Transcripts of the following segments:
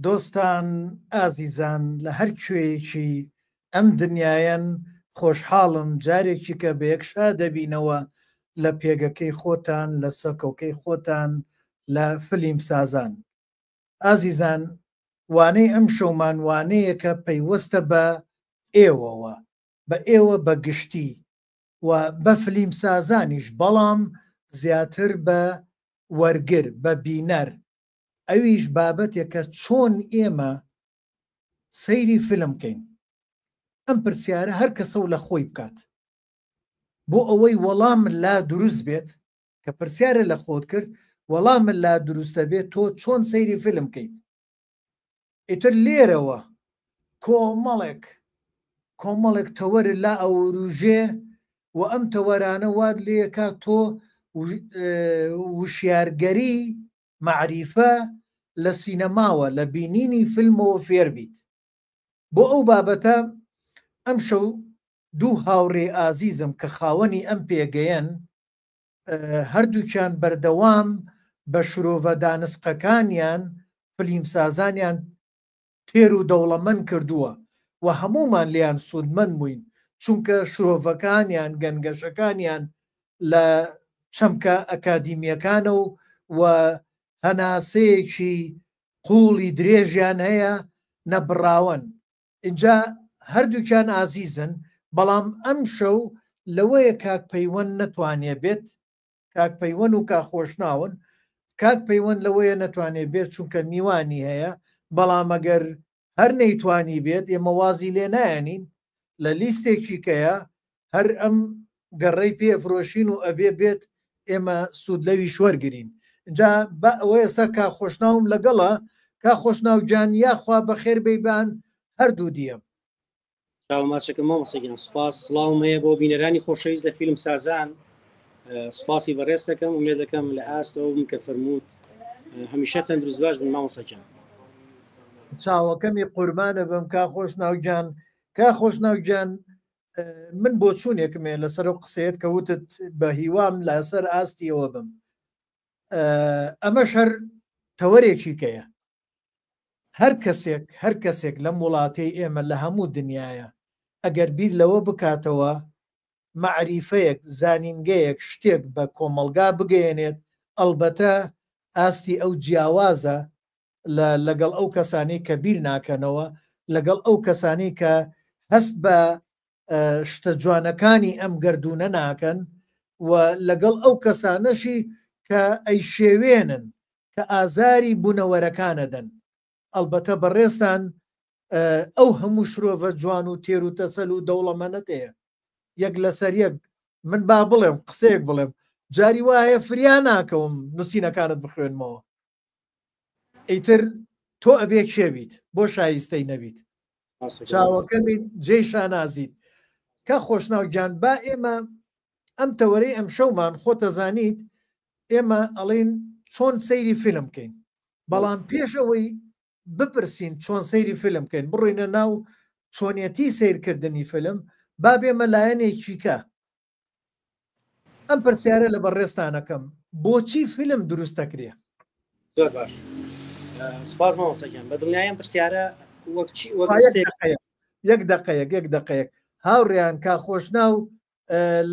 دۆستان ئازیزان لە هەر کوێیەکی ئەم دنیایەن خۆشحاڵم جارێکی کە بە یەکشا دەبینەوە لە پێگەکەی خۆتان لە سەکەوکەی خۆتان لە فلیم سازان. ئازیزان وانەی ئەم شەومان وانەیەکە پەیوەستە بە ئێوەوە بە ئێوە بە گشتی و بە فلیم سازانیش، بەڵام زیاتر بە وەرگر بە بینەر. ئەویش بابەتێکە چۆن ئێمە سەیری فلم بکەین. ئەم پرسیارە هەر کەسە و لە خۆی بکات بۆ ئەوەی وەڵام لا دروست بێت، کە پرسیارە لە خۆت کرد وەڵام لا دروستە بێت تۆ چۆن سەیری فلم بکەیت. ئیتر لێرەوە کۆمەڵێک تەوەرە لا ئەوروژێ و ئەم تەوەرانە واد لێکا تۆ وشیارگەری معریفە لە سینەماوە لە بینینی فیلمەوە فێر بیت. بۆ ئەو بابەتە ئەم شەو دوو هاوڕێ ئازیزم کە خاوەنی ئەم پێگەیەن هەردووچیان بەردەوام بە شرۆڤە دانسقەکانیان فلیمسازانیان تێر و دەوڵەمەند کردووە و هەمومان لیان سوودمەند بووین، چونکە شرۆڤەکانیان گەنگەشەکانیان لە چەمکە ئەکادیمیەکانە و هەناسەیەکی قوڵی درێژیان هەیە نەبراون. اینجا هەردووکیان ئازیزن، بەڵام ئەم شەو لەوەیە کاک پەیوەند نەتوانێ بێت، کاک پەیوەند و کاخۆشناون کاک پەیوەند لەوەیە نەتوانێت بێت چونکە میوانی هەیە، بەڵام ئەگەر هەر نەیتوانی بێت ئێمە وازی لێ نایەنین لە لیستێکی کەیە هەر ئەم گەڕەی پێفرۆشین و ئەبێ بێت ئێمە سوودلەوی شوەرگرین. اینجا ئەوە ئێستا کاخۆشناوم لەگەڵە کاخۆشناو گیان یاخوا بەخێر بەیبان هەردوو دیەم. چاوماچەکە مامۆستاگیان سپاس، سڵاوم هەیە بۆ بینەرانی خۆشەویست لە فیلم سازان. سپاسی بەڕێز دەکەم، ومێ دەکەم لە ئاستەوە بم کە فەرمووت هەمیشە تەندروست باش بن مامۆستاگیان. چاوەکەمی قوربانە بم کاخۆشناوگیان. کاخۆشناوگیان من بۆ چوونێکمێ لەسەر و قسەیەت کە وتت بە هیوام لەسەر ئاستیەوە بم. ئەمەش هەر تەوەرێکی کەیە. هەر کەسێک لە وڵاتەی ئێمە لە هەموو دنیاە ئەگەر بیر لەوە بکاتەوە معریفەیەک زانینگەیەک شتێک بە کۆمەلگا بگەێنێت، ئەلبەتە ئاستی ئەو جیاوازە لەگەڵ ئەو کەسانی کە بیر ناکەنەوە، لەگەڵ ئەو کەسانی کە هەست بە شتە جوانەکانی ئەم گردونە ناکەن و لەگەڵ ئەو کەسانەشی کە ئەی شێوێنن کە ئازاری بوونەوەرەکانە دەن. ئەلبەتە بەڕێستان ئەو هەموو شرۆڤە جوان و تێر و تەسەل و دەوڵەمەنەتەیە یەک لەسەر یەک. من با بڵێم قسەیەک بڵێم جاری وایە فریا ناکەوم نووسینەکانت بخوێنمەوە، ئەیتر تۆ ئەبێ کێبیت بۆ شایستەی نەبیت، چاوەکەمی جێیشان نازیت. کە خۆشناوگیان با ئێمە ئەم تەوەرەی ئەم شەومان خۆتەزانیت ئێمە ئەڵێن چۆن سەیری فیلم بکەین، بەڵام پێشەوەی بپرسین چۆن سەیری فیلم بکەین بڕۆینە ناو چۆنیەتی سیرکردنی فیلم، با بێمە لایەنێکی کە ئەم پرسیارە لە بەڕێستانەکەم بۆچی فیلم دروست دەکرێ. زۆر باش، سپاس مامۆستاگیان. بە دڵنیایم پرسیارە یەک دقەیەک هاوڕێیان کاخۆشناو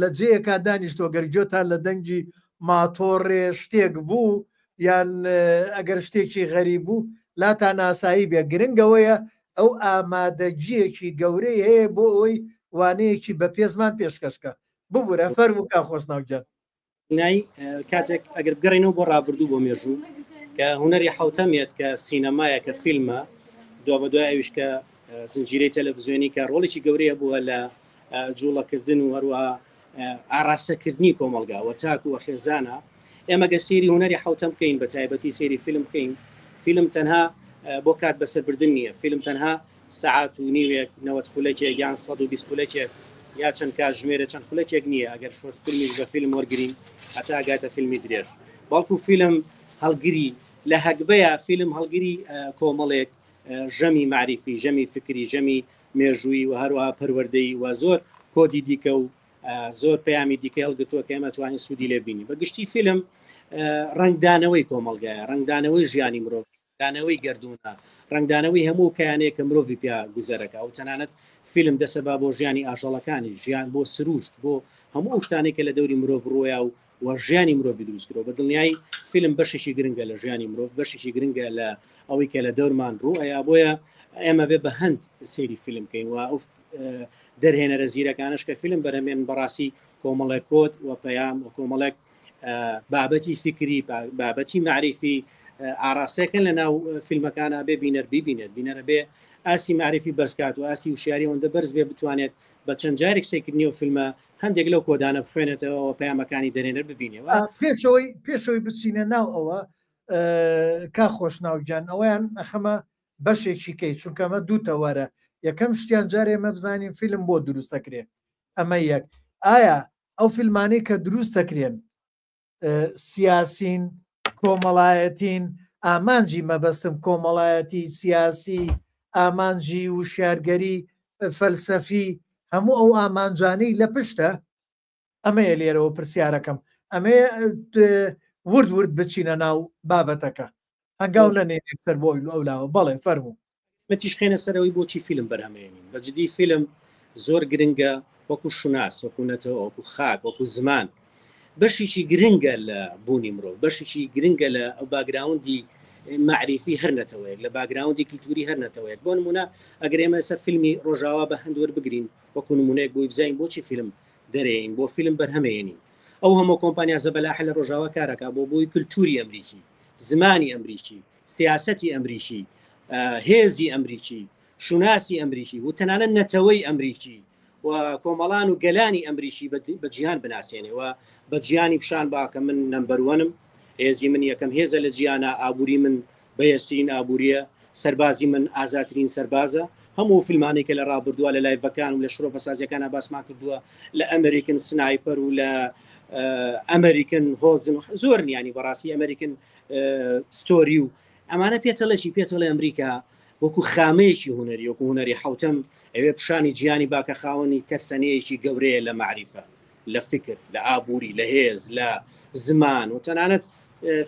لە جەیەکا دانیشتۆ گەرگۆتان لە دەنگی ماتۆڕێ شتێک بوو یان ئەگەر شتێکی غەریب بوو لاتان ئاسایی بێ. گرنگەوەیە ئەو ئامادەجیەکی گەورەی هەیە بۆ ئەوەی وانەیەکی بە پێزمان پێشکەشکە. ببوورە فەرموو کاخۆشناوگیان. نای کاتێک ئەگەر بگەڕێنەوە بۆ ڕابردوو بۆ مێژوو کە هوەری حوتەمێت کە سینەمایە کە فیلمە دو بە دوای ئەویش کە زنجیرەی تەلەڤیزیۆنی کە ڕۆڵێکی گەورەیە بووە لە جوڵەکردن و هەروەها ئاراستەکردنی کۆمەلگاوە تاک و خێزانە. ئێمە گە سێری هوەری حوتەم بکەین بە تایبەتی سێری فیلم بکەین. فیلم تەنها بۆ کات بەسەربردن نییە، فیلم تەنها سەعات و نیوێک 90 خولەکێک یان 120 خولەکێک یا چەند کات ژمێرە چەند خولەکێک نییە. ئەگەر شۆرت فیلمیش بە فیلم وەرگین هەتا ئەگاتە فیلمی درێژ، بەڵکو فیلم هەڵگری لە هەگبەیە فیلم هەڵگری کۆمەڵێک ژەمی معریفی، ژەمی فکری، ژەمی مێژووی و هەروەها پەروەردەی و زۆر کۆدی دیکە و زۆر پەیامی دیکە هەڵگرتووە کە ئێمە توانین سوودی لێ بینی. بەگشتی فیلم ڕنگدانەوەی کۆمەلگایە، ڕنگدانەوەی ژیانی مرۆڤ. دانەوەی گردونە ڕنگدانەوەی هەموو کایانەیە کە مرۆڤی پیا گوزەرەکە و تەنانەت فیلم دەسەبا بۆ ژیانی ئاژەڵەکانی ژیان بۆ سروشت بۆ هەموو شتانێک کە لە دەوری مرۆڤ ڕۆیە و ژیانی مرۆڤی دروستکرەوە بە دڵنیایی فیلم بەشێکی گرنگە لە ژیانی مرۆڤ بەشێکی گرنگە لە ئەوەی کە لە دەورمان ڕوئەیە بۆیە ئێمە بێ بە هەند سێری فیلم بکەین و ئەو دەرهێنەرە زیرەکانش کە فیلم بەرەمێن بەڕاستی کۆمەڵێک کۆت و پەیام و کۆمەڵێک بابەتی فکری بابەتی معریفی ئاراستەکەن لە ناو فیلمەکانە بێ بینەر ببینێت بینەرە بێ ئاسی معریفی بەرزکات و ئاسی وشیاری ئەوەندە بەرز بێ بتوانێت بە چەند جارێک سێکردنی و فیلمە هەندێک لەو کۆدانە بخوێنێتەوە پەیامەکانی دەرێنەر ببینێەوە پێشەوەی بچینە ناو ئەوە کا خۆش ناوگیان ئەویان ئەخەمە بەشێکی کەی چونکەمە دوو تەوەرە یەکەم شتیان جارێ ئێمە بزانین فیلم بۆ دروست دەکرێت ئەمە یەک ئایا ئەو فیلمانەی کە دروست دەکرێن سیاسین کۆمەڵایەتین ئامانجی مەبەستم کۆمەڵایەتی سیاسی ئامانجی و شارگەری فەلسەفی هەموو ئەو ئامانجانەی لە پشتە ئەمەیە لێرەوە پرسیارەکەم ئەمێ ورد ورد بچینە ناو بابەتەکە هەنگاو نەنێنێک سەر بۆی ئەولاوە بەڵێ فەرموو مەتیش خێنە سەرەوەی بۆچی فیلم بەرهەمێنین بەجددی فیلم زۆر گرنگە وەکو شوناس وەکو نەتەوە وەکو خاک وەکو زمان بەشێکی گرنگە لە بوونی مرۆڤ بەشێکی گرنگە لە ئەو باگراوندی معریفی هەر نەتەوەیەک لە باگراوندی کللتوری هەر نەتەوەیەک بۆ نمونە ئەگەر ئێمە سەر فیلمی ڕۆژاوا بە هەندوەر بگرین وەکو نمونەیەک بۆی بزانین بۆچی فیلم دەرێین بۆ فیلم بەرهەمێنین ئەو هەموو کۆمپانیا زەبەلاحە لە ڕۆژاوا کارەکە بۆ بۆی کللتوری ئەمریکی زمانی ئەمریکی سیاسەتی ئەمریکی هێزی ئەمریکی شوناسی ئەمریکی و تەنانە نەتەوەی ئەمریکی و کۆمەڵان و گەلانی ئەمریکی بە جیهان بناسیێنەوە بە جیانی پیشان باکە من نمبەروەنم هێزی من یەکەم هێزە لە جیانە ئابووری من بەیەسین ئابوووریە سەربازی من ئازاترین سەربازە هەموو فیلمانی کە لە ڕابردووە لە لایڤەکان و لە شرۆفە سازیەکانە باسمان کردووە لە ئەمریکن سنایپەر و لە ئەمریکن هۆزن زۆر نیانی بەڕاستی ئەمریکن ستۆری و ئەمانە پێتەڵەشی پێتەڵی ئەمریکا وەکو خامەیەکی هوەری وەکو هوەری حوتەم ئەوێ پیشانی گیانی باکە خاوەنی تەرسەنەیەکی گەورەیە لە معریفە لە فکر لە ئابووری لە هێز لە زمان و تەنانەت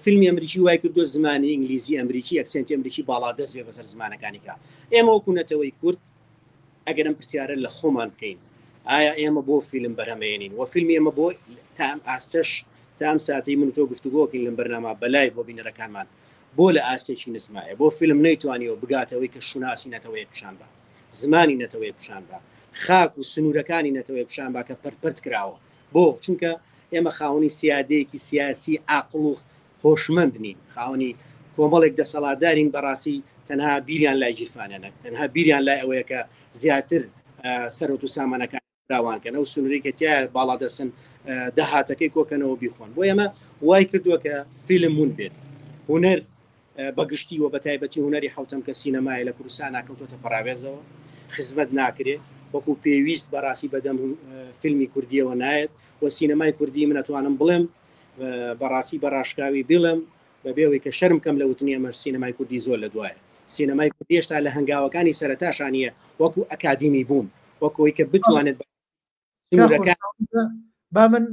فیلمی ئەمریکی وای کردو زمانی ئینگلیزی ئەمریکی ئەکسنتی ئەمریکی باڵا دەست بێ بەسەر زمانەکانیکە ئێمە وەکوونەتەوەی کورد ئەگەرم پرسیارە لە خۆمان بکەین ئایا ئێمە بۆ فیلم بەرهەمێنین و فیلمی ئێمە بۆ تام ئاستەش تام ساتی من تۆ گفتوگۆکەین لەم بەرنامە بەلای بۆ بینەرەکانمان بۆ لە ئاستێکی نسمایە بۆ فیلم نەیتوانیەوە بگاتەوەی کە شوناسی نەتەوەی پیشان بە زمانی نەتەوەی پیشان بە خاک و سنوورەکانی نەتەوەی پیشان با کە پەرپەرت کراوە بۆ چونکە ئێمە خاوەنی سیادەیەکی سیاسی عاقڵ و خۆشمەند نین خاوەنی کۆمەڵێک دەسەڵاتدارین بەڕاستی تەنها بیریان لای جیرفانەنە تەنها بیریان لای ئەوەیە کە زیاتر سەرۆت و سامانەکان راوانکەن ئەو سنووریکە تیا باڵا دەسن دەهاتەکەی کۆکەنەوە بیخۆن بۆ ئێمە وای کردووە کە فیلممون بێت هوەر بەگشتی و بە تایبەتی هوەری حوتەم کە سینەمای لە کوردستان ناکەوتۆتە پەراوێزەوە خزمەت ناکرێت وەکو پێویست بەڕاستی بەدەم فیلمی کوردیەوە نایەت و سینەمای کوردی منەتوانم بڵێم بەڕاستی بەڕاشکاوی بڵم بەبێەوەی کە شەرم کەم لە وتنی ئەمە سینەمای کوردی زۆر لە دوایە سینەمای کوردی هێشتا لە هەنگاوەکانی سەرەتاشانیە وەکو ئەکادیمی بوون وەکۆی کە بتوانێت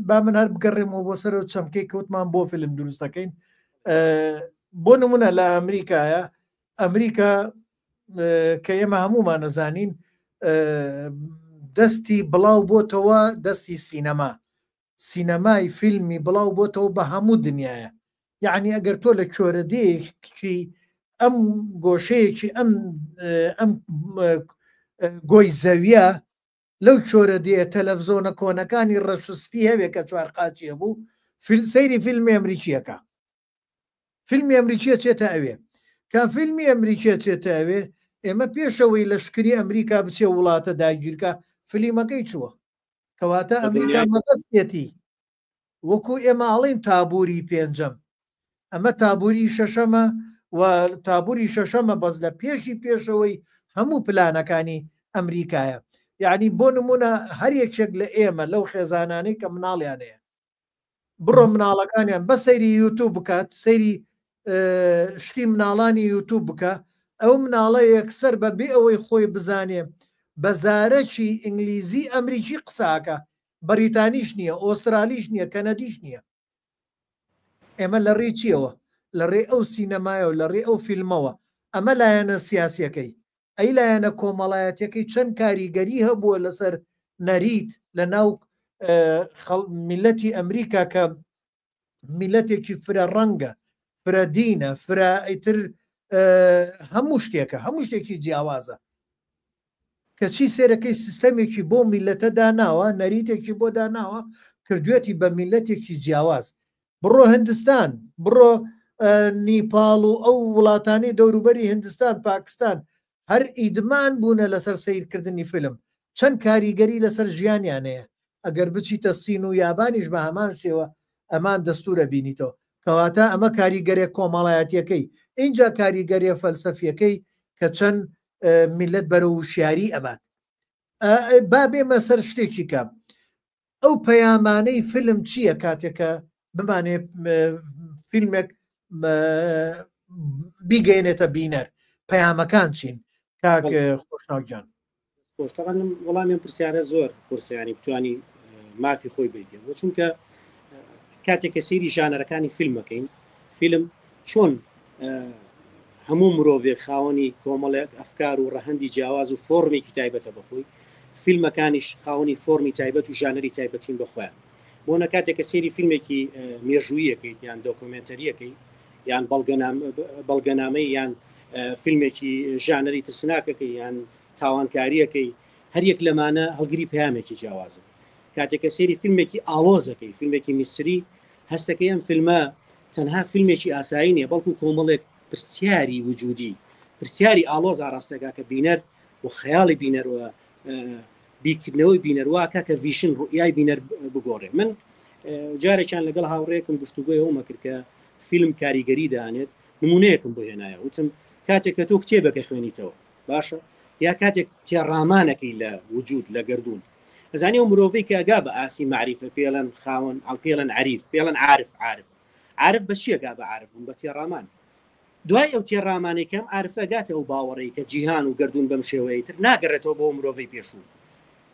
با من هەر بگەڕێمەوە بۆ سەر و چەمکەی کەوتمان بۆ فیلم دروست دەکەین بۆ نمونە لە ئەمریکایە ئەمریکا کە ئێمە هەمومان نەزانین دەستی بڵاو بۆتەوە دەستی سینەمای فیلمی بڵاو بۆتەوە بە هەموو دنیاە یعنی ئەگەر تۆ لە کۆرەدەیەکی ئەم گۆشەیەکی ئەم گۆی زەویە لەو چۆرەدەیە تەلەڤزۆنە کۆنەکانی ڕەشسپی هەوێ کە چوار قاچیە بوو سەیری فیلمی ئەمریکیەکە فیلمی ئەمریکیە چێتە ئەوێ کە فیلمی ئەمریکیە چێتە ئەوێ ئێمە پێشەوەی لەشکری ئەمریکا بچێ وڵاتە داگیرکە فیلمەکەی چووە کەواتە ئەمریکا مەبەستێتی وەکو ئێمە ئاڵین تابووری پێنجەم ئەمە تابووری شەشەمە و تابووری شەشەمە بەس لە پێشەوەی هەموو پلانەکانی ئەمریکایە یعنی بۆ نمونە هەر یەکێک لە ئێمە لەو خێزانانەی کە مناڵیانەیە بڕۆ مناڵەکانیان بە سەیری یوتوب بکات سەیری شتی مناڵانی یوتوب بکە ئەو مناڵە یەکسەر بەبێ ئەوەی خۆی بزانێ بە زارەکی ئینگلیزی ئەمریکی قساکە بەریتانیش نییە ئۆسترالیش نییە کەنەدیش نییە ئێمە لە ڕێچیەوە لە ڕێ ئەو سینەمایە و لە ڕێ ئەو فیلمەوە ئەمە لایەنە سیاسیەکەی ئەی لایەنە کۆمەڵایەتەکەی چەند کاریگەری هەبووە لەسەر نەریت لە ناو میلەتی ئەمریکا کە میلەتێکی فرە ڕەنگە فرە دینە فرە ئیتر هەموو شتێکە هەموو شتێکی جیاوازە کەچی سێرەکەی سیستەمێکی بۆ میلەتە داناوە نەریتێکی بۆ داناوە کردوێتی بە میلەتێکی جیاواز بڕۆ هندستان بڕۆ نیپاڵ و ئەو وڵاتانی دەوروبەری هندستان پاکستان هەر ئیدمان بوونە لەسەر سیرکردنی فیلم چەند کاریگەری لەسەر ژیانیانەیە ئەگەر بچیتە سین و یابانیش بە هەمان شێوە ئەمان دەستورە بینیتەوە کەواتە ئەمە کاریگەرێک کۆمەڵایەتیەکەی اینجا کاریگەریە فەلسەفیەکەی کە چەند میلەت بەرە وشیاری ئەبات با بێمە سەر شتێکی کە ئەو پەیامانەی فیلم چییە کاتێکە بمانێ فیلمێک بیگەێنێتە بینەر پەیامەکان چین کاک خۆشناوگیان خۆشتەقان وەڵامیان پرسیارە زۆر پرسیانی بتوانی مافی خۆی بیتێ بۆ چونکە کاتێککە سەیری ژانەرەکانی فیلمەکەین فیلم چۆن هەموو مرۆڤێک خاوەنی کۆمەڵێک ئەفکار و ڕەهەندی جیاواز و فۆرمێکی تایبەتە بەخۆی فیلمەکانیش خاوەنی فۆرمی تایبەت و ژانەری تایبەتین بەخۆیان بۆ نە کاتێککە سێری فیلمێکی مێژوویەکەیت یان دۆکۆمنتەریەکەی یان بەڵگەنامەی یان فیلمێکی ژانەری ترسناکەکەی یان تاوانکاریەکەی هەریەک لەمانە هەڵگری پەیامێکی جیاوازە کاتێککە سێری فیلمێکی ئاڵۆزەکەی فیلمێکی میسری هەستەکەی ئەم فیلمە تەنها فیلمێکی ئاسایی نیە بەڵکو کۆمەڵێک پرسیاری وجودی پرسیاری ئاڵۆز ئاراستەکە کە بینەر و خەیاڵی بینەرەوە بیکردنەوەی بینەرواکە کە ڤیشن ڕوئیای بینەر بگۆڕێ من جارێکیان لەگەڵ هاوڕێکم گفتوگۆی ئەومە کرد کە فیلم کاریگەری دانێت نمونەیەکم بۆ هێنایە وتم کاتێک کە تۆ کتێبەکە خوێنیتەوە باشە یا کاتێک تێڕامانەکەی لە وجود لە گردون ئەزانێ و مرۆڤی کە ئەگا بە ئاسی معریفە پێڵەن خاوەن ئەڵ پێڵەن عریف پێڵەن عارف بە چیەگا بە عارف بوون بە تێڕامان دوای ئەو تێڕامانێکم عارفەگاتە ئەو باوەڕی کە جیهان و گردون بەم شێوەیە تر ناگەڕێتەوە بۆ مرۆڤی پێشوو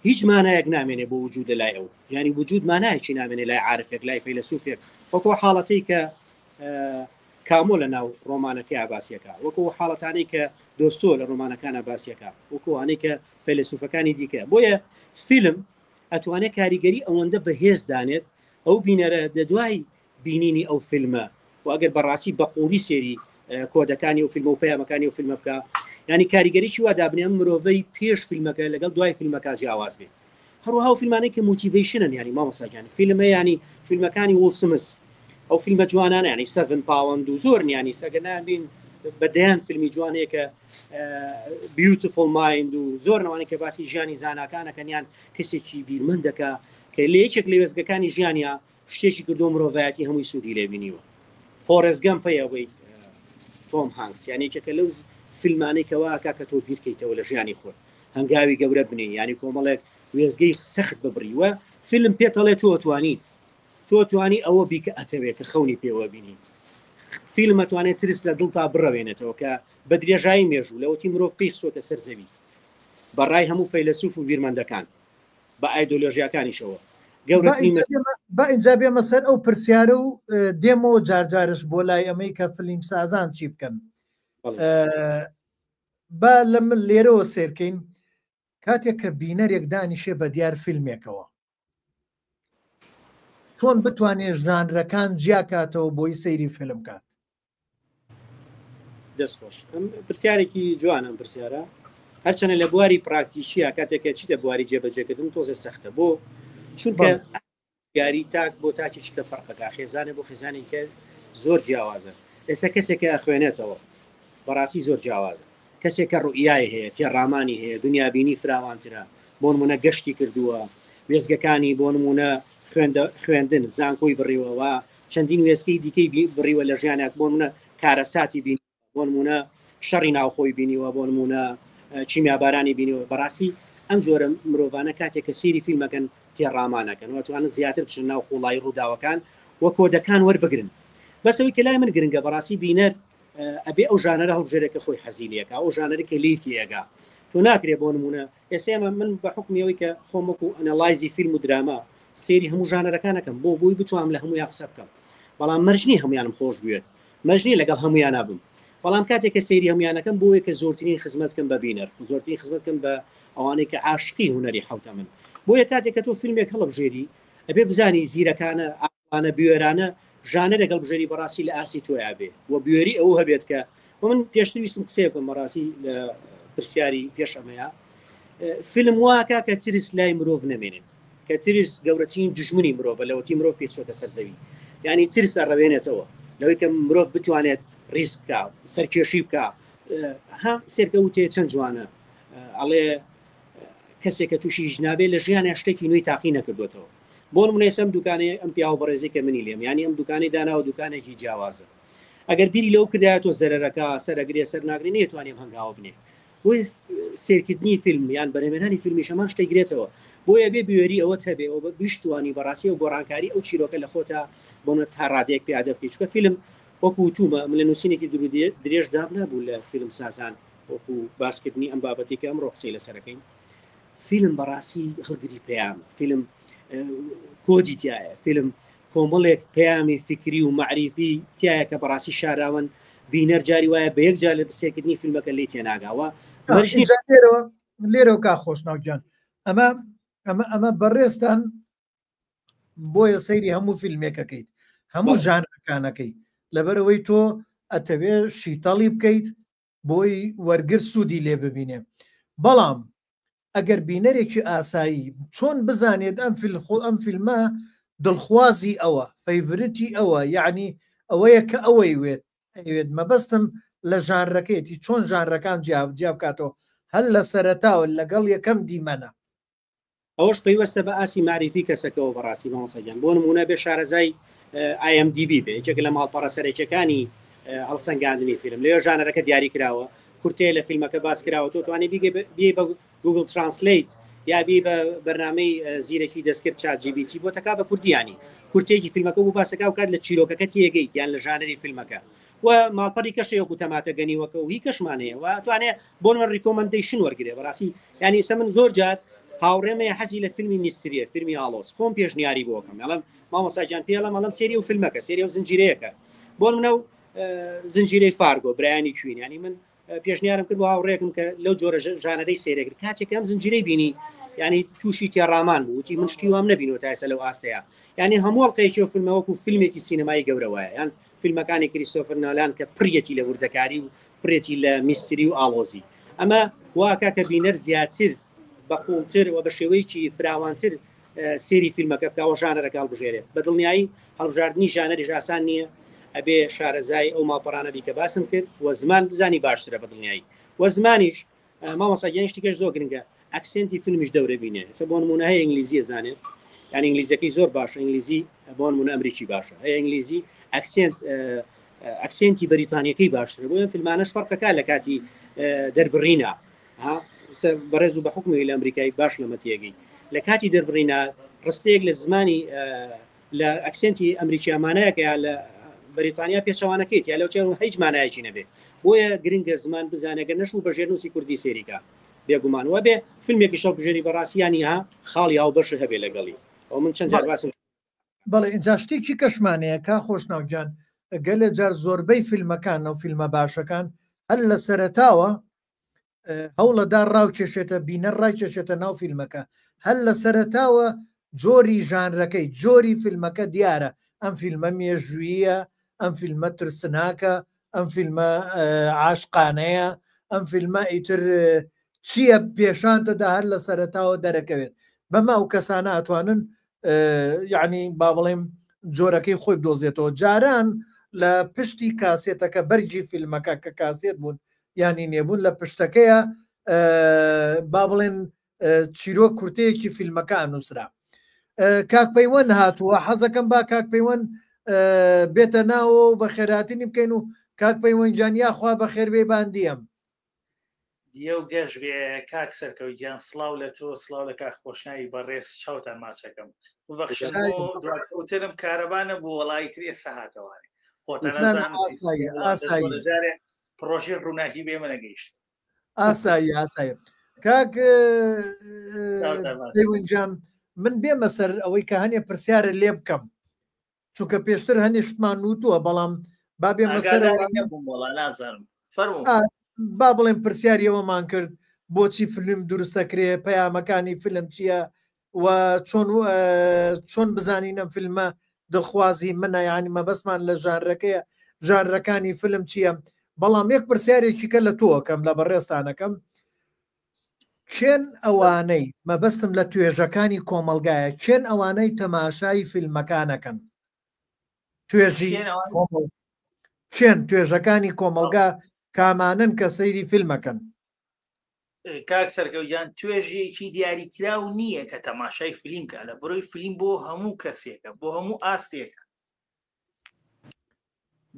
هیچ مانایەک نامێنێ بۆ وجود لای ئەو ینی وجود مانایەکی نامێنێ لای عارفێک لای فەیلسوفێک وەکو حاڵەتی کە کامۆ لە ناو ڕۆمانەکەی ئاباسیەکە وەکو حاڵەتانی کە دۆستۆ لە ڕۆمانەکان ئاباسیەکە وەکوانەی کە فەیلسوفەکانی دیکە بۆیە فیلم ئەتوانێت کاریگەری ئەوەندە بەهێز دانێت ئەو بینەرە دەدوای بینینی ئەو فیلمە و ئەگەر بەڕاستی بەقوڵی سێری کۆدەکانی و فیلم و پەیامەکانی و فیلمە بکە ینی کاریگەریی وا دابنێ مرۆڤەی پێش فیلمەکە لەگەڵ دوای فیلمەکە جیاواز بێت هەروەها و فیلمانەی کە موتیڤیشنن ینی مامەساجانی فیلمە ینی فیلمەکانی وڵسمس ئەو فیلمە جوانانە ینی 7 پاوەند و زۆر نیانی سەگەنان بین بەدەیان فیلمی جوانەیە کە بیوتیفڵ مایند و زۆر نەوانەی کە باسی ژیانی زاناکانەکەنیان کەسێکی بیرمەندەکە کە لە یەکێک لە وێزگەکانی ژیانیا شتێکی کردو مرۆڤایەتی هەمووی سوودی لێبینیوە فۆرێست گەمپەیەوەی تۆم هانکس یعنی یەکێکە لەو فیلمانەی کەوا کاکە تۆ بیرکەیتەوە لە ژیانی خۆت هەنگاوی گەورە بنێ ینی کۆمەڵێک وێزگەی سەخت ببڕیوە فیلم پێتەڵێ تۆ توانی ئەوە بیکە ئەتەوێت کە خەونی پێوە بینی فیلم ئەتوانێت ترس لە دڵتا بڕەوێنێتەوە کە بە درێژایی مێژوو لەوەتی مرۆڤ پێخسۆتە سەرزەوی بەڕای هەموو فەیلسوف و بیرمەندەکان بە ئایدۆلۆژیاکانیشەوە بە ئینجا بێمە سەر ئەو پرسیارە و دێمەوە جارجارش بۆ لای ئەمەی کە فیلم سازان چی بکەن با لە من لێرەوە سێرکەین کاتێک کە بینەرێک دانیشێ بە دیار فیلمێکەوە چۆن بتوانێت ژانرەکان جیاکاتەوە بۆی سەیری فیلم کات دەستخۆش پرسیارێکی جوانم پرسیارە هەرچەنە لە بواری پراکتیشیە کاتێکە چی دە بواری جێبەجێکردن تۆزە سەختە بۆ چونکە یاری تاک بۆ تاکی چکە فەرقەکە خێزانە بۆ خێزانی کە زۆر جیاوازە ئێستا کەسێکە ئەخوێنێتەوە بەڕاستی زۆر جیاوازە کەسێکە ڕوئیای هەیە تێڕامانی هەیە دنیابینی فراوانترە بۆ نمونە گەشتی کردووە وێزگەکانی بۆ نمونە خوێندن زانکۆی بڕیوەوە چەندین وێستکەی دیکەی بڕیوە لە ژیانات بۆ نمونە کارەساتی بین بۆ نمونە شەڕی ناوخۆی بینیوە بۆ نمونە چیمیابارانی بینیوە بەڕاستی ئەم جۆرە مرۆڤانە کاتێک کە سێری فیلمەکەن تێڕامانەکەن واتوانە زیاتر بچن ناو قوڵای ڕووداوەکان وە کۆدەکان وەربگرن بەسەوەی کە لای من گرنگە بەڕاستی بینەر ئەبێ ئەو ژانەرە هەڵبژێرێکە خۆی حەزیلەکە ئەو ژانەرێکە لیتی ئێگا تۆ ناکرێ بۆ نمونە ئێسێمە من بە حکمیەوەی کە خۆمەکو ئەنەلایزی فیلم و دراما سێری هەموو ژانەرەکانەکەم بۆ بووی بتوانم لە هەموو یافسە بکەم بەڵام مەرجنی هەمویانم خۆش بوێت مەژنی لەگەڵ هەمویان نابم بەڵام کاتێک کە سەیری هەمویانەکەم بۆیە کە زۆرترین خزمەتکەم بە بینەر زۆرترین خزمەتکەم بە ئەوانەی کە عاشقی هوەری حوتە من بۆیە کاتێک کە تۆ فیلمێک هەڵبژێری ئەبێ بزانی زیرەکانە ئاوانە بوێرانە ژانە لەگەڵ بژێری بەڕاستی لە ئاسی تۆیا بێ و بوێری ئەو هەبێت کە من پێشتر ویستم قسێ بکەم بەڕاستی لە پرسیاری پێش ئەمەیە فیلم واکە کە ترس لای مرۆڤ نەمێنێت کە ترس گەورەترین دژمنی مرۆڤە لەوەتی مرۆڤ پێچۆتە سەرزەوی یعنی ترسە ڕەوێنێتەوە لەوەی کە مرۆڤ بتوانێت ریسک بکە سەرکێشی بکە ها سێرکەوتێ چەند جوانە ئەڵێ کەسێک کە تووشی ژنابێت لە ژیانە شتێکی نوێی تاقی نەکردوێتەوە بۆ نمونێسم دوکانێ ئەم پیاوە بەڕێزی کە منی لێم ینی ئەم دوکانی داناوە دوکانێکی جیاوازە ئەگەر بیری لەو کردایەوە زەرەرەکە سەرەگرێ سەر ناگرێ نێتوانێم هەنگاوە بنێ بۆی سێرکردنی فیلم یان بەرهێنانی فیلمی شەمان شتێک گرێتەوە بۆیە بێ بوێری ئەوە هەبێ ئەو بیشتوانی بەڕاستی و گۆڕانکاری ئەو چیرۆکە لە خۆتا بۆنە تا ڕادێک پیادە بکەیت چکە فیلم وەکو تومە من لە نووسینێکی درێژ داب نبوو لە فیلم سازان وەکو باسکردنی ئەم بابەتی کە ئەمڕۆ قسەی لەسەرەکەین فیلم بەڕاستی هەڵگری پەیامە فیلم کۆدی تایە فیلم کۆمەڵێک پەیامی فکری و معریفی تایە کە بەڕاستی شاراون بینەر جاری وایە بە یەک جار لە سێکردنی فیلمەکە لی تێناگاوە لێرەوە کا خۆشناوجان ئەمە بەڕێستان بۆیە سەیری هەموو فیلمێکەکەیت هەموو ژانەکانەکەی لەبەرەوەی تۆ ئەتەوێ شیتەڵی بکەیت بۆی وەرگر سوودی لێ ببینێ بەڵام ئەگەر بینەرێکی ئاسایی چۆن بزانێت ئەم فیلمە دڵخوازی ئەوە فەیڤرتی ئەوە یعنی ئەوەیە کە ئەوەی وێت مەبەستم لە ژانرەکەیەتی چۆن ژانرەکان جیا بکاتەوە هەل لە سەرەتاوە لەگەڵ یەکەم دیمەنە ئەوش پەیوەستە بە ئاسی معریفی کەسەکەەوە بەڕاستی مامۆسەجان بۆ نمونە بێ شارەزای IMDb بێ یەکێک لە ماڵپەڕە سەرەکیەکانی هەڵسەنگاندنی فیلم لێ ژانەرەکە دیاری کراوە کورتێ لە فیلمەکە باس کراوە تۆ توانێت بێ بە گوگل ترانسلیت یا بێ بە بەرنامەی زیرەکی دەستکرد چات GBT بۆ تەکا بە کوردیانی کورتێکی فیلمەکە بوو باسەکە و کات لە چیرۆکەکە تێگەیت یان لە ژانەری فیلمەکە و ماڵپەڕی کەشەیەکو تەماتە گەنیوەکە و هی کەشمانەیە و توانێت بۆ من ریکۆمەندیشن وەرگێ بەڕاستی ینی سە من زۆر جار هاوڕێمە حەزی لە فیلمی نیستریە فیلمی ئالۆس خۆم پێشنیاری بۆکەم ئەڵم مامۆساجان پێڵم ئەڵم سێری و فیلمەکە سێری و زنجیرەیەەکە بۆ منە و زنجیرەی فارگۆ برایانی کوین ینی من پێشنیارم کرد بۆ هاوڕێکم کە لەو جۆرە ژانەرەی سێرەگرت کاتێکم زنجیرەی بینی ینی تووشی تێڕامان بوو وتی من شتی وام نبینەوە تایسە لەو ئاستەیە ینی هەموو قەیچی و فیلمەوەکو فیلمێکی سینەمای گەورەوەیە یان فیلمەکانی کریستۆفر نالان کە پرەتی لە وردەکاری و پرێتی لە میستری و ئاڵۆزی ئەمە واکە کە بینەر زیاتر بەقوڵتر و بە شێوەیەکی فراوانتر سێری فیلمەکە بکەوە ژانەرەکە هەڵبژێرێت بە دڵنیایی هەڵبژاردننی ژانەری ئاسان نییە ئەبێ شارەزای ئەو ماڵپەڕانە بیکە باسم کرد و زمان بزانی باشترە بە دڵنیایی و زمانیش مامۆساگەیان شتێکش زۆر گرنگە ئەکسنتی فیلمیش دەورە بینێ سە بۆ نمونە هەیە ئینگلیزیە زانێت یعنی ئینگلیزیەکەی زۆر باشە ئینگلیزی بۆ نمونە ئەمریکی باشە هەیە ئینگلیزی ئەکسنتی بەریتانیەکەی باشترە بۆ فیلمانەش فەرقەکە لە کاتی دەربڕینە بەڕێز و بە حکومی لە ئەمریکای باش لەمە تێگەی لە کاتی دەربڕینە ڕستەیەک لە زمانی لە ئەکسنتی ئەمریکیامانەیەکە یا لە بەریتانیا پێچەوانەکەیت یا لەو چێ هیچ مانایەکی نەبێ بۆیە گرنگە زمان بزانەگە نەشو بە ژێرنووسی کوردی سێریکە بێگومان وە بێ فیلمێکی شەڵ بژێری بەڕاستیانی ها خاڵی هاو بەش هەبێ لەگەڵی ئەو من چەند جار باسم بەڵێ اینجا شتێکی کەشمانەیە کا خۆشناوجان گەلە جار زۆربەی فیلمەکان و فیلمە باشەکان هەل لە سەرەتاوە هەوڵەدا ڕاوکێشێتە بینە ڕایکێشێتە ناو فیلمەکە هەل لە سەرەتاوە جۆری ژانرەکەی جۆری فیلمەکە دیارە ئەم فیلمە مێژوویە ئەم فیلمە ترسناکە ئەم فیلمە عاشقانەیە ئەم فیلمە ئیتر چییە پێشانتەدا هەر لە سەرەتاوە دەرەکەوێت بەما و کەسانە ئەتوانن یعنی با بڵێم جۆرەکەی خۆی بدۆزێتەوە جاران لە پشتی کاسێتەکە بەرجی فیلمەکە کە کاسێت بوون ینی نێبوون لە پشتەکەیە با بڵێن چیرۆ کورتەیەکی فیلمەکان نووسرا کاک پەیوەند هاتووە حەزەکەم با کاک پەیوەند بێتە ناوە و بە خێراتنی بکەین و کاک پەیوەندجان یاخوا بە خێربێ باندیم دیە و گەشت بێ کاک سەرکەوتیان سڵاو لە تۆ سڵاو لە کاک خۆشناوی بەڕێز چاوتان ماچەکەم ببەخشترم کارەبانە بوو وەڵی ترێ سەهاتەوانێ خۆتانەجارێ پرۆژێ ڕووناکی بێ منە گەیشت ئاسایی کاک پەیوەندجان من بێمە سەر ئەوەی کە هەنێ پرسیارە لێ بکەم چونکە پێشتر هەنێ شتمان نووتووە بەڵام با بێمە سەرەوە نەبووم وەڵا نازانم فەرموو با بڵێم پرسیاریەوەمان کرد بۆچی فیلم دروستەکرێ پەیامەکانی فیلم چییە و چۆن بزانین ئەم فیلمە دڵخوازی منە یعنی مەبەسمان لە ژانرەکەیە ژانرەکانی فیلم چییە بەڵام یەک پرسیارێکی کە لە تۆکەم لە بەڕێستانەکەم چێن ئەوانەی مەبەستم لە توێژەکانی کۆمەلگایە چێن ئەوانەی تەماشای فیلمەکانەکەن توێژی چێن توێژەکانی کۆمەلگا کامانن کە سەیری فیلمەکەن کاک سەرکەوتیان توێژیەکی دیاریکراو نییە کە تەماشای فیلمکە لە بڕۆی فیلم بۆ هەموو کەسێکە بۆ هەموو ئاستێکە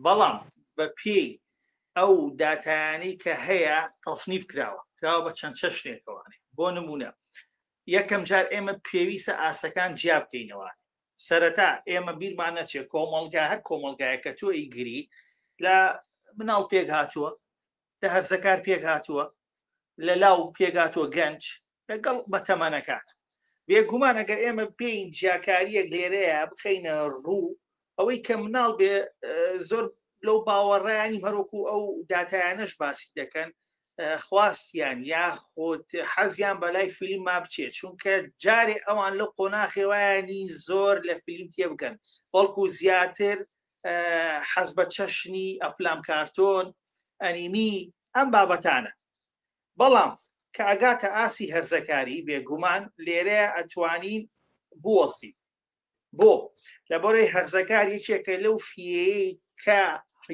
بەڵام بە پێی ئەو داتایانەی کە هەیە تەڵسنیف کراوە بە چەند چە شتێکەوانێ بۆ نمونە یەکەم جار ئێمە پێویستە ئاسەکان جیا بکەینەوە سەرەتا ئێمە بیرمان نەچێت کۆمەڵگا هەر کۆمەلگایەکە تۆ ئیگری لە مناڵ پێک هاتووە لە هەرزەکار پێک هاتووە لە لاو پێگاتۆ گەنج لەگەڵ بە تەمەنەکان بێگومان ئەگەر ئێمە پێین جیاکاریەک لێرەیە بخەینە ڕوو ئەوەی کە مناڵ بێ زۆر لەو باوەڕایانی هەرۆکو ئەو داتایانەش باسی دەکەن خواستیان یا خۆت حەزیان بەلای فیلم ما بچێت چونکە جارێ ئەوان لە قۆناخێوایانی زۆر لە فیلم تێ بکەن بەڵکو زیاتر حەز بە چەشنی ئەفلام کارتۆن ئەنیمی ئەم بابەتانە بەڵام کە ئەگاتە ئاسی هەرزەکاری بێگومان لێرەیە ئەتوانین بوەستی بۆ لە بۆرەی هەرزەکار یەکێکە لەو فیەیە کە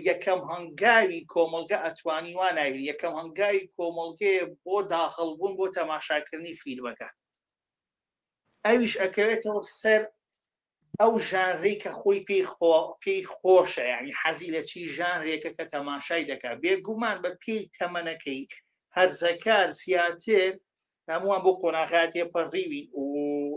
یەکەم هەنگاوی کۆمەلگە ئەتوانی واناوی یەکەم هەنگاوی کۆمەلگەیە بۆ داخەڵبوون بۆ تەماشاکردنی فیلمەکە ئەویش ئەکەوێتەوە سەر ئەو ژانڕی کە خۆی پێی خۆشە یعنی حەزی لە چی ژانرێکە کە تەماشای دەکات بێگومان بە پێی تەمەنەکەی هەرزەکار زیاتر هەمووان بۆ قۆناغاتێ پەڕیوی و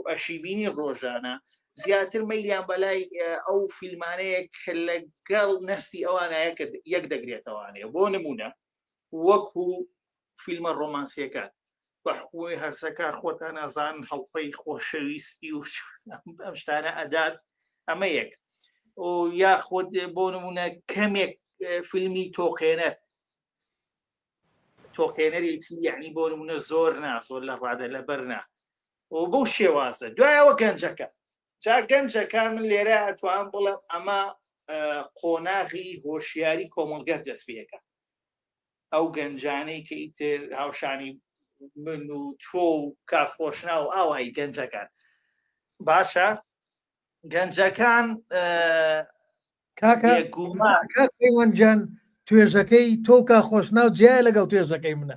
ئەشیبینی ڕۆژانە زیاتر مەیلیان بەلای ئەو فیلمانەیە کە لەگەڵ نەستی ئەوانەیە کە یەک دەگرێتەوانەیە بۆ نمونە وەکو فیلمە ڕۆمانسیەکان بەحکوی هەرزەکار خۆتان نازان هەڵپەی خۆشەویستی و ئەم شتانە ئەدات ئەمە یەک و یاخۆت بۆ نمونە کەمێک فیلمی تۆقێنەرێکی یعنی بۆ نمونە زۆر زۆر لە ڕادە لەبەرنا و بەو شێوازە دوایەوە گەنجەکە جا گەنجەکان من لێرە ئەتوان بڵم ئەمە قۆناغی هۆشیاری کۆمەلگە دەست پێەکە ئەو گەنجانەی کە ئیتر هاوشانی من و تۆ و کافۆشنا و ئاوایی گەنجەکان باشە گەنجەکان کاکەوەنجان توێژەکەی تۆکە خۆشنا و جیای لەگەڵ توێژەکەی منە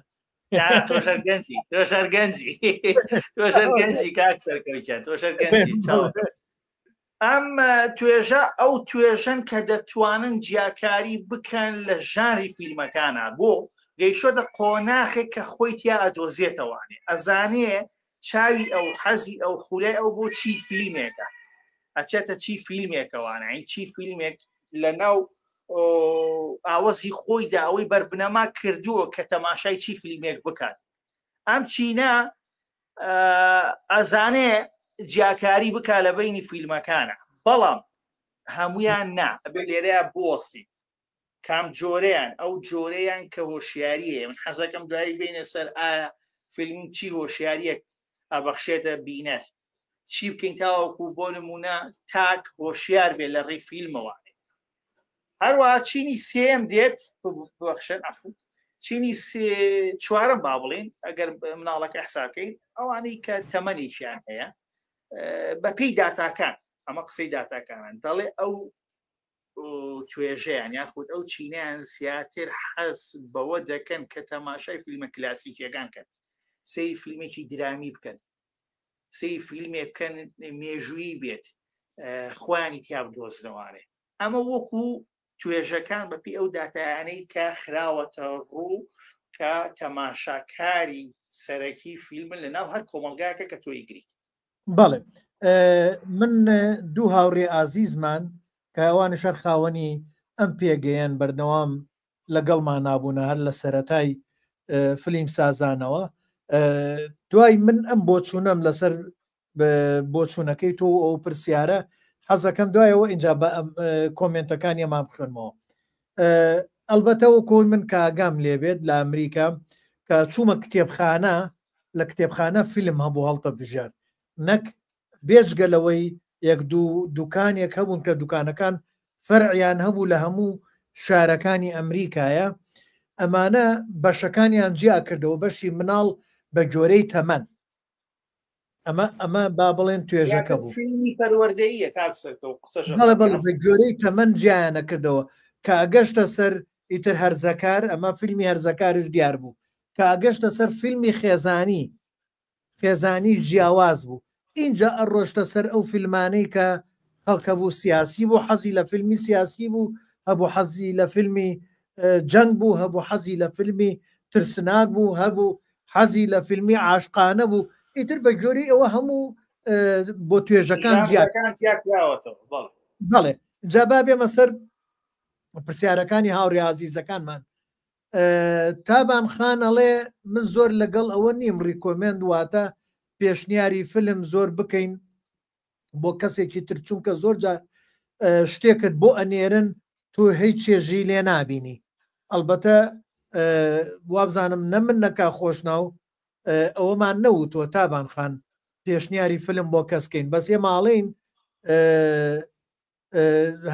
تۆشەرگەنجی کاک سەرکەوتیان تۆشەرگەنجی ئەم توێژە ئەو توێژەن کە دەتوانن جیاکاری بکەن لە ژانری فیلمەکانە بۆ گەیشۆدە قۆناخێک کە خۆی تیا ئەدۆزێتەوانێ ئەزانێ چاوی ئەو حەزی ئەو خولای ئەو بۆ چی فیلمێکە ئەچێتە چی فیلمێکەوانە این چی فیلمێک لە ناو ئاوەزی خۆیدا ئەوەی بربنەما کردووە کە تەماشای چی فیلمێک بکات ئەم چینە ئەزانێ جیاکاری بکا لە بینی فیلمەکانە بەڵام هەمویان نا ئەبێ لێرەیە بۆسی کام جۆرەیان ئەو جۆرەیان کە هۆشیاریە من حەزەکەم دوایی بینە سەر ئایا فیلم چی هۆشیاریەک ئەبەخشێتە بینەر چی بکەین تاوەکو بۆ نمونە تاک هۆشیار بێ لە ڕێی فیلمەوانێ هەروەها چینی سێم دێت ببەخشن چینی چوارم با بڵین ئەگەر مناڵەکە حسابکەین ئەوانەی کە تەمەنیشیان هەیە بە پێی داتاکان ئەمە قسەی داتاکانن دەڵێ ئەو توێژەیان یاخود ئەو چینیان زیاتر حەز بەوە دەکەن کە تەماشای فیلمە کلاسیکیەکان کەن سەی فیلمێکی درامی بکەن سەی فیلمێک بکەن مێژووی بێت خوانی تیا بدۆزنەوانێ ئەمە وەکو توێژەکان بەپی ئەو داتایانەی کە خراوەتە ڕوو کە تەماشاکاری سەرەکی فیلمن لە ناو هەر کۆمەلگاکە کە تۆی گریت بەڵێ من دوو هاوڕێ ئازیزمان کە ئەوانە شەر خاوەنی ئەم پێگەیان بەردەوام لەگەڵمان نابوونە هەر لە سەرەتای فیلم سازانەوە دوای من ئەم بۆچوونەم لەسەر بۆچوونەکەی تۆ ئەو پرسیارە حەزەکەم دوایەوە اینجا بە کۆمنتەکانی ئەمان بخوێنمەوە ئەلبەتەوە کۆی من کاگام لێبێت لە ئەمریکا کە چوومە کتێبخانە لە کتێبخانە فیلم هەبوو هەڵتە بژار نەک بێجگەلەوەی یەک دوو دوکانێک هەبوون کە دوکانەکان فەرعیان هەبوو لە هەموو شارەکانی ئەمریکایە ئەمانە بەشەکانیان جیا کردەوە بەشی مناڵ بە جۆرەی تەمەن ئەمە با بڵێن توێژەکە بوو فیلمی پەروەردەییە کاکسەرەوە قسەش بە جۆرەی تەمەن جیانە کردەوە کە ئەگەشتە سەر ئیتر هەرزەکار ئەمە فیلمی هەرزەکارش دیار بوو کە ئەگەشتە سەر فیلمی خێزانی ژیاواز بوو اینجا ئەڕۆشتە سەر ئەو فیلمانەی کە خەڵکە بوو سیاسی بوو حەزی لە فیلمی سیاسی بوو هەبوو حەزی لە فیلمی جەنگ بوو هەبوو حەزی لە فیلمی ترسناک بوو هەبوو حەزی لە فیلمی عاشقانە بوو ئیتر بە جۆری ئەوە هەموو بۆ توێژەکان بەڵێ جابا بێمە سەر پرسیارەکانی هاوڕێ عەزیزەکانمان تابان خان ئەڵێ من زۆر لەگەڵ ئەوە نیم ڕیکۆمێند واتە پێشنیاری فیلم زۆر بکەین بۆ کەسێکی تر چونکە زۆر جار شتێکت بۆ ئەنێرن تۆ هیچ چێژی لێ نابینی ئەلبەتە وابزانم نە من نەکا خۆشناو ئەوەمان نەوتۆ تابان خان پێشنیاری فیلم بۆ کەسکەین بەس ێ ماڵین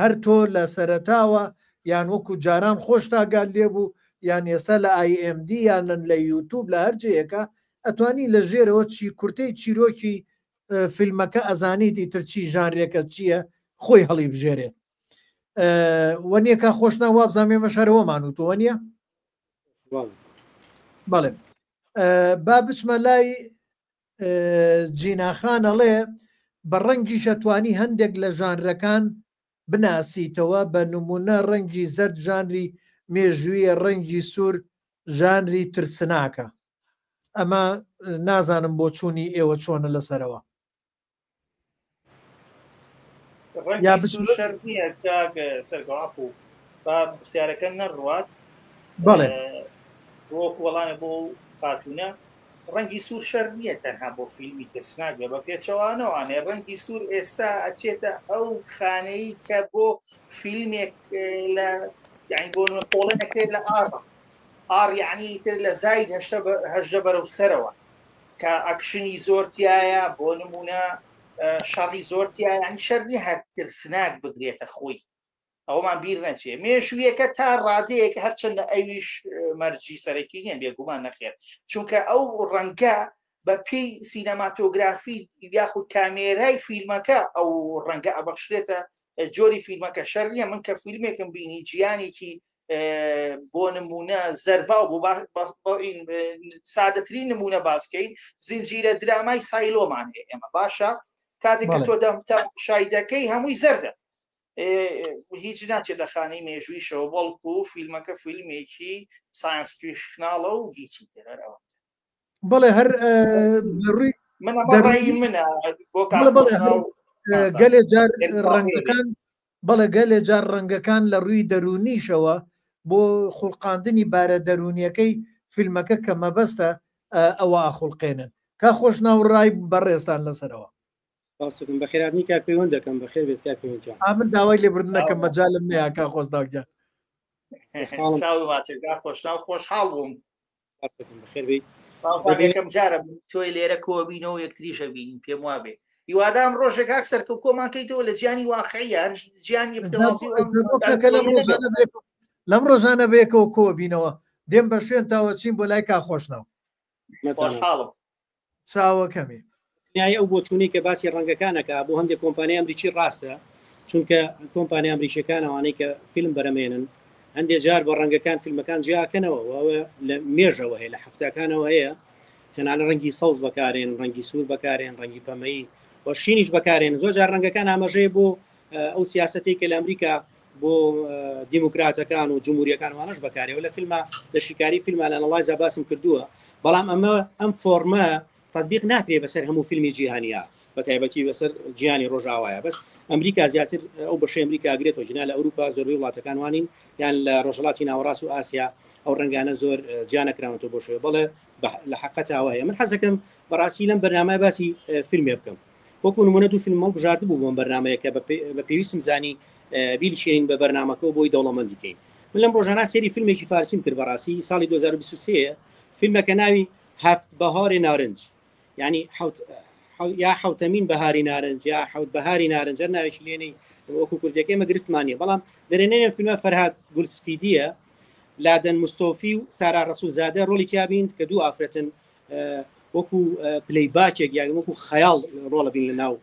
هەر تۆ لە سەرەتاوە یان وەکو جاران خۆش تاگال لێبوو یان ئێستا لە IMD یانن لە یوتوب لە هەرجەیەکە ئەتوانی لە ژێرەوە چی کورتەی چیرۆکی فیلمەکە ئەزانیت ئیتر چی ژانرێکە چییە خۆی هەڵی بژێرێت وەنیەکە خۆشنا وابزانێمە شارەوەمان وتووە نیە بەڵێ با بچمە لای جیناخان ئەڵێ بە ڕەنگی شەتوانی هەندێک لە ژانرەکان بناسیتەوە بە نمونە ڕەنگی زەرد ژانری مێژوویە ڕەنگی سوور ژانری ترسناکە ئەمە نازانم بۆ چوونی ئێوە چۆنە لەسەرەوە سەرگاڵاف و با پرسیارەکە نەڕوات بەڵێ بۆ وەڵامە بۆ خاتونە ڕەنگی سوور شەر نییە تەنها بۆ فیلمی ترسناک بێ بە پێچەوانەوانێ ڕەنگی سوور ئێستا ئەچێتە ئەو خانەی کە بۆ فیلمێک لە یعنی بۆ پۆڵەنەکرێت لە ئار یعنی تر لە زاید هەژدە بەرەو سەرەوە کە ئەکشنی زۆرتیایە بۆ نمونە شەڕی زۆرتیایە ینی شەرنی هەر ترسناک بگرێتە خۆی ئەومان بیر نەچێ مێژوویەکە تا ڕادەیەک هەرچەندە ئەویش مەرجی سەرەکی نییە بێگومان نەخێت چونکە ئەو ڕەنگە بە پێی سینەماتۆگرافی یاخود کامێرای فیلمەکە ئەو ڕەنگە ئەبەخشرێتە جۆری فیلمەکە شەر نییە من کە فیلمێکم بینی گیانێکی بۆ نمونە زەرباو بوو سادەترین نمونە باسکەین زنجیرە درامای سایلۆمان هەیە ئێمە باشە کاتێک کە تۆ دەمتە شایدەکەی هەمووی زەردە هیچ ناچێت لە خانەی مێژوویشەوە بەڵکو و فیلمەکە فیلمێکی ساینس فیکشناڵە و هیچی ترەوە بەڵێ هەر منە بۆ گەلێ جار ڕەنگەکان بەڵێ گەلێ جار ڕەنگەکان لە ڕووی دەرونیشەوە بۆ خوڵقاندنی بارە دەرونیەکەی فیلمەکە کە مەبەستە ئەوە ئاخوڵقێنن کا خۆش ناوڕای بەڕێستان لەسەرەوە باسم بەخێراتنی کا پەیوەند دەکەم بەخێر بێت کا پەیوەندیان من داوای لێبردنەکەم مەجالم نەیە کا خۆشداگە خۆشحاڵ بووم بەخێر بیت یەکەم جارە تۆی لێرە کۆ بینەوە یەکتریشە بین پێم وابێ هیوادام ڕۆژێک ئاکسەر کە کۆمان کەیتەوە لە جیانی واقعیە جیانی لەم ڕۆژانە بێکەوە کۆ بینەوە دێم بە شوێن تاوەچین بۆ لای کا خۆشنەوە خۆشحاڵم چاوەکەمی نیایە ئەو بۆچوونی کە باسی ڕەنگەکانەکە بۆ هەندێک کۆمپانیای ئەمریکی ڕاستە چونکە کۆمپانیای ئەمریکیەکانەوانەی کە فیلم بەرەمێنن هەندێک جار بە ڕەنگەکان فیلمەکان جیاکەنەوە ئەوە لە مێژەوە هەیە لە هەفتەکانەوە هەیە تەنانە ڕەنگی سەوز بەکارێن ڕەنگی سوور بەکارێن ڕەنگی پەمەی بۆ شینیش بەکارێن زۆر جار ڕەنگەکان ئاماژەیە بۆ ئەو سیاسەتی کە لە ئەمریکا بۆ دیموکراتەکان و جمهوریەکانوانش بەکارێەوە لە فیلمە لە شیکاری فیلمە لە نەڵای باسم کردووە بەڵام ئەم فۆرمە تطبیق ناکرێت بەسەر هەموو فیلمی جیهانیە بە تایبەتی بەسەر جیهانی ڕۆژاوایە بەس ئەمریکا زیاتر ئەو بەشەی ئەمریکا ئەگرێتەوە جنا لە ئەوروپا زۆربەی وڵاتەکان وانین یان لە ڕۆژهڵاتی ناوەڕاست و ئاسیا ئەو ڕەنگانە زۆر جیانەکراونەوە بۆ شوێ بەڵێ لە حقەتەوە هەیە من حەزەکەم بەڕاستی لەم بەرنامە باسی فیلمێ بکەم وەکو نمونە دوو فیلم بژاردبوو بۆم بەرنامەیەکە بە پێویستم زانی بیری شێنین بە بەرنامەکە بۆی دەوڵەمەندیکەین من لەم ڕۆژانە سێری فیلمێکی فارسیم کرد بەڕاستی ساڵی 2023 فیلمەکە ناوی هەفت بەهاری نارنج ینی یا حوتەمین بەهاری نارنج یا حوت بەهاری نارنج ناوێکی لێنەی وەکو کوردەکەی مە گرفتمانیە بەڵام دەرێنێنە فیلمە فەرهاد گولسپیدیە لادەن مستۆفی و سارا ڕەسوولزادە ڕۆلی تیابین کە دوو ئافرەتن وەکو پلەی باچێک یا وەکو خەیاڵ ڕۆڵە بین لە ناو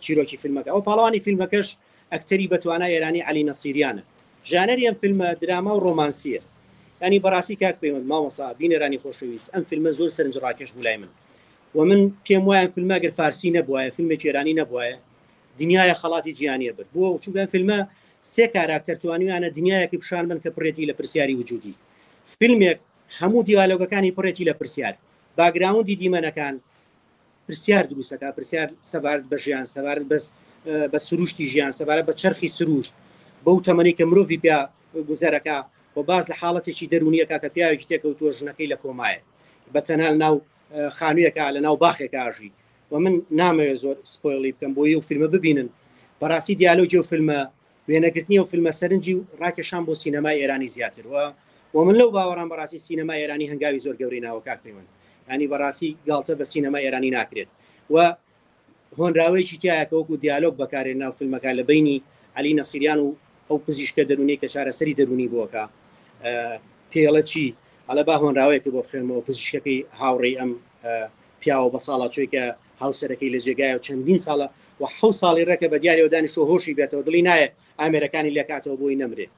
چیرۆکی فیلمەکە ئەو پاڵەوانی فیلمەکەش ئەکتەری بەتوانای ئێرانی عەلی نەسیریانە ژانەری ئەم فیلمە دراما و ڕۆمانسیە ینی بەڕاستی کاک پەیوەند مامۆسا بینەرانی خۆشەویست ئەم فیلمە زۆر سەرنج ڕاکێش بوو لای من و من پێم وایە فیلمە گەر فارسی نەبووایە فیلمێکی ئێرانی نەبووایە دنیای خەڵاتی جیهانیە بێت بۆ چونکە فیلمە سێ کاراکتەر توانیوانە دنیایەکی پیشان بن کە پڕێتی لە پرسیاری وجودی فیلمێک هەموو دیالۆگەکانی پڕێتی لە پرسیار باگراوندی دیمەنەکان پرسیار دروستەکە پرسیار سەبارەت بە ژیان سەبارەت بە سروشتی ژیان سەبارەت بە چرخی سروش بەو تەمەنی کە مرۆڤی پیا گوزەرەکە و باز لە حاڵەتێکی دەرونیەکە کە پیاوێکی تێکەوتووە ژنەکەی لە کۆمایە بەتەنها ناو خانوویەکە لە ناو باخێکە ئاژی و من نامەوێت زۆر سپۆیلی بکەم بۆی و فیلمە ببینن بەڕاستی دیالۆجی و فیلمە وێنەگرتنی و فیلمە سەرنجی و ڕاکێشان بۆ سینەمای ئێرانی زیاتر و من لەو باوەڕام بەڕاستی سینەمای ئێرانی هەنگاوی زۆر گەورەی ناوە کاک پەیوەند ینی بەڕاستی گاڵتە بە سینەمای ئێرانی ناکرێت و هۆنراوەیەکی تایە کە وەکو دیالۆگ بەکارێن ناو فیلمەکە لە بینی عەلی نەسیریان و ئەو پزیشکە دەرونی کە چارەسەری دەرونی بووەکە پێڵە چی ئەلە با هۆنراوەیەکە بۆ بخێنەوە پزیشکەکەی هاوڕێی ئەم پیاوە بە ساڵە چۆی کە هاوسەرەکەی لە جێگایە و چەندین ساڵە و حەوت ساڵی ڕێکە بە دیارەوە دانیشتۆ هۆشی بێتەوە دڵی نایە ئامێرەکانی لێکاتەوە بۆی نەمرێت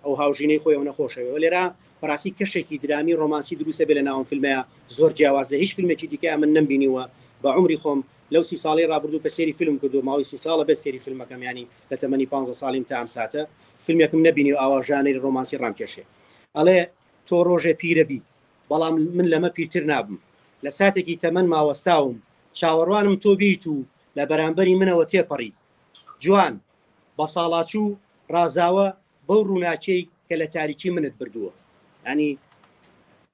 ئەو هاوژینەی خۆی ئەو نەخۆشەوە لێرە بەڕاستی کەشێکی درامی ڕۆمانسی دروستە بێ لە ناوم فیلمەیە زۆر جیاواز لە هیچ فیلمێکی دیکە من نەمبینیوە بە عمری خۆم لەو 30 ساڵی ڕابردوو کە سێری فیلم کردو ماوەی 30 ساڵە بە سێری فیلمەکەم ینی لە تەمەنی 15 ساڵیم تا ئەم ساتە فیلمێکم نەبینی و ئاوا ژانەری ڕۆمانسی ڕامکێشێ ئەڵێ تۆ ڕۆژێ پیرە بی بەڵام من لەمە پیرتر نابم لە ساتێکی تەمەن ماوەستاوم چاوەڕوانم تۆ بیت و لە بەرامبەری منەوە تێپەڕی جوان بە ساڵاچوو ڕازاوە بەو ڕووناچەی کە لە تاریکی منت بردووە ینی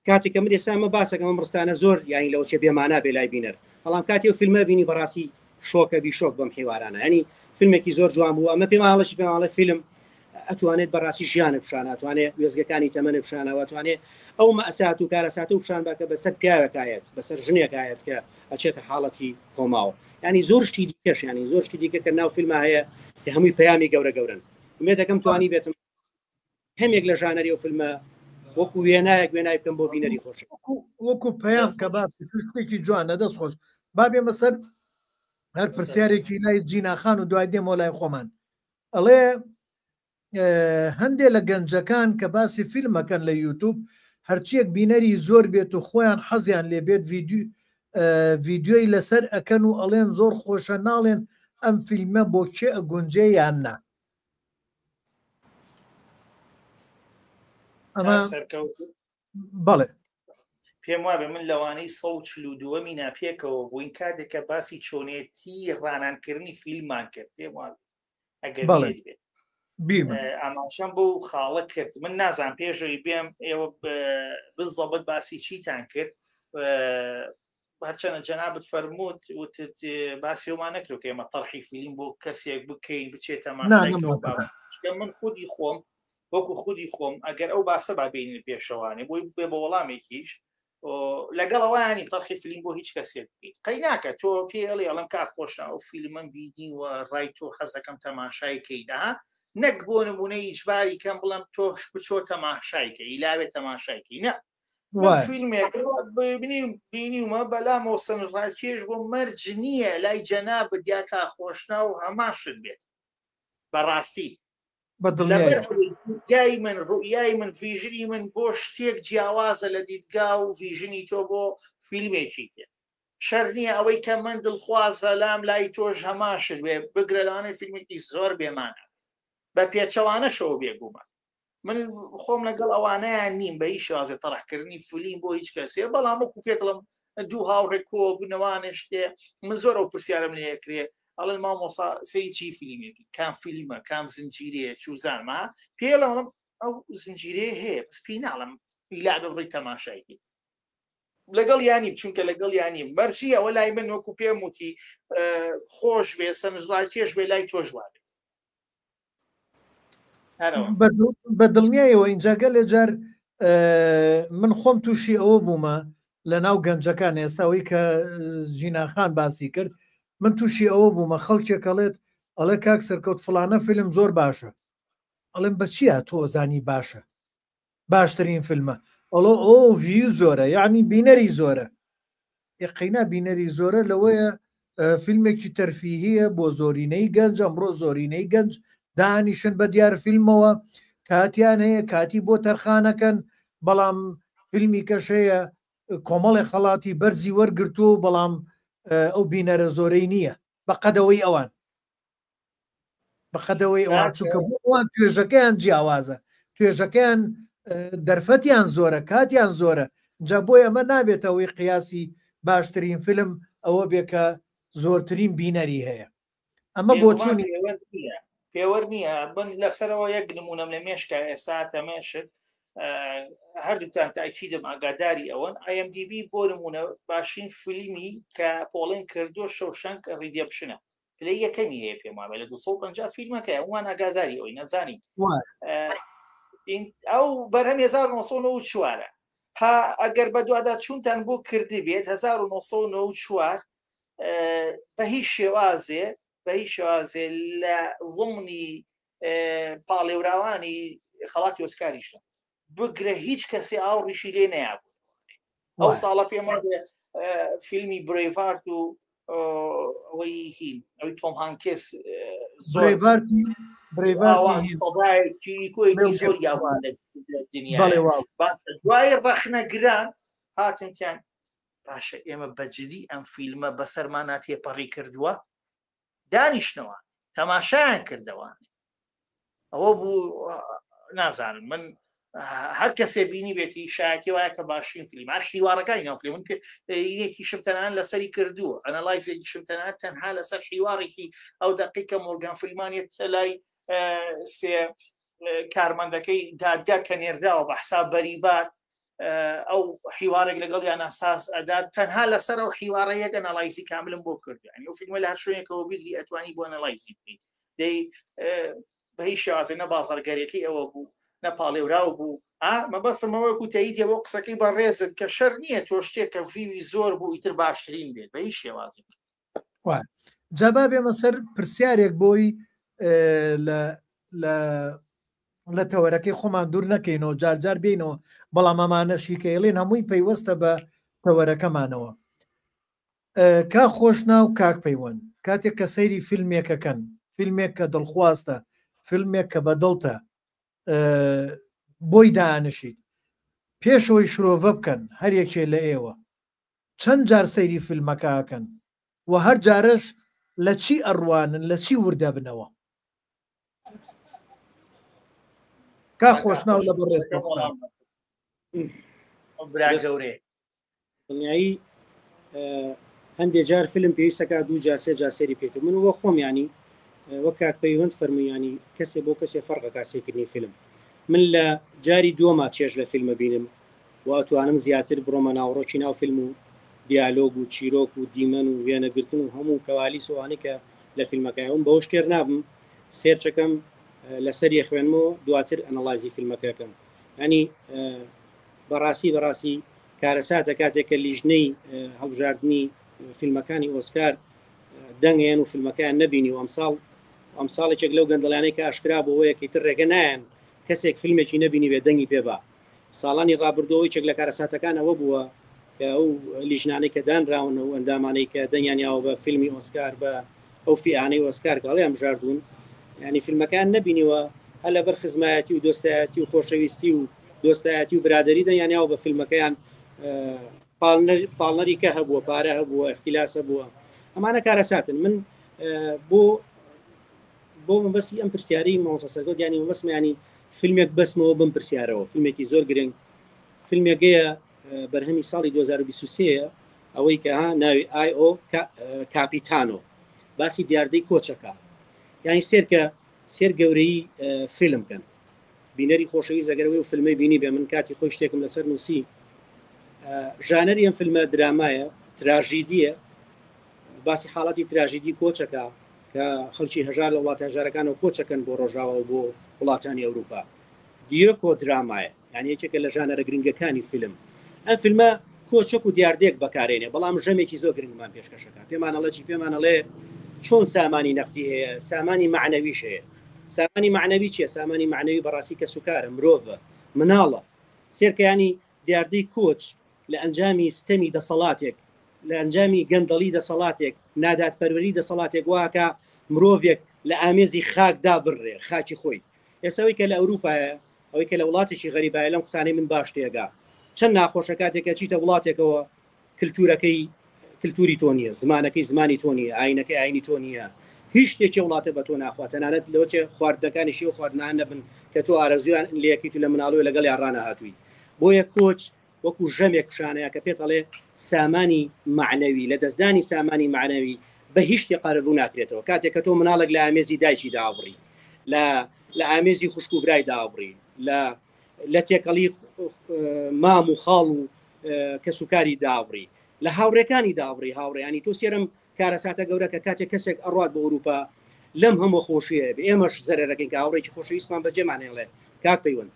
کاتێککە من ئێسامە باسەکەم ڕستانە زۆر یانی لەوە چێ بێمانە بێ لای بینەر بەڵام کاتی و فیلمە بینی بەڕاستی شۆکە بی شۆک بەم حیوارانە ینی فیلمێکی زۆر جوان بووە ئەمە پێماڵەشی پێماڵە فیلم ئەتوانێت بەڕاستی ژیانە بشانە ئەتوانێت وێزگەکانی تەمەنە بشانەوە ئەتوانێت ئەو مەئسات و کارەسات و بشان باکە بەسەر پیاوێکایەت بەسەر ژنێکایەت کە ئەچێتە حاڵەتی کۆماوە ینی زۆر شتی دیکەش ینی زۆر شتی دیکە کە ناو فیلمە هەیە کە هەمووی پەیامی گەورە گەورن ومێ دەکەم توانی بێتم هەمێک لە ژانەری و فیلمە وەکو وێنایەک وێنای بکەم بۆ بینەری خۆش وەکو پەیام کە باسی شتێکی جوانە دەست خۆش با بێمە سەر هەر پرسیارێکی لای جیناخان و دوای دێمە لای خۆمان ئەڵێ هەندێک لە گەنجەکان کە باسی فیلمەکەن لە یوتیوب هەرچیەک بینەری زۆر بێت و خۆیان حەزیان لێبێت ڤیددیۆی لەسەر ئەکەن و ئەڵێن زۆر خۆشە ناڵێن ئەم فیلمە بۆ کێ ئەگونجێ یان نا ئەمە بەڵێ پێم وابێ من لەوانەی 142 ناپێکەوە بووین کاتێکە باسی چۆنێتی ڕانانکردنی فیلممان کرد پێم وابێ ئەگەر بێت ئاماشەم بۆ خاڵە کرد من نازان پێشەوەی بێم ئێوە بزەبت باسی چیتان کرد هەرچەنە جەنابەت فەرمووت وتت باسی ئەومان نەکرد کە ئێمە تەڕحی فیلم بۆ کەسێک بکەین بچێتە ماشای من خودی خۆم وەکو خودی خۆم ئەگەر ئەو باسە بابینی پێشەوانێ بۆی بێ بە وەڵامێکیش لەگەڵەوەیانی تەڕحی فیلم بۆ هیچ کەسێک بکەیت قەی ناکە تۆ پێڵێ ئەڵم کات خۆشە ئەو فیلمم بینی و ڕای تۆ حەزەکەم تەماشایکەیدا نەک بۆ نمونەی ئیجباری کەم بڵم تۆش بچۆ تەماشایکە ئیلاوێت تەماشایکەی نە فیلمێک بینیومە بەلامەوە سەنجڕاکێش بۆ مەرج نییە لای جەناب دیاکە خۆشنا و هەماشت بێت بەڕاستی گای من ڕوئیای من ڤیژنی من بۆ شتێک جیاوازە لە دیدگا و ڤیژنی تۆ بۆ فیلمێکی تێ شەر نییە ئەوەی کە من دڵخوازە لام لای تۆش هەماشت بێ بگرەلانەی فیلمێکی زۆر بێمانە بە پێچەوانەشەوە بێگومان من خۆم لەگەڵ ئەوانەیان نیم بە هیچ شازێ تەڕحکردنی فیلم بۆ هیچ کەسێ بەڵام وەکو پێتڵم دوو هاوڕێک کۆ بوونەوانش تێ من زۆر ئەو پرسیارم لێ یەکرێ ئەڵێن مامۆستا سەی چی فیلمێکی کام فیلمە کام زنجیرەیە چوزانمە پێڵم ئەو زنجیرێ هەیە بەس پێی ناڵم ئیلا بڕی تەماشایکی لەگەڵ ینی چونکە لەگەڵ ینی مەرسی ئەوە لای من وەکو پێم وتی خۆش بێ سەنجڕاکێش بێ لای تۆش وابێ بە دڵنیایەوە اینجاگە لە جار من خۆم تووشی ئەوە بوومە لە ناو گەنجەکان ئێستاەوەی کە ژیناخان باسی کرد من تووشی ئەوە بوومە خەڵکێکەڵێت ئەڵێ کاک سەرکەوت فلانە فیلم زۆر باشە ئەڵێم بە چیە تۆ زانی باشە باشترین فیلمە ئەڵۆ ئەو ڤیو زۆرە یعنی بینەری زۆرە یقینا بینەری زۆرە لەوەیە فیلمێکی تەرفیهەیە بۆ زۆرینەی گەنج ئەمڕۆ زۆرینەی گەنج دانیشن بە دیار فیلمەوە کاتیان هەیە کاتی بۆ تەرخانەکەن بەڵام فیلمی کەشەیە کۆمەڵی خەڵاتی بەرزی وەرگرتو بەڵام ئەو بینەرە زۆرەی نییە بەقەدەوەی ئەوان بەقەدەوەی ئەوان چونکە بۆوان توێژەکەیان جیاوازە توێژەکەیان دەرفەتیان زۆرە کاتیان زۆرە جا بۆی ئەمە نابێتەوەی قیاسی باشترین فیلم ئەوە بێکە زۆرترین بینەری هەیە ئەمە بۆ چوونی پێوە نییە بن لەسەرەوە یەک نمونەم لە مێشکە ئێستا تەمێشت هەردووتان تاکیدم ئاگاداری ئەوەن IMDb بۆ نمونە باشین فیلمی کە پۆڵێن کردو شەوشەنگ ریدێپشنە لە یەکەمی هەیە پێم وایە لە 250 فیلمەکە ئەوان ئاگاداری ئەوی نەزانین ئەو بەرهەم 1994 ها ئەگەر بە دووادا چوونتان بۆ کردی بێت 1994 بە هیچ شێوازێ لە ضمنی پاڵێوراوانی خەڵاتی ئۆسکاریشە بگرە هیچ کەسی ئاوڕیشی لێ نەیابوو ئەو ساڵە پێمە فیلمی برێڤارت و ئەوەی هین ئەوی تۆم هانکس زۆر دوای ڕەخنەگران هاتنکیان باشە ئێمە بەجددی ئەم فیلمە بەسەرمان ناتێپەڕی کردووە دانیشتنەوە تەماشایان کردەوە ئەوە بوو نازانم من هەر کەسێ بینی بێتی شایەتی وایە کە باشین فیلم هەر حیوارەکانی ناو فیلم یەکی شتەنان لەسەری کردووە ئەنەلایزێکی شتەنان تەنها لەسەر حیوارێکی ئەو دقیقە مۆرگان فیلمانێت لای سێ کارمەندەکەی دادگا کە نێرداوە بە حساب بەریبات ئەو حیوارێک لەگەڵ یان ئاساس ئەدات تەنها لەسەر ئەو حیوارە یەک ئەنەلایزی کاملم بۆ کردو ینی ئەو فیلمە لە هەر شوێنێکەوە بیگری ئەتوانی بۆ ئەنەلایزی بکەیت دەی بە هیچ شێوازێ نە بازاڕگەرێکی ئەوە بوو نەپاڵێوراو بوو مەبەسمەوە کوتەیدێ بۆ قسەکەی بەڕێزت کە شەر نییە تۆ شتێکە فیوی زۆر بوو ئیتر باشترین بێت بە هیچ شێوازی جابا بێمە سەر پرسیارێک بۆی لە تەوەرەکەی خۆمان دوور نەکەینەوە جارجار بینەوە بەڵام ئەمانەشی کە ئێڵێن هەمووی پەیوەستە بە تەوەرەکەمانەوە کا خۆشنا و کاک پەیوەند کاتێک کە سەیری فیلمێکەکەن فیلمێک کە دڵخواستە فیلمێک کە بەدڵتە بۆی دانشیت پێشەوەی شرۆڤە بکەن هەرێکێ لە ئێوە چەند جار سەیری فیلمەکەکەن و هەر جارش لە چی ئەڕوانن لە چی وردە بنەوە کا خۆشنا و لە بەڕێستە دنیایی هەندێک جار فیلم پێویستەکە دوو جار سێ جار سەیری پێێت من وە خۆم ینی وەک کاک پەیوەند فەرموویانی کەسێ بۆ کەسێ فەرقە کاسێکردنی فیلم من لە جاری دووەما چێژ لە فیلمە بینم واتوانم زیاتر بڕۆمە ناوڕۆکی ناو فیلم و دیالۆگ و چیرۆک و دیمەن و وێنەگرتن و هەموو کەوالی سووانی کە لە فیلمەکەیەوم بەەوە شتێر نابم سێرچەکەم لەسەری خوێنمەوە دواتر ئەنەڵازی فیلمەکەکەم ینی بەڕاستی کارەساتە کاتێککە لیژنەی هەڵبژاردننی فیلمەکانی ئۆسکار دەنگیان و فیلمەکەیان نبینی و ئەم ساڵێکێک لەو گەندەڵانەی کە ئاشکرا بۆەیەکی تر ڕێگە نایەن کەسێک فیلمێکی نبینی بێ دەنگی پێبا ساڵانی ڕابردەوەی چێک لە کارەساتەکانەوە بووە کە ئەو لیژنانەی کە دانراون و ئەندامانەی کە دەنگیانیاوە بە فیلمی ئۆسکار بە ئەو فیانەی ئۆسکار گەڵیان بژاردون ینی فیلمەکان نبینیوە هە لەبەر خزمایەتی و دۆستایەتی و خۆشەویستی و دۆستایەتی و برادری دەیانیاوە بە فیلمەکەیان پاڵنەری کە هەبووە پارە هەبووە اختیلاسە بووە ئەمانە کارەساتن من بۆ مەبەستی ئەم پرسیاری ماوەسەرگۆت ینی مەبەسمانی فیلمێک بەسمەوە بم پرسیارەوە فیلمێکی زۆر گرنگ فیلمێکەیە بەرهەمی ساڵی 2023 ئەوەی کە ناوی IO کاپیتانۆ باسی دیاردەی کۆچەکە یانی سێر گەورەی فیلمکەن بینەری خۆشەوی زەگەرەوەی و فیلمی بینی بێ من کاتی خۆی شتێکم لەسەر نووسی ژانەری ئەم فیلمە درامایە تراژیدیە باسی حاڵەتی تراژیدی کۆچەکە کە خەڵکی هەژار لە وڵاتە هەژارەکانەوە کۆچەکەن بۆ ڕۆژاوە و بۆ وڵاتانی ئەوروپا. دیۆکۆ درامایە، یعنی یەکێکە لە ژانەرە گرنگەکانی فیلم. ئەم فیلمە کۆچەک و دیاردێک بەکارێنێ، بەڵام ژەمێکی زۆر گرنگمان پێشکەشەکە. پێمانەڵەی پێمانەڵێ چۆن سامانی نەقدی هەیە، سامانی معنەویش هەیە. سامانی معنەوی چیە؟ سامانی معنەوی بەڕاستی کە سوکارە، مرۆڤە، مناڵە. سێرکەیانی دیاردەی کۆچ لە ئەنجامی ستەمی دەسەڵاتێک، لە ئەنجامی گەندەڵی دەسەڵاتێک، ناداتپەروەری دەسەڵاتێک واکە مرۆڤێک لە ئامێزی خاکدا بڕێ، خاکی خۆی. ئێستاوی کە لە ئەوروپایە، ئەوەی کە لە وڵاتێکی غەریبایە، لەم قسانەی من باش تێگا، چەند ناخۆشە کاتێکە چیتە وڵاتێکەوە کللتورەکەی کللتوری تۆ نیە، زمانەکەی زمانی تۆ نیە، ئاینەکەی ئاینی تۆ نیە، هیچ شتێکی وڵاتە بە تۆ ناخوات، تەنانەت لەوەچێ خواردنەکانیشی و خواردنان نەبن کە تۆ ئارەزویان لەکەیت و لە مناڵۆی لەگەڵ یاڕانە هاتووی. بۆیە کۆچ وەکو ژەمێک شانەیە کە پێت ئەڵێ سامانی معنەوی، لە دەستدانی سامانی معنەوی بە هیچ شتێ قەرەبوو ناکرێتەوە. کاتێک کە تۆ مناڵێک لە ئامێزی دایکی داوڕی، لە ئامێزی خوشک و برای داوڕی، لە تێکەڵی مام و خاڵ و کە سوکاری داوڕی، لە هاوڕێکانی داوڕی، هاوڕێیانی تۆ سێرم کارەساتە گەورەکە کاتێک کەسێک ئەڕات بە ئەوروپا لەم هەموو خۆشیە ئێمەش زەرەرەکەین کە هاوڕێکی خۆشەویستمان بەجێمانێڵێ کاک پەیوەند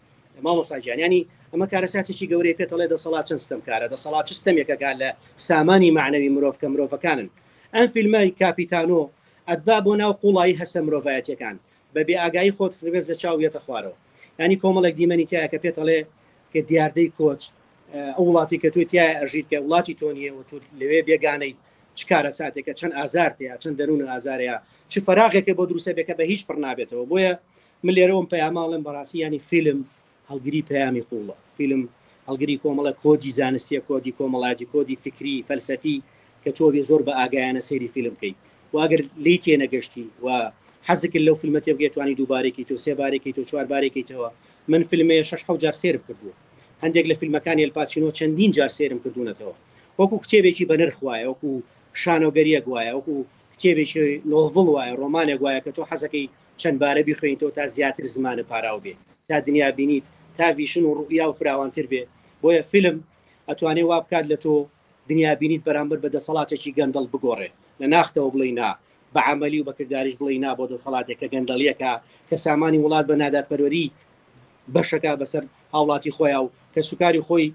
مامۆستاجیان، ینی ئەمە کارەساتێکی گەورەی پێتەڵێ دەسەڵات چەند ستەم کارە، دەسەڵات چ ستەمێکەکە لە سامانی معنەوی مرۆڤ کە مرۆڤەکانن. ئەم فیلمای کاپیتانۆ ئەدبا بۆ ناو قوڵایی هەسە مرۆڤایەتەکان بە بێ ئاگایی خۆت فرێز لە چاویێتە خوارەوە. ینی کۆمەڵێک دیمەنیتایە کە پێتەڵێ کە دیاردەی کۆچ ئەو وڵاتی کە توی تایە ئەژیت کە وڵاتی تۆنیە و تو لەوێ بێگانەی چ کارەساتێکە چەند ئازارتەیە، چەند دەروون ئازارەیە، چ فەراغێکە بۆ دروستە بێکە بە هیچ پڕ نابێتەوە. بۆیە من لێرەوەم پەیاماڵم بەڕاستی ینی فیلم هەڵگری پەیامی قوڵە، فیلم هەڵگری کۆمەڵە کۆدی زانستیە، کۆدی کۆمەڵاتی، کۆدی فکری فەلسەفی کە تۆ بێ زۆر بە ئاگایانە سەیری فیلم بکەیت و ئەگەر لی تێنەگەشتی و حەزکرد لەو فیلمە تێبگێت توانی دووبارێکی تۆ سێبارێکی تۆ چواربارێکیتەوە. من فیلمەیە 6 جار سێرم کردووە، هەندێک لە فیلمەکانی ئەلپاچینۆ چەندین جار سێرم کردوونەتەوە، وەکو کتێبێکی بەنرخ وایە، وەکو شانۆگەریەک وایە، وەکو کتێبێکی نۆڤڵ وایە، ڕۆمانێک وایە کە تۆ حەزەکەی چەند بارە بیخوێنیتەوە تا زیاتر زمانە پاراو بێ، تا دنیا بینیت، تا ویشن و ڕوئیا و فراوانتر بێ. بۆیە فیلم ئەتوانێ وا بکات لە تۆ دنیا بینیت بەرامبەر بە دەسەڵاتێکی گەندەڵ بگۆڕێ، لە ناختەوە بڵێ نا، بە عملی و بەکرداریش بڵێ نا بۆ دەسەڵاتێک کە گەندەڵیەکە کە سامانی وڵات بە ناداتپەروەری بەشەکە بەسەر هاوڵاتی خۆیان و کە سوکاری خۆی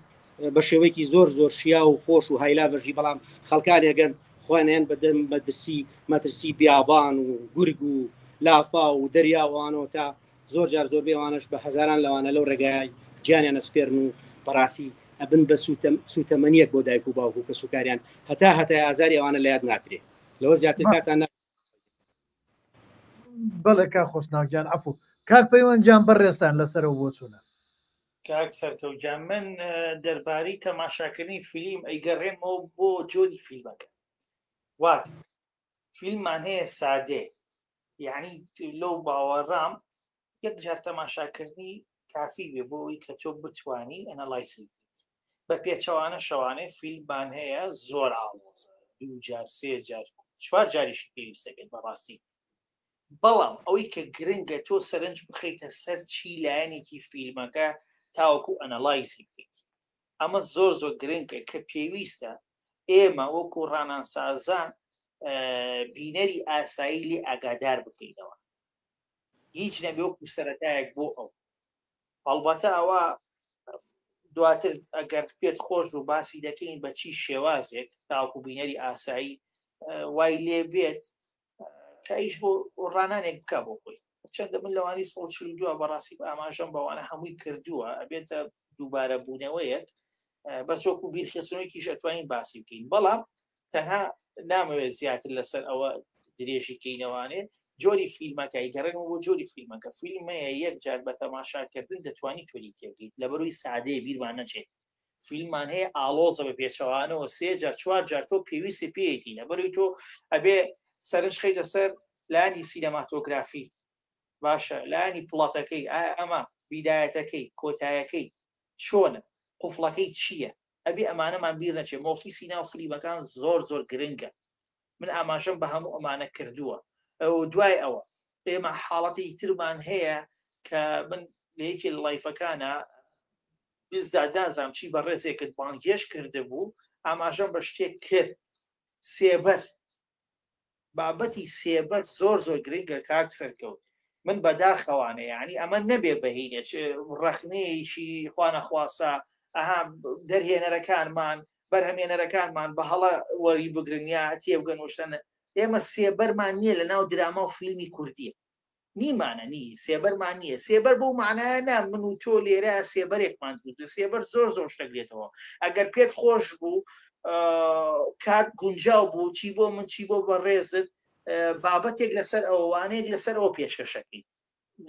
بە شێوەیەکی زۆر زۆر شیا و خۆش و هایلاڤژی، بەڵام خەڵکانێگەن خوێنیان بەدەم بەدرسی مەترسی بیابان و گورگ و لافا و دەریاوانەوە تا زۆر جار زۆر بێوانش بە هەزاران لەوانە لەو ڕێگای گیانیان ئەسپێرن و بەڕاستی ئەبن بە سوتەمەنیەک بۆ دایک و باوکو کە سوکاریان هەتا ئازاری ئەوانە لە یاد ناکرێت. لەوە زیاتر کاتان بەڵێ کا خۆشناوگیان عەفو کاک پەیوەندجان بەڕێستان لەسەرەوە بۆ چوونە. کاک سەرکەوتجان من دەربارەی تەماشاکردنی فیلم ئەیگەڕێمەوە بۆ جۆری فیلمەکە. وات فیلممان هەیە سادێ، یعنی لەو باوەڕام یەک جار تەماشاکردنی کافی بێ بۆ ئەوی کە تۆ بتوانی ئەنەلایسی بە پێچەوانە شەوانێ فیلممان هەیە زۆر ئاڵۆزە، 2 جار 3 جار 4 جاریشی پێویستەکەیت بەڕاستی. بەڵام ئەوەی کە گرنگە تۆ سەرنج بخەیتە سەر چی لایەنێکی فیلمەکە تاوەکو ئەنەلایزی بکەیت. ئەمە زۆر زۆر گرنگە کە پێویستە ئێمە وەکو ڕانانسازان بینەری ئاسایی لێ ئاگادار بکەینەوە، هیچ نەبێ وەکو سەرەتایەک بۆ ئەو. هەڵبەتە ئەوە دواتر ئەگەر پێت خۆش و باسی دەکەین بە چی شێوازێک تاوەکو بینەری ئاسایی وای لێ بێت کە ئیش بۆ ڕانانێک بکە بۆ خۆی. چەندە من لەوانی 142 بەڕاستی بە ئاماژەم بەوانە هەمووی کردووە، ئەبێتە دووبارە بوونەوەیەک بەس وەکو بیرخستنەوەیکیش ئەتوانین باسی بکەین. بەڵام تەنها نامەوێت زیاتر لەسەر ئەوە درێژی کەینەوانێ جۆری فیلمەکەی گەڕێنەوە بۆ جۆری فیلمەکە. فیلمەیە یەک جار بە تەماشاکردن دەتوانی توێری تێبگەیت لەبەرەوەی سادەیە بیرمان نەچێت. فیلممان هەیە ئاڵۆزە بە پێچەوانەوە 3 جار 4 جار تۆ پێویستی پێیەتی، لەبەرەوەی تۆ ئەبێ سەرنج خەیتە سەر لانی سینەماتۆگرافی، باشە لانی پڵەتەکەی، ئەمە بیدایەتەکەی کۆتایەکەی چۆنە، قوفڵەکەی چییە، ئەبێ ئەمانەمان بیر نەچێت. مۆفیسی ناو فیلمەکان زۆر زۆر گرنگە، من ئاماژەم بە هەموو ئەمانە کردووە. دوای ئەوە ئێمە حاڵەتی ترمان هەیە کە من لە یەکی لایفەکانە بزدادازام چی بە ڕێزێکت بانگێش کرده بوو، ئاماژەم بە شتێک کرد سێبەر بابەتی سێبەر زۆر گرنگە کاک سەرکەوت من بەداخەوانە یعنی ئەمە نەبێ بەهینێ ڕەخنەیەشی خوانەخواسە ئەها دەرهێنەرەکانمان بەرهەمێنەرەکانمان بە هەڵە وەری بگرنیا تێبگەن وشتەنە ئێمە سێبەرمان نییە لە ناو دراما و فیلمی کوردیە نیمانە نی سێبەرمان نییە سێبەر بۆ معنایە نا من و تۆ لێرە سێبەرێکمان دوست سێبەر زۆر شتەگرێتەوە ئەگەر پێت خۆش بوو کات گونجاو بوو چی بۆ من چی بۆ بەڕێزت بابەتێک لەسەر ئەوانەیەک لەسەر ئەو پێشکەشەکەی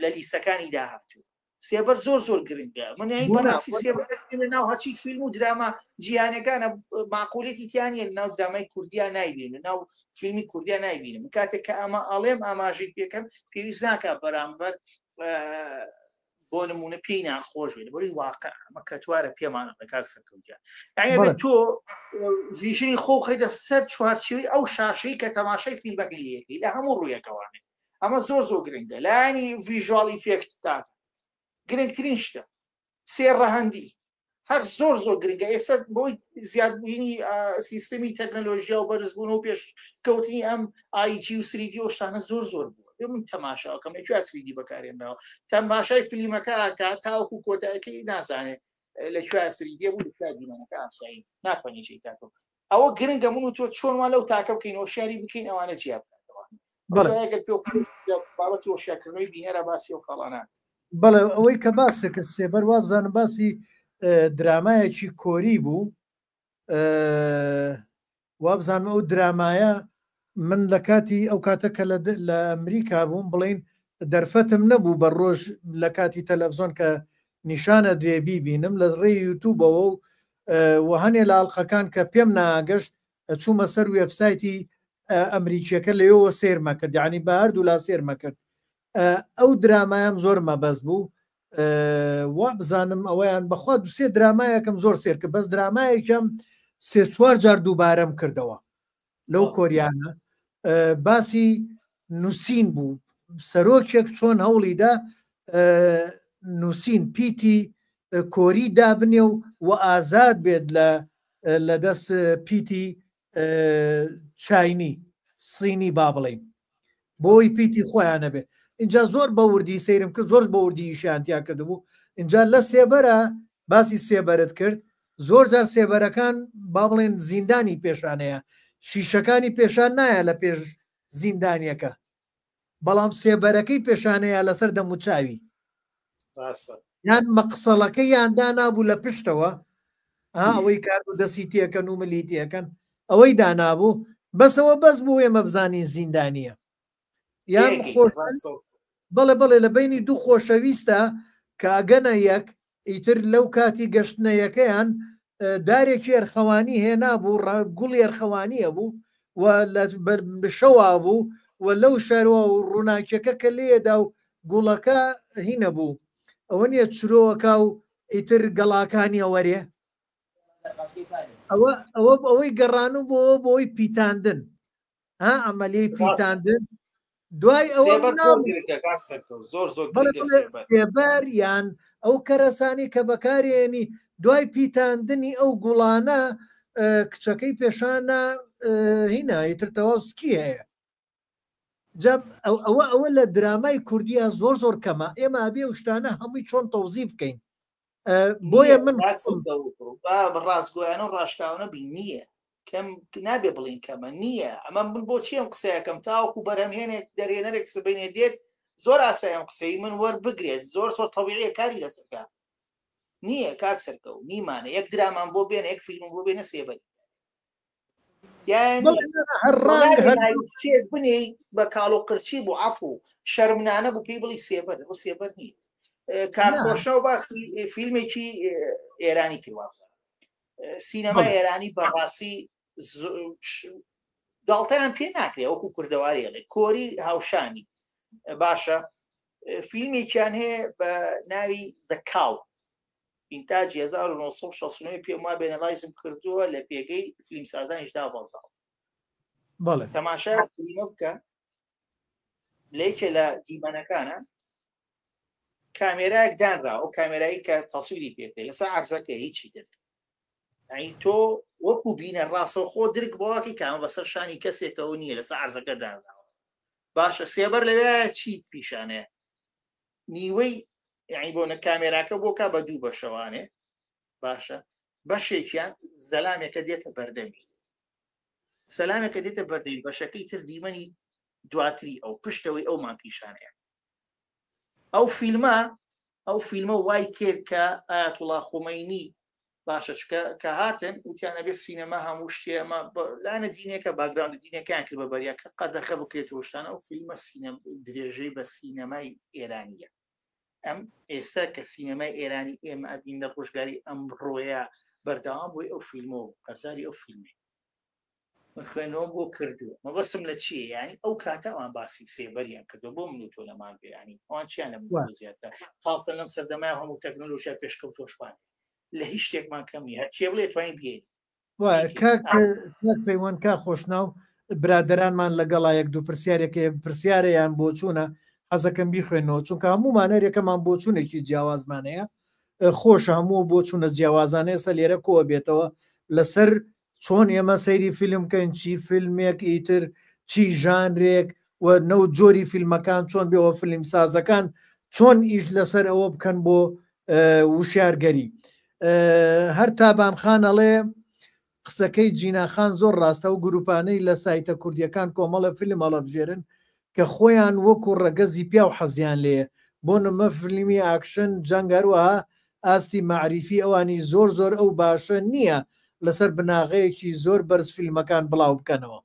لە لیستەکانی داهاتوو سێبەر زۆر گرنگە من بەڕاستی سێبەر لە ناو هەچی فیلم و دراما جیهانەکانە معقولێتی تیانە لە ناو درامای کوردیا نایبین لە ناو فیلمی کوردیا نایبینم کاتێک کە ئەمە ئەڵێم ئاماژەی پێکەم پێویست ناکە بەرامبەر بۆ نمونە پێی ناخۆش بێت بۆی واقع ئەمە کەتوارە پێمانە بە کاک سەرکەوتیان ئەگەر تۆ ڤیژنی خۆ خەیتە سەر چوارچێوەی ئەو شاشەی کە تەماشای فیلمەکەی لەکەی لە هەموو ڕوویەکەوانێ ئەمە زۆر گرنگە لایانی ڤیژواڵ ئیفێکت تاکە گرنگترین شتە سێ ڕەهەندی هەر زۆر گرنگە ئێستا بۆی زیادبوونی سیستەمی تەکنەلۆژیا و بەرزبوون و پێشکەوتنی ئەم ئایجی و سریدی و شتانە زۆر بووە من تەماشاکەم لەکوێ سریدی بەکارێنەوە تەماشای فیلمەکە ئاکا تاوەکو کۆتایەکەی نازانێت لەکوێ سریدیە بوو لەکوێ دیمەنەکە ئاسایی ناتوانێت چی تاکە ئەوە گرنگە من و تۆ چۆنمان لەو تاکە بکەین هۆشیاری بکەین ئەوانە جیا بابەتی هۆشیارکردنەوەی بینەرە باسی و خەڵانان بەڵێ ئەوەی کە باسێکە سێبەر وابزانم باسی درامایەکی کۆری بوو وابزانم ئەو درامایە من لە کاتی ئەو کاتەکە لە ئەمریکا بووم بڵین دەرفەتم نەبوو بە ڕۆژ لە کاتی تەلەڤزۆن کە نیشانە دوێ بیبینم لە ڕێی یوتوبەوە و هەنێ لە ئاڵلقەکان کە پێم ناگەشت چوومە سەر وێبسایتی ئەمریکیەکە لەوە سێرمە کرد یعنی بە هەردوو لا سێرمە کرد ئەو درامایان زۆر مەبەست بوو وا بزانم ئەویان بەخوا دوسێ درامایەکەم زۆر سێر کرد بەس درامایەکەم سێ چوار جار دووبارەم کردەوە لەو کۆریانە باسی نووسین بوو سەرۆکێک چۆن هەوڵیدا نووسین پیتی کۆری دابنێ و ئازاد بێت لە دەست پیتی چاینی سینی با بڵین بۆی پیتی خۆیانە بێت اینجا زۆر بەوردی سەیرم کرد زۆر بەوردی شانتیا کردبوو اینجا لە سێبەرە باسی سێبەرت کرد زۆر جار سێبەرەکان با بڵێن زیندانی پێشانەیە شیشەکانی پێشان نایە لە پێش زیندانیەکە بەڵام سێبەرەکەی پێشانەیە لەسەر دەموچاوی یان مەقسەڵەکە یاندا نابوو لە پشتەوە ئەوەی کار و دەسی تێکەن و ملی تێکەن ئەوەی دانابوو بەسەوە بەس بوو ئێمە بزانین زیندانیە یان بەڵێ لە بینی دوو خۆشەویستە کە ئەگەنە یەک ئیتر لەو کاتی گەشتنەیەکەیان دارێکی ئەرخەوانی هێنا بوو گوڵی ئەرخەوانیە بوو و شەوا بوو و لەو شارەوە و ڕووناکیەکە کە لێدا و گوڵەکە هینە بوو ئەوە نیە چرۆوەکە و ئیتر گەڵاکانی ئەوەرێ ئەوەی گەڕان و بۆی پیتاندن ئەمەلیەی پیتاندن دوای ئەوەبەر یان ئەو کەرەسانی کە بەکارێنی دوای پیتاندنی ئەو گوڵانە کچەکەی پێشانە هینە ئیتر تەواوسکی هەیە ئەوە لە درامای کوردیە زۆر کەمە ئێمە ئەبێ شتانە هەمووی چۆن تەوزیف بکەین بۆیە من ڕاستگۆیانە و ڕاشتاونە بی نییە کەم نابێ بڵین کەمە نییە ئەمە من بۆ چیم قسەیەکەم تاوەکو بەرهەمهێنێک دەرێنەرێک سبینێ دێت زۆر ئاسایەم قسەی من وەربگرێت زۆر تەبیعیە کاری لەسەرکە نییە کاک سەرکەوت نیمانە یەک درامان بۆ بێنە یەک فیلم بۆ بێنە سێبەری بنێ بە کاڵ و قرچی بۆ عەفو شەرمنانە بوو پێی بڵی سێبەر بۆ سێبەر نییە کارخۆشە و باسی فیلمێکی ئێرانی کردوازە سینەما ئێرانی بەڕاستی داڵتەیان پێ ناکرێت وەکو کوردەوارێڵێ کۆری هاوشانی باشە فیلمێکیان هەیە بە ناوی The Cow ئینتاجی 1969 پێم وا بێنەلایزم کردووە لە پێگەی فیلمسازانیشدا بەڵزاڵ تەماشای فیلمە بکە لەیکێ لە دیمەنەکانە کامێرایەک دانرا ئەو کامێرایی کە تەسویری پێکرێت لەسەر عەرزەکە هیچی دێت ئەی تۆ وەکو بینە ڕاستە خۆ درک بۆواکی کامە بەسەر شانی کەسێکەوە نییە لەسەر عەرزەکە داناوە باشە سێبەر لەوێ چیت پیشانەیە نیوەی یعنی بۆ نە کامێراکە بۆ کا بە دوو بەشەوانێ باشە بەشێکیان زەلامێکە دێتە بەردەمی سەلامێکە دێتە بەردەمی بەشەکەی تر دیمەنی دواتری ئەو پشتەوەی ئەومان پیشانەیە ئەو فیلمە وای کرد کە ئایەتوڵا خومەینی باشە کە هاتن وتیانە بێت سینەما هەموو شتێمە لاەنە دینێکە باگراوند دینەکان کرد بە بەریە کە قەدەخە بکرێتەوە شتانە ئەو فیلمە درێژەی بە سینەمای ئێرانیە ئەم ئێستا کە سینەمای ئێرانی ئێمە ئەبین لە ڕۆژگاری ئەمڕۆیە بەردەوام بۆی ئەو فیلمەوە قەرزاری ئەو فیلمی خوێنەوە بۆ کردووە مەبەستم لە چیە ینی ئەو کاتەوان باسی سێبەریان کردو بۆ من و تۆ لەمان بێیانی ئەوان چیان لە زیاتر خاڵتە لەم سەردەمای هەموو تەکنۆلۆژیا پێشکەوتۆشپان لە هیچ شتێکمان کەمی هەرچێ بڵێ توانین بێت پەیوەند کا خۆشناو برادرانمان لەگەڵا یەک دوو پرسیارێکە پرسیارەیان بۆ چوونە حەزەکەم بیخوێنەوە چونکە هەمومانەرێکەکەمان بۆ چوونێکی جیاوازمانەیە خۆش هەموو بۆ چوونە جیاوازانەیە سە لێرە کۆوە بێتەوە لەسەر چۆن ئێمە سەیری فیلمکەین چی فیلمێک ئیتر چی ژانرێک و نەو جۆری فیلمەکان چۆن بێەوە فیلم سازەکان چۆن ئیش لەسەر ئەوە بکەن بۆ وشارگەری هەر تابانخانەڵێ قسەکەی جیناخان زۆر ڕاستە و گروپانەی لە سایتە کوردیەکان کۆمەڵە فیلم هەڵەبژێرن کە خۆیان وەکو ڕەگەزی پیا و حەزیان لێ بۆ نمە فیلمی ئاکشن جەنگەروەها ئاستی معریفی ئەوانی زۆر زۆر ئەو باشە نییە لەسەر بناغەیەکی زۆر بەرز فیلمەکان بڵاو بکەنەوە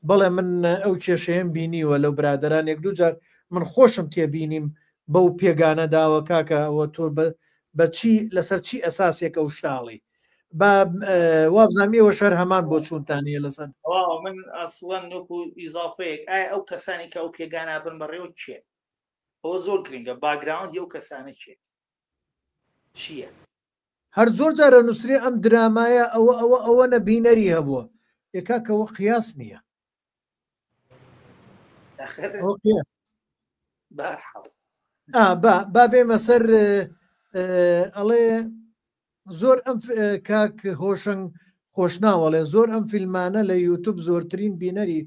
بەڵێ من ئەو کێشەیەم بینیوە لەو برادران یەک دوو جار من خۆشم تێبینیم بەو پێگانە داوە کاکە ئەوە تۆ بە چی لەسەر چی ئەساسێک ئەو شتاڵی وابزانمیەوە شەر هەمان بۆ چوونتانە لەسەر من ئاسوان نۆکو ئیزافەیەک ئایا ئەو کەسانی کە ئەو پێگانە بن بەڕێوە چێ ئەوە زۆر گرنگە باگراوند ئەو کەسانە چییە هەر زۆر جارە نووسری ئەم درامایە ئەوە نەبینەری هەبووە یکاکەەوە قیاس نییە با بێمە سەر ئەڵێ زۆر ئەم کاک هۆشنگ خۆشناوەڵێ زۆر ئەم فیلمانە لە یوتوب زۆرترین بینەری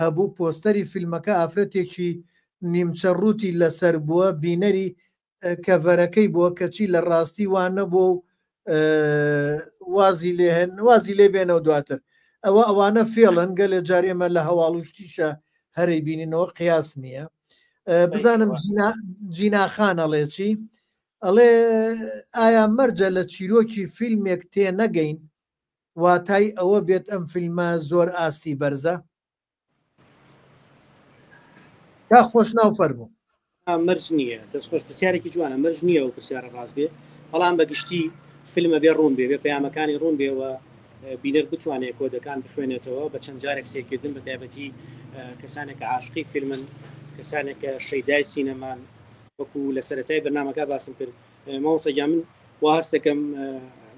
هەبوو پۆستەری فیلمەکە ئافرەتێکی نیمچە ڕووتی لەسەر بووە بینەری کەڤەرەکەی بووە کەچی لە ڕاستی وان نەبوو وازی لێ بێنەوە دواتر ئەوانە فێڵن گە لە جارێمە لە هەواڵوشتیشە هەرەی بینینەوە قیاس نییە بزانم جیناخان ئەڵێ چی ئەڵێ ئایا مەرجە لە چیرۆکی فیلمێک تێ نەگەین واتای ئەوە بێت ئەم فیلمە زۆر ئاستی بەرزە کا خۆش ناو فەرموو مەرج نییە دەستخۆش پرسیارێکی جوانە مەرج نییە و پرسیارە ڕاست بێ بەڵام بەگشتی فیلمە بێ ڕوون بێ پەیامەکانی ڕوون بێەوە بینەر بتوانێت کۆدەکان بخوێنێتەوە بە چەند جارێک سێکردن بە تایبەتی کەسانێک عاشقی فیلمن کەسانێکە شەیدای سینەمان وەکو لە سەرەتای بەرنامەکە باسم کرد ماوەسەگیا من وا هەست دەکەم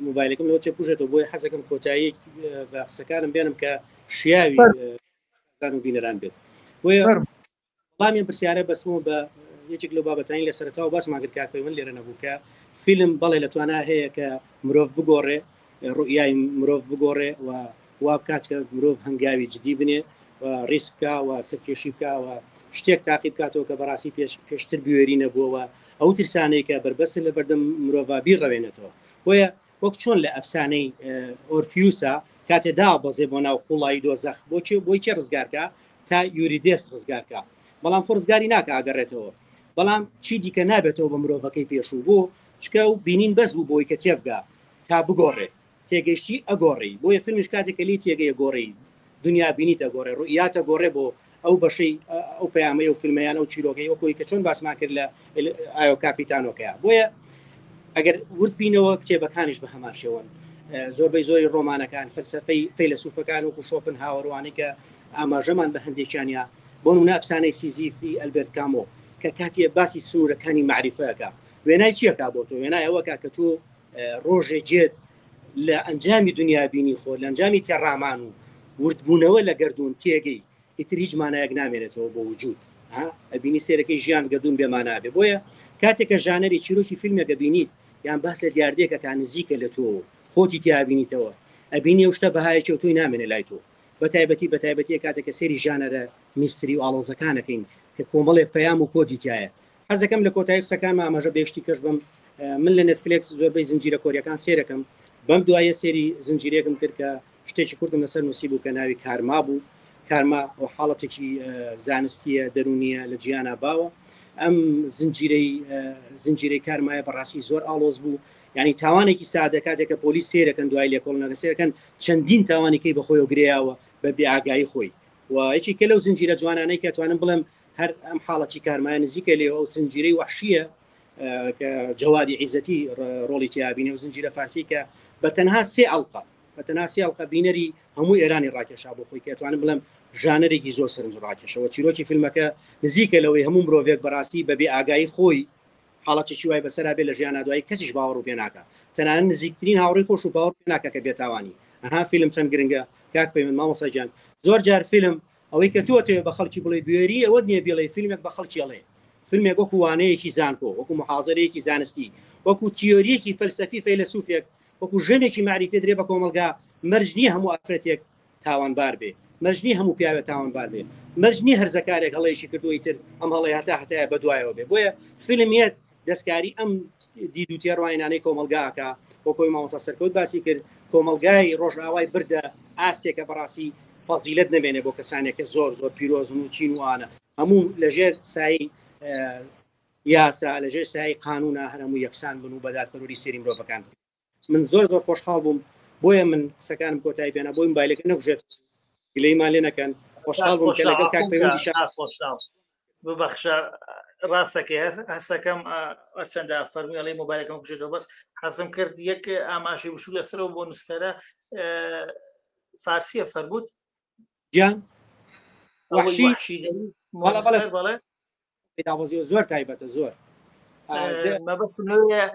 موبایلەکەم لەوە چێ پوژێتەوە بۆی حەزەکەم کۆتایی بە قسەکانم بێنم کە شیاوی زان و بینەران بێت وەڵامیان پرسیارە بەسمەوە بە یەکێک لەو بابەتانی لە سەرەتاوە باسمان کرد کاکەی من لێرە نەبوو کە فیلم بەڵێ لە توانە هەیە کە مرۆڤ بگۆڕێ ڕوئیای مرۆڤ بگۆڕێ و وا بکات کە مرۆڤ هەنگاوی جدی بنێ و ڕیسکە و سەرکێشی بکەوە شتێک تاقیب بکاتەوە کە بەڕاستی پێشتر بوێری نەبووەوە ئەو ترسانەی کە بربەست لە بەردەم مرۆڤابی ڕەوێنێتەوە وەیە وەک چۆن لە ئەفسانەی ئۆرفیوسا کاتێدا بەزێ بۆ ناو قوڵایی دۆزەخ بۆی چێ ڕزگارکە تا یوریدێس ڕزگارکە بەڵام خۆ ڕزگاری ناکە ئاگەڕێتەوە بەڵام چی دیکە نابێتەوە بە مرۆڤەکەی پێشوو بۆ چکە و بینین بەس بوو بۆی کە تێبگا تا بگۆڕێ تێگەشتی ئەگۆڕی بۆیە فیلمش کاتێکە لی تێگەی گۆڕی دنیا بینیتە گۆڕێ ڕوئیاتە گۆڕێ بۆ ئەو بەشەی ئەو پەیامەی و فیلمیان ئەو چیرۆکەی وەکۆی کە چۆن باسمان کرد لە ئایۆ کاپیتانۆکەیە بۆیە ئەگەر ورد بینەوە کتێبەکانیش بە هەمان شێوەن زۆربەی زۆری ڕۆمانەکان فەلسەفەی فەیلسوفەکان وەکو شۆپن هاوەڕوانی کە ئاماژەمان بە هەندێکیانیا بۆ نمونە ئەفسانەی سیزیفی ئەلبێرت کامۆ کە کاتێ باسی سنوورەکانی معریفەکە وێنای چیەکە بۆ تۆ وێنای ئەوەکە کە تۆ ڕۆژێ جێت لە ئەنجامی دنیا بینی خۆ لە ئەنجامی تێڕامان و وردبوونەوە لە گردون تێگەی ئیتر هیچ مانایەک نامێنێتەوە بۆ وجود ئەبینی سێرەکەی ژیان گردون بێمانابێ بۆیە کاتێکە ژانەری چیرۆکی فیلمێکە بینیت یان باس لە دیاردێکەکان نزیکە لە تۆ خۆتی تیابینیتەوە ئەبینی و شتە بەهایەکی و توی نامێنێ لای تۆ بەتایبەتی کاتێک کە سێری ژانەرە میسری و ئاڵۆزەکانەکەین کە کۆمەڵێک پەیام و کۆدی تایە حەزەکەم لە کۆتایی قسەکانمە ئاماژە بێشتی کەش بم من لە نێتفلێکس زۆربەی زنجیرە کۆریەکان سێرەکەم بەم دوایە سێری زنجیرێکم کرد کە شتێکی کوردم لەسەر نووسی بوو کە ناوی کارما بوو کارما و حاڵەتێکی زانستیە دەرونیە لە جیانە باوە ئەم زنجیرەی کارمایە بەڕاستی زۆر ئاڵۆز بوو ینی تاوانێکی سادە کاتێکە پۆلیس سێرەکەن دوای لێکۆڵنەکە سێرەکەن چەندین تاوانێکی بەخۆی و گرێیاوە بە بێئاگایی خۆی و یەکی کە لەو زنجیرە جوانانەی کە توانم بڵێم هەر ئەم حاڵەتی کارمایە نزیکە لێەوە ئەو زنجیرەی وحشیە کە جەوادی عیزەتی ڕۆڵی تیابینێ و زنجیرە فارسی کە بە تەنها سێ ئەڵقە بینەری هەموو ئێرانی ڕاکێشا بۆ خۆی کە توانم بڵێم ژانەرێکی زۆر سەرنج ڕاکێشەوە چیرۆکی فیلمەکە نزیکە لەوەی هەموو مرۆڤێک بەڕاستی بەبێ ئاگایی خۆی حاڵەتێکی وای بەسەرا بێ لە ژیانە دوای کەسیش باوەڕ و پێ ناکە تەنانەت نزیکترین هاوڕێی خۆش و باوەڕ پێ ناکە کە بێتاوانی ئەها فیلم چەند گرنگە کاک پەیوەند مامۆستا گیان زۆر جار فیلم ئەوەی کە تۆ بە خەڵکی بڵێ بێری ئەوە نییە بڵێ فیلمێک بە خەڵکی ئەڵێ فیلمێک وەکو وانەیەکی زانکۆ وەکو محازەرەیەکی زانستی وەکو تیۆریەکی فەلسەفی فەیلسوفێک وەکو ژنێکی معریفێ درێ بە کۆمەلگا مەرجنی هەموو ئافرەتێک تاوانبار بێ مەرجنی هەموو پیاوێت تاوانبار بێ مەرجنی هەرزەکارێک هەڵەیەشی کردووی تر ئەم هەڵی هەتایە بەدوایەوە بێ بۆیە فیلمیت دەستکاری ئەم دید و تێڕوانینانەی کۆمەلگاکە وەکۆی مامۆستا سەرکەوت باسی کرد کۆمەلگای ڕۆژناوای بردە ئاستێکە بەڕاستی فەزیلەت نەبێنێ بۆ کەسانێکە زۆر پیرۆزن و چین وانە هەموو لەژێر سایی یاسا لەژێر سایی قانونە هەرموو یەکسان بن و بەدادپەروەری سێری مرۆڤەکان من زۆر خۆشحاڵ بووم بۆیە من سەکانم کۆتایی پێێنە بۆی مبایلەکە نەکوژێت گلەیمان لێ نەکەن خۆشحاڵ بووم کە لەگەڵ کاک پەیوەندی ببەخشە ڕاستەکەی هەستەکەم چەندە فەرمیڵی مۆبایلەکەم کوژێتەوە بەس حەزم کرد یەک ئاماژی بشوو لەسەرەوە بۆ نووسەرە فارسیە فەرمووت گیان زۆر تایبەتە زۆر مەبەستم لەوەیە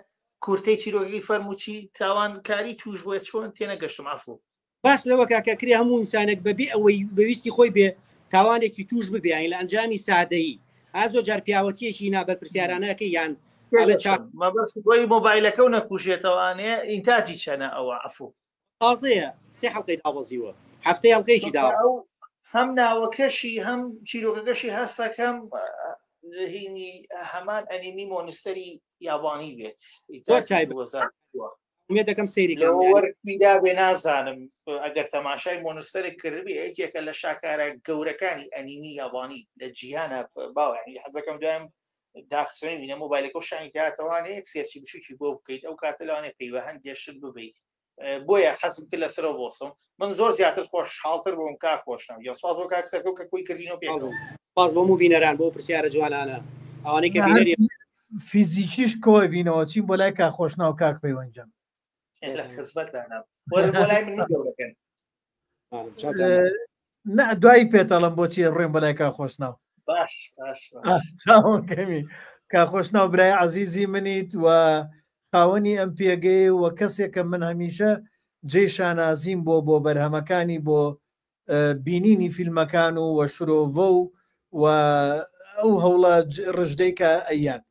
کورتەی چیرۆکی فەرموچی تاوانکاری توش بووە چۆن تێنەگەشتم ئافۆ باس لەوە کاکەکری هەموو ئینسانێک بەبێ ئەوەی بەویستی خۆی بێ تاوانێکی توش ببیانی لە ئەنجامی سادەیی ئازۆ جار پیاوەتیەکی نابەر پرسیارانەکە یان مەبەست بۆی مۆبایلەکە و نەکوژێتەوەوانەیە ئینتاجی چەنە ئەوە ئەفۆ تازەیە سێ حەڵقەی داوەزیوە هەفتەی هەڵقەیەکی دا هەم ناوەکەشی هەم چیرۆکەکەشی هەستەکەم هینی هەمان ئەنیمی مۆنستەری یابانی بێت دەکەم سەیری وەرپیدا بێ نازانم ئەگەر تەماشای مۆنستەرێک کردبی یەکێکە لە شاکارە گەورەکانی ئەنیمی یابانی لە جیهانە باوەنی حەزەکەم دوام داخسەی بینە مۆبایلەکە و شانی کاتەوانێ یەک سێرچی بچوکی بۆ بکەیت ئەو کاتەلوانێ پێیوە هەندێشت ببیت بۆیە حەزم کرد لەسەرەوە بۆسم من زۆر زیاتر خۆشحاڵتر بۆم کا خۆشنم یا سواز بۆ کاکسەکە کە کوی کردینەوە پێ باز بۆ و بینەران بۆ پرسیارە جوانانە ئەوانەی کە بینەری فیزیکیش کۆی بینەوە چین بۆ لای کا خۆشنا و کاک پەیوەنجەم لە خزمەتانە بۆ لای من گەورەکەن دوایی پێتەڵم بۆچی ڕێم بەلای کا خۆشناو باش چاوەکەمی کا خۆشناو برای عەزیزی منیت و خاوەنی ئەم پێگەی وە کەسێکە من هەمیشە جێی شانازیم بۆ بەرهەمەکانی بۆ بینینی فیلمەکان و وە شرۆڤە و ئەو هەوڵە ڕژدەی کە ئەیان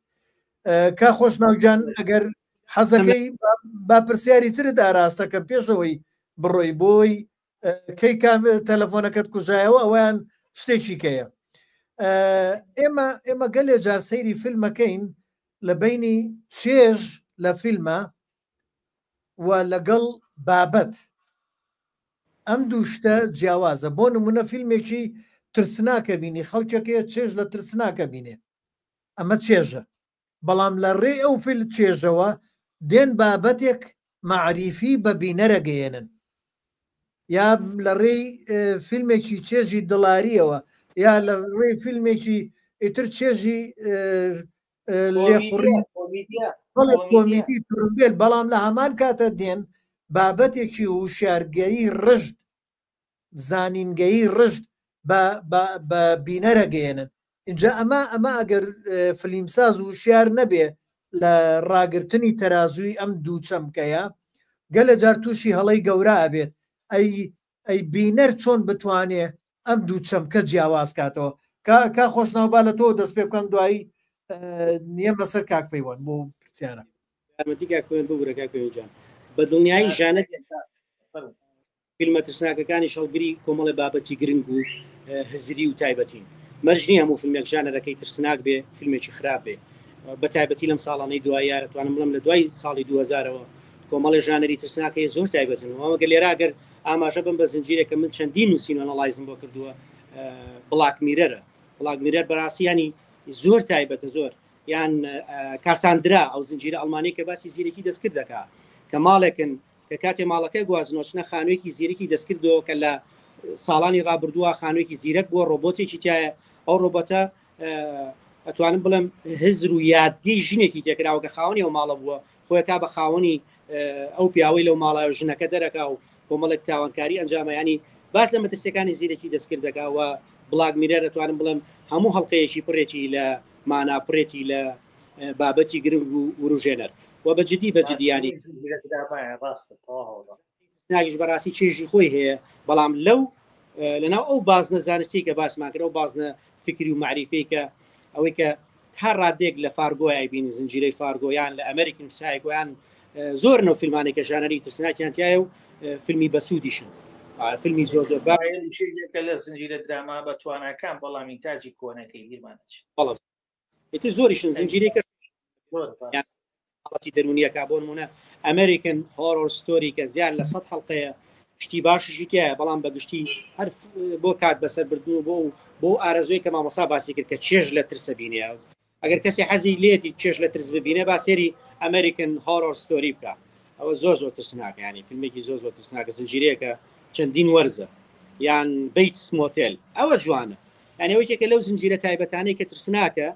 کا خۆشناوجان ئەگەر حەزەکەی با پرسیاری ترت ئاراستەکەم پێشەوەی بڕۆی بۆی کەی تەلەفۆنەکەت کوژایەوە ئەویان شتێکی کەیە ئێمە گەلێ جار سەیری فیلمەکەین لە بینی چێژ لە فیلمە و لەگەڵ بابەت ئەم دووشتە جیاوازە بۆ نمونە فیلمێکی ترسناکە بینی خەڵکێکەیە چێژ لە ترسناکە بینێ ئەمە چێژە بەڵام لە ڕێ ئەو فیل چێژەوە دێن بابەتێک معریفی بە بینەرە گەێنن یا لە ڕێی فیلمێکی چێژی دڵاریەوە یا لە ڕێی فیلمێکی ئیتر چێژی لێخوڕی کۆمیدی توربێل بەڵام لە هەمان کاتە دێن بابەتێکی وشارگەری ڕژد زانینگەی ڕژد بە بینەرە گەێنن اینجا ئەمە ئەگەر فلیمساز وشیار نەبێ لە ڕاگررتنی تەرازووی ئەم دوو چەمکەیە گەلە جار تووشی هەڵەی گەورە ئەبێت ئەی بینەر چۆن بتوانێ ئەم دوو چەمکە جیاواز کاتەوە کا خۆشناوبا لە تۆ دەست پێ بکەم دوایی نییە بەسەر کاک پەیوەند بۆ پرسیارە یارمەتی کاک پەیوەند ببوورە کاک پەیوەندجان بە دڵنیایی ژانە فیلمە ترسناکەکانی شەڵگری کۆمەڵی بابەتی گرنگ و هزری و تایبەتی مەرجنی هەموو فیلمێک ژانەرەکەی ترسناک بێ فیلمێکی خراپ بێ بە تایبەتی لەم ساڵانەی دوای دەتوانم بڵم لە دوای ساڵی 2000ەوە کۆمەڵی ژانەری ترسناکەی زۆر تایبەتن وەگە لێراگەر ئاماژە بم بە زنجیرێکە من چەندین نووسین ئەناڵایزم بۆ کردووە بڵاک میرەرە بڵاک میرەر بەڕاستی ینی زۆر تایبەتە زۆر یان کاساندرا ئەو زنجیرە ئەڵمانی کە باسی زیرەکی دەستکرد دەکا کە ماڵێکن کە کاتێ ماڵەکەی گوازنۆچنە خانوویەکی زیرەکی دەستکردەوە کە لە ساڵانی ڕابردووە خانوویەکی زیرەک بۆ ڕۆبۆتێکی تایە ئەو ڕۆبۆتە ئەتوانم بڵم هزر و یادگەی ژنێکی تێکراوە کە خاوەنی ئەو ماڵە بووە خۆیەکا بە خاوەنی ئەو پیاوەی لەو ماڵای ژنەکە دەرەکا و کۆمەڵێک تاوانکاری ئەنجامەیانی باز لە مەترسیەکانی زیرەکی دەستکردەکەەوە بڵاگ میرە دەتوانم بڵم هەموو هەڵلقەیەکی پڕێکی لە ماناپڕێتی لە بابەتی گرنگ و وروژێنەر و بەجددی بەجددیانی ناگیش بەڕاستی چێژی خۆی هەیە بەڵام لەو لەناو ئەو بازنە زانستی کە باسمان کرد و بازنە فکری و معریفەی کە ئەوەی کە تا ڕادێک لە فارگۆی بینی زنجیرەی فارگۆیان لە ئەمریکن سایکۆیان زۆر نەو فیلمانی کە ژانەری ترسناکیانتیایە و فیلمی بەسوودیشن فیلمی زۆر زۆر لە زنجیرە دراما بە توانەکان بەڵامی تاجی کۆنەکەی بیرمانە ئیتر زۆریشن زنجیرێکە حڵەتی دەرونیەکە بۆ نمونە ئەمریکن هۆرۆر ستۆری کە زیاد لە 100 حەڵقەیە شتی باششی تایە بەڵام بەگشتی هەر بۆ کات بەسەر بردن بۆ ئارەزۆی کە مامۆسا باسی کرد کە چێژ لە ترسە بینێ ئەگەر کەسی حەزی لێتی چێژ لە ترس ببینێ با سێری ئەمریکن هۆرۆر ستۆری بکە ئەوە زۆر زۆر ترسناکە ینی فیلمێکی زۆر زۆر ترسناکە زنجیرەیەکە چەندین وەرزە یان بیت مۆتێل ئەوە جوانە یعنی ئەوەیەکە لەو زنجیرە تایبەتانەی کە ترسناکە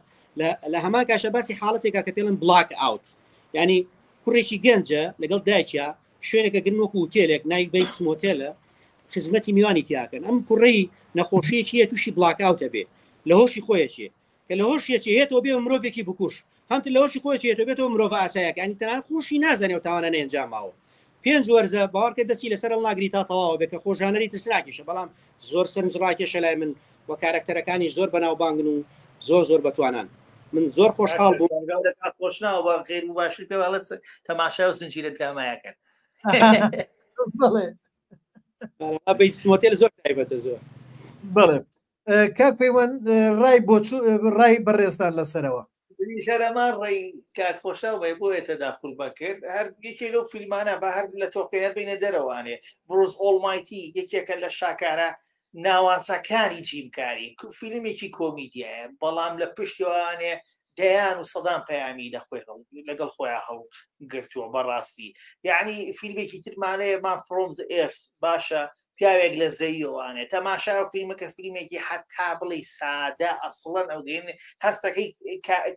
لە هەمان کاشە باسی حاڵەتێکا کە پێڵن بلاک ئاوت ینی کوڕێکی گەنجە لەگەڵ دایکیا شوێنێکە گرنوەکو وتێلێک نای بیت مۆتێلە خزمەتی میوانی تیاکەن ئەم کوڕی نەخۆشیەکیە تووشی بلاک ئاوتە بێ لە هۆشی خۆیەکێ کە لە هۆشیەکێ هێتەوە بێ مرۆڤێکی بکوش هەمتر لە هۆشی خۆیەکێتەوە بێتەوە مرۆڤ ئاسایەکە ینی تەنها خوشی نازانێ و تاوانە نەنجاماوە 5 وەرزە باوەڕکە دەستی لەسەر ناگری تا تەواوە بێت کە خۆژانەری ترسناکیشە بەڵام زۆر سەرنجڕاکێشە لای من و کارکتەرەکانی زۆر بەناوبانگن و زۆر زۆر بەتوانان من زۆر خۆشحاڵ بووم خۆشناوە غێر مباشر پێوەڵێت تەماشای و زنجیرە درامایەکەن بیت مۆتێل زۆر تایبەتە زۆر بڵێ کاک پەیوەند ڕای بۆ ڕای بەڕێستان لەسەرەوە شەرەمان ڕێی کات خۆشاوی بۆیە تەداخل بەکرد هەر یەکێ لەو فیلمانە بە هەر لە تۆقیەر بینە دەرەوانێ بروس ئۆڵمایتی یەکێکە لە شاکارە ناواسەکانی جیمکاری فیلمێکی کۆمیدیایە بەڵام لە پشتیوانێ دەیان و سەدان پەیامی لەگەڵ خۆیان هەڵ گرتووە بەڕاستی یعنی فیلمێکی ترمانەیە ما فرۆمز ئێرس باشە پیاوێک لە زەیوانێ تەماشا فیلمەکە فیلمێکی حتا بڵی سادە ئەسڵەن ئەو دێن هەستەکەی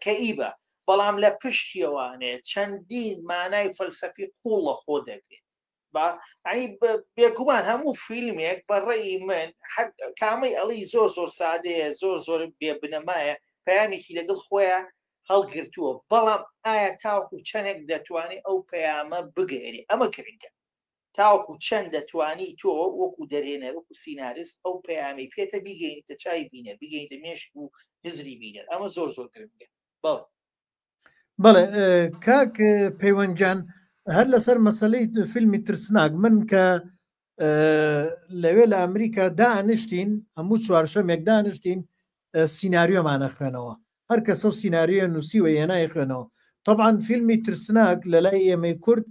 کەئیبە بەڵام لە پشتیەوانێ چەندین مانای فەلسەفی قوڵ لە خۆ دەگرێت بێگومان هەموو فیلمێک بەڕێی من کامەی ئەڵی زۆر زۆر سادەیە زۆر زۆر بێبنەمایە پەیامێکی لەگەڵ خۆیان هەڵگرتووە بەڵام ئایا تاوەکو چەندێک دەتوانێت ئەو پەیامە بگەێنی ئەمە گرنگە تاوەکو چەند دەتوانی تۆ وەکو دەرێنەر وەکو سیناریست ئەو پەیامی پێتە بیگەینتە چای بینێ بگەینتە مێشک و نزری بینێت ئەمە زۆر زۆر گرنگە بەڵێ کاک پەیوەندجان هەر لەسەر مەسلەی فیلمی ترسناک من کە لەوێ لە ئەمریکا دانیشتین هەموو چوارشەمێک دانیشتین سیناریۆمانە خوێنەوە هەر کەسە و سیناریۆ نووسیوە هێنای خوێنەوە طبعا فیلمی ترسناک لە لای ئێمەی کورد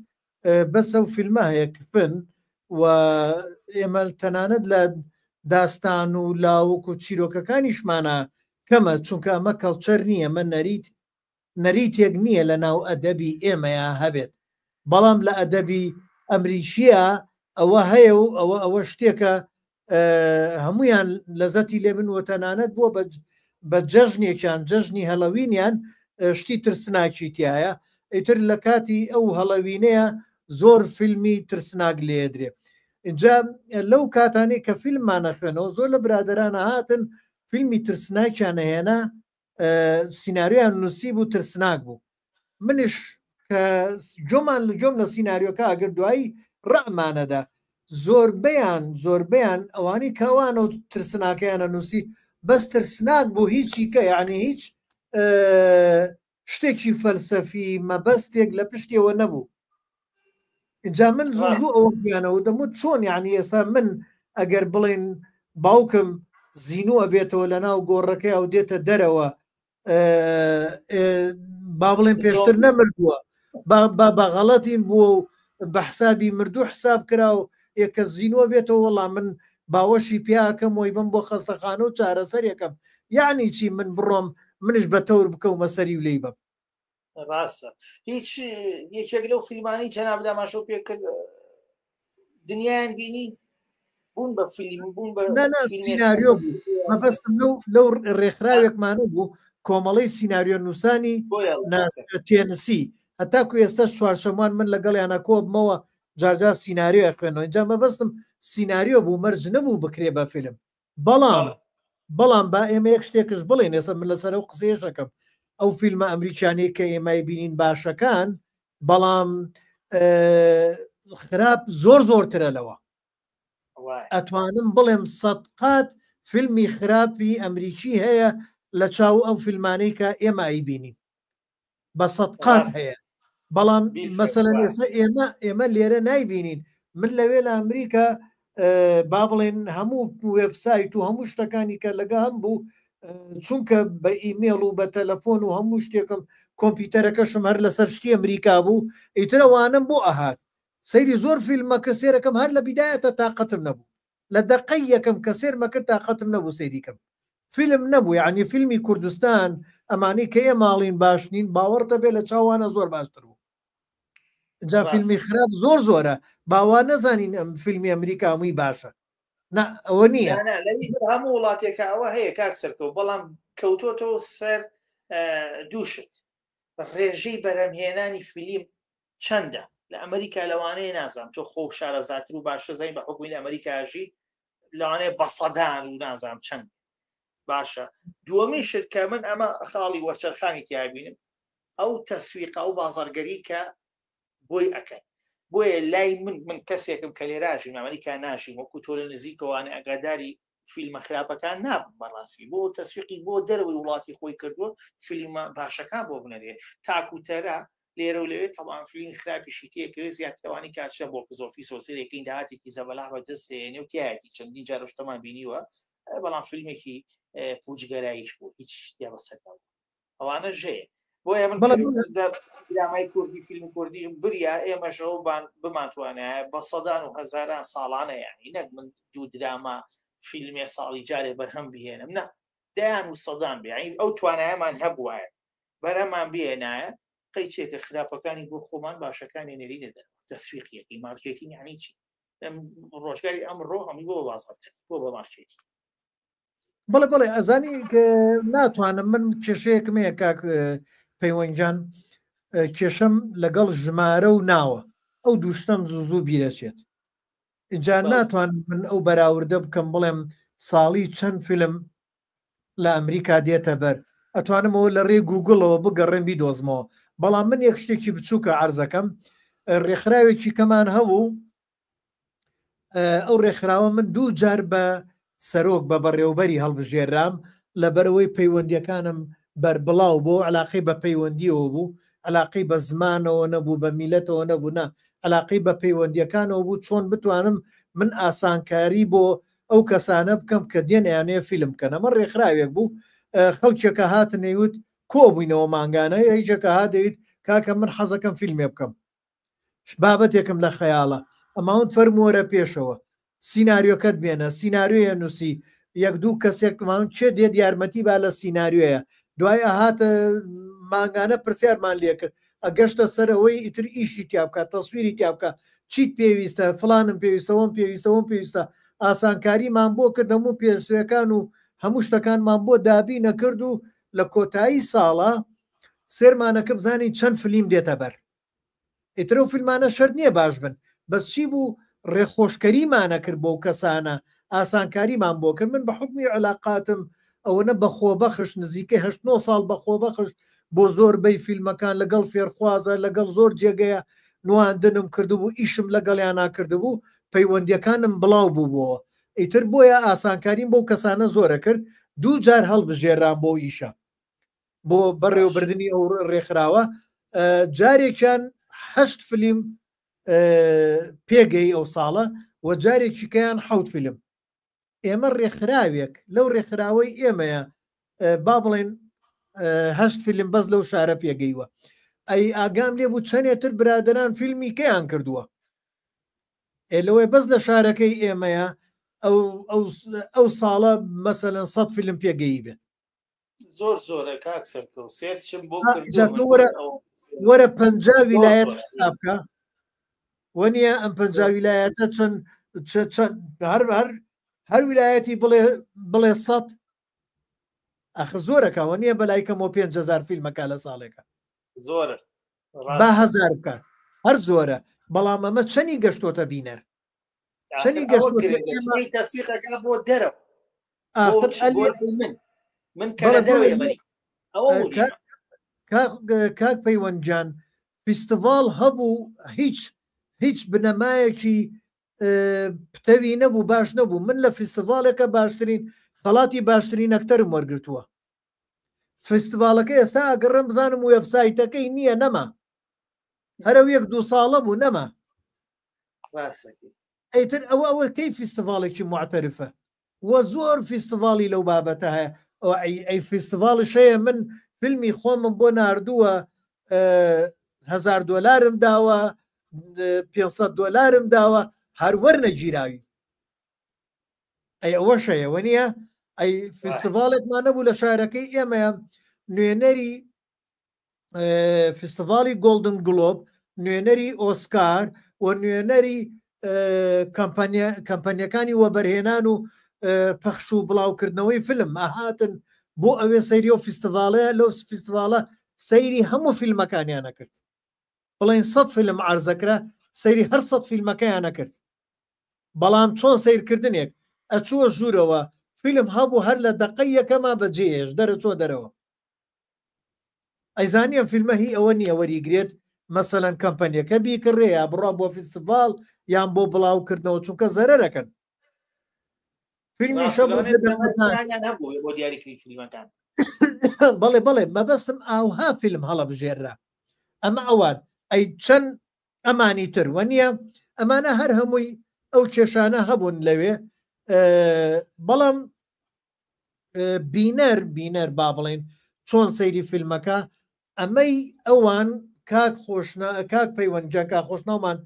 بەسە و فیلمە هەیە کفن و ئێمە تەنانەت لە داستان و لاوک و چیرۆکەکانیشمانە کەمە چونکە ئەمە کەڵچەر نییە ئەمە نەریتێک نییە لە ناو ئەدەبی ئێمەیە هەبێت بەڵام لە ئەدەبی ئەمریکیە ئەوە هەیە و ئەوە شتێکە هەمویان لەزەتی لێ بنوە تەنانەت بۆ بە جەژنێکیان جەژنی هەڵەوینیان شتی ترسناکی تایە ئیتر لە کاتی ئەو هەڵەوینەیە زۆر فیلمی ترسناک لێدرێ اینجا لەو کاتانەی کە فیلممانە خوێنەوە زۆر لە برادرانە هاتن فیلمی ترسناکیانە هێنا سیناریۆیان نووسی بوو ترسناک بوو منیش کە جۆمان لە جۆم لە سیناریۆکە ئەگەر دوایی ڕەمانەدا زۆربیان ئەوانی کەوانە و ترسناکەیانە نووسی بەس ترسناک بوو هیچی کە یعنی هیچ شتێکی فەلسەفی مەبەستێک لە پشتیەوە نەبوو اینجا من زوو ئەوە بیانەوە دەموت چۆن یعنی ئێستا من ئەگەر بڵێن باوکم زینووە بێتەوە لە ناو گۆڕەکەی ئەو دێتە دەرەوە با بڵێن پێشتر نەمردووە بە غەڵەتین بووە و بە حسابی مردوو حساب کرا و یەکە زینووە بێتەوە وەڵام من باوەشی پیاکەم وی بم بۆ خەستەخانە و چارەسەر یەکەم یعنی چی من بڕۆم منش بە تەور بکەومە سەری و لی بم ڕاستە هیچ یەکێک لەو فیلمانی جەناب داماشۆ پێکرد دنیایان بینی بوون بە فیلم بوون بە سیناریۆ بوو مەبەستم لەو ڕێکخراوێکمانە بوو کۆمەڵی سیناریۆ نووسانی تێنسی هەتاکو ئێستا چوارشەمان من لەگەڵیانە کۆ بمەوە جارجار سیناریۆ خوێنەوە اینجا مەبەستم سیناریۆ بوو مەرج نەبوو بکرێ بە فیلم بەڵام با ئێمە یەک شتێکش بڵێن ێستا من لەسەر ئەو قسەیەشەکەم ئەو فیلمە ئەمریکانەی کە ئێمای بینین باشەکان بەڵام خراپ زۆر زۆرترە لەوە ئەتوانم بڵێم سەدقات فیلمی خراپی ئەمریکی هەیە لە چاو ئەو فیلمانەی کە ئێمە ئەیبینین بە سەدقات هەیە بەڵام مەسەلەن ئێستا ئێمە لێرە نایبینین من لەوێ لە ئەمریکا با بڵێن هەموو وێبسایت و هەموو شتەکانی کە لەگە هەم بوو چونکە بە ئیمێڵ و بە تەلەفۆن و هەموو شتێکم کۆمپیوتەرەکەشم هەر لەسەر شتی ئەمریکا بوو ئیترەوانم بۆ ئەهات سەیری زۆر فیلمە کە سێرەکەم هەر لە بیدایەتە تااقەتم نەبوو لە دەقەی یەکەم کە سێرمە کرد تااقەتم نەبوو سەیریکەم فیلم نەبوو یعنی فیلمی کوردستان ئەمانەی کە ئێ ماڵین باشنین باوەڕتە بێ لە چاوانە زۆر باشتر بوو جا فیلمی خراپ زۆر زۆرە باوا نەزانین ئەم فیلمی ئەمریکا هەمووی باشە ئەوە نییە هەموو وڵاتێکە ئەوە هەیە کاک سەرکەوت بەڵام کەوتۆتەوە سەر دووشت ڕێژەی بەرەمهێنانی فیلم چەندە لە ئەمریکا لەوانەیە نازانم تۆ خۆ شارەزاتر و باشە زەین بە حکومی لە ئەمریکاژی لەوانەیە بە سەدان و نازانم چەند باشە دووەمی شت کە من ئەمە خاڵی وەرچەرخانی تیابینم ئەو تەسویق ئەو بازاڕگەری کە بۆی ئەەکەن بۆیە لای من کەسێکم کە لێراژیم ئەمریکا ناشیم وەکو تۆ لە نزیکەوانە ئەگاداری فیلمە خراپەکان نابم بەڕاستی بۆ تەسویقی بۆ دەروی وڵاتی خۆی کردووە فیلمە باشەکان بۆ بنەرێ تاکوتەرە لێرە و لەوێت تەڵام فیلم خراپیشی تێکەوێت زیاترەوانی کاتشە بۆ زۆفی سۆسیرێکین داهاتێکی زەبەلا بەدەستێنێ و تایەتی چەندین جارە شتەمان بینیوە بەڵام فیلمێکی پوچگەراییش بوو هیچ شتیا بەسەردا ئەوانە ژەیە بۆیە من درامای کوردی فیلم کوردی بریا ئێمەشەوە بماتوانایە بە سەدان و هەزاران ساڵانە یانی نەک من دوو دراما فیلمێ ساڵی جارێ بەرهەم بهێنم نە دەیان و سەدان بێ ئەو توانایەمان هەبووایە بەرەمان بێنایە قەیچێکە خراپەکانی بۆ خۆمان باشەکانی نێری دەدەن تەسویقیەکی مارکێتی یعنی چی ڕۆژگاری ئەمڕۆ هەمووی بۆ بازاڕ بۆ بە مارکێتی بەڵێ ئەزانی ناتوانم من کێشەیەکم هەیە کاک پەیوەنجان کێشەم لەگەڵ ژمارە و ناوە ئەو دووشتم زوو بیرەچێت اینجا ناتوانم من ئەو بەراوردە بکەم بڵێم ساڵی چەند فیلم لە ئەمریکا دێتە بەر ئەتوانمەوە لە ڕێ گوگڵەوە بگەڕێن بیدۆزمەوە بەڵام من یەک شتێکی بچووکە عەرزەکەم ڕێکخراوێکی کەمان هەبوو ئەو ڕێکخراوە من دوو جار بە سەرۆک بە بەڕێوبەری هەڵبژێرام لەبەرەوەی پەیوەندیەکانم بەربڵاو بۆ علاقی بە پەیوەندیەوە بوو علاقی بە زمانەوە نەبوو بە میلەتەوە نەبوو نا علاقی بە پەیوەندیەکانەوە بوو چۆن بتوانم من ئاسانکاری بۆ ئەو کەسانە بکەم کە دێنیانەیە فیلم بکەن ئەمە ڕێکخراوێک بوو خەڵکێکە هاتە نەیوت کۆبووینەوە ماگانە هیچێکە هادەویت کاکە من حەزەکەم فیلمێ بکەم بابەتێکم لە خەیاڵە ئەماوت فەرمووەرە پێشەوە سیناریۆکەت بێنە سیناریۆیە نووسی یەک دوو کەسێکمان چێ دێت یارمەتی با لە سیناریۆیە دوای ئاهاتە ماگانە پرسیارمان لێکرد ئەگەشتە سەرەوەی ئیتر ئیشی تیابکە تەسویری تیابکە چیت پێویستە فلانم پێویستەوەم پێویستەوەم پێویستە ئاسانکاریمان بۆ کرد هەموو پێسوەکان و هەموو شتەکانمان بۆ دابی نەکرد و لە کۆتایی ساڵە سێرمانەکە بزانین چەند فیلم دێتە بەر ئیترە و فیلمانە شەرت نییە باش بن بەس چی بوو ڕێخۆشکەریمانە کرد بۆ کەسانە ئاسانکاریمان بۆ کرد من بە حکمی علاقاتم ئەوەنە بەخۆبەخش نزیکەی 8 ساڵ بەخۆبەخش بۆ زۆربەی فیلمەکان لەگەڵ فێرخوازە لەگەڵ زۆر جێگەیە نواندنم کردبوو ئیشم لەگەڵیان ناکردبوو پەیوەندیەکانم بڵاو بوو بۆەوە ئیتر بۆیە ئاسانکاریم بۆ کەسانە زۆرە کرد دوو جار هەڵبژێران بۆ ئیشە بۆ بەڕێوەبردننی ئەو ڕێکخراوە جارێکیان 8 فیلم پێگەی ئەو ساڵە و جارێکی کەیان حەوت فیلم ئێمە ڕێکخراوێک لەو ڕێکخراوەی ئێمەیە با بڵێن 8 فیلم بەس لەو شارە پێگەیوە ئەی ئاگام لێ بوو چەندێتر برادران فیلمی کەیان کردووە لەوەی بەس لە شارەکەی ئێمەیە ئەو ساڵە مەسەلەن 100 فیلم پێگەی بێت زۆر زۆرە کاکسەرکە و سێرچم بۆ وەرە 50 ویلایەت حسابکە وەنیە ئەم 50 ویلایەتە چەند هەر ویلایەتی بڵێ 100 ئەخ زۆرەکەەوە نییە بەلایکەمەوە 5,000 فیلمەکە لە ساڵێکە زۆرە با هزار بکە هەر زۆرە بەڵام ئەمە چەندی گەشتۆتە بینەر چەندی تەسویقەکە بۆ دەرەوە من کاک پەیوەندجان فیستیڤاڵ هەبوو هیچ بنەمایەکی پتەوی نەبوو باش نەبوو من لە فیستیڤالەکە باشترین خەڵاتی باشترین ئەکتەرم وەرگرتووە فستیڤالەکە ئێستا ئەگەڕم بزانم وێبسایتەکەی نییە نەما هەرە 1-2 ساڵە بوو نەما ئەیتر ئەوە کەی فستیڤالێکی معتەرفە وە زۆر فستیڤالی لەو بابەتە هەیە ئەی فستیڤاڵی شەیە من فیلمی خۆمم بۆ ناردووە $1000 داوە $500 داوە هەروەر نەگیراوی ئەی ئەوە شەیەوە نییە ئەی فستیڤالێکمان نەبوو لە شارەکەی ئێمەیە نوێنەری فستیڤالی گۆڵدن گلۆب نوێنەری ئۆسکار و نوێنەری کەمپانیەکانی وەبەرهێنان و پەخش و بڵاوکردنەوەی فیلم ئاهاتن بۆ ئەوێ سەیری و فستیڤالەیە لەو فستیڤالە سەیری هەموو فیلمەکانیان نەکرد بڵێن 100 فیلم عرزەکرا سەیری هەر 100 فیلمەکەیان نەکرد بەڵام چۆن سیرکردنێک ئەچووە ژوورەوە فیلم هەبوو هەر لە دەقەی یەکەما بەجێش دەرەچۆ دەرەوە ئەیزانیم فیلمە هی ئەوە نییە وەریگرێت مەسەلەن کەمپەنیەکە بیکڕێ یا بڕا بۆ فستیڤال یان بۆ بڵاوکردنەوە چونکە زەرەرەکەن فیلمی بۆ دیاریکردنی فیلمەکان بەڵێ مەبەستم ئاوها فیلم هەڵە بژێرا ئەمە ئەوان ئەی چەند ئەمانی تر وە نییە ئەمانە هەر هەمووی ئەو کێشانە هەبوون لەوێ بەڵام بینەر با بڵێن چۆن سەیری فیلمەکە ئەمەی ئەوان کاک پەیوەندجان کا خۆشناومان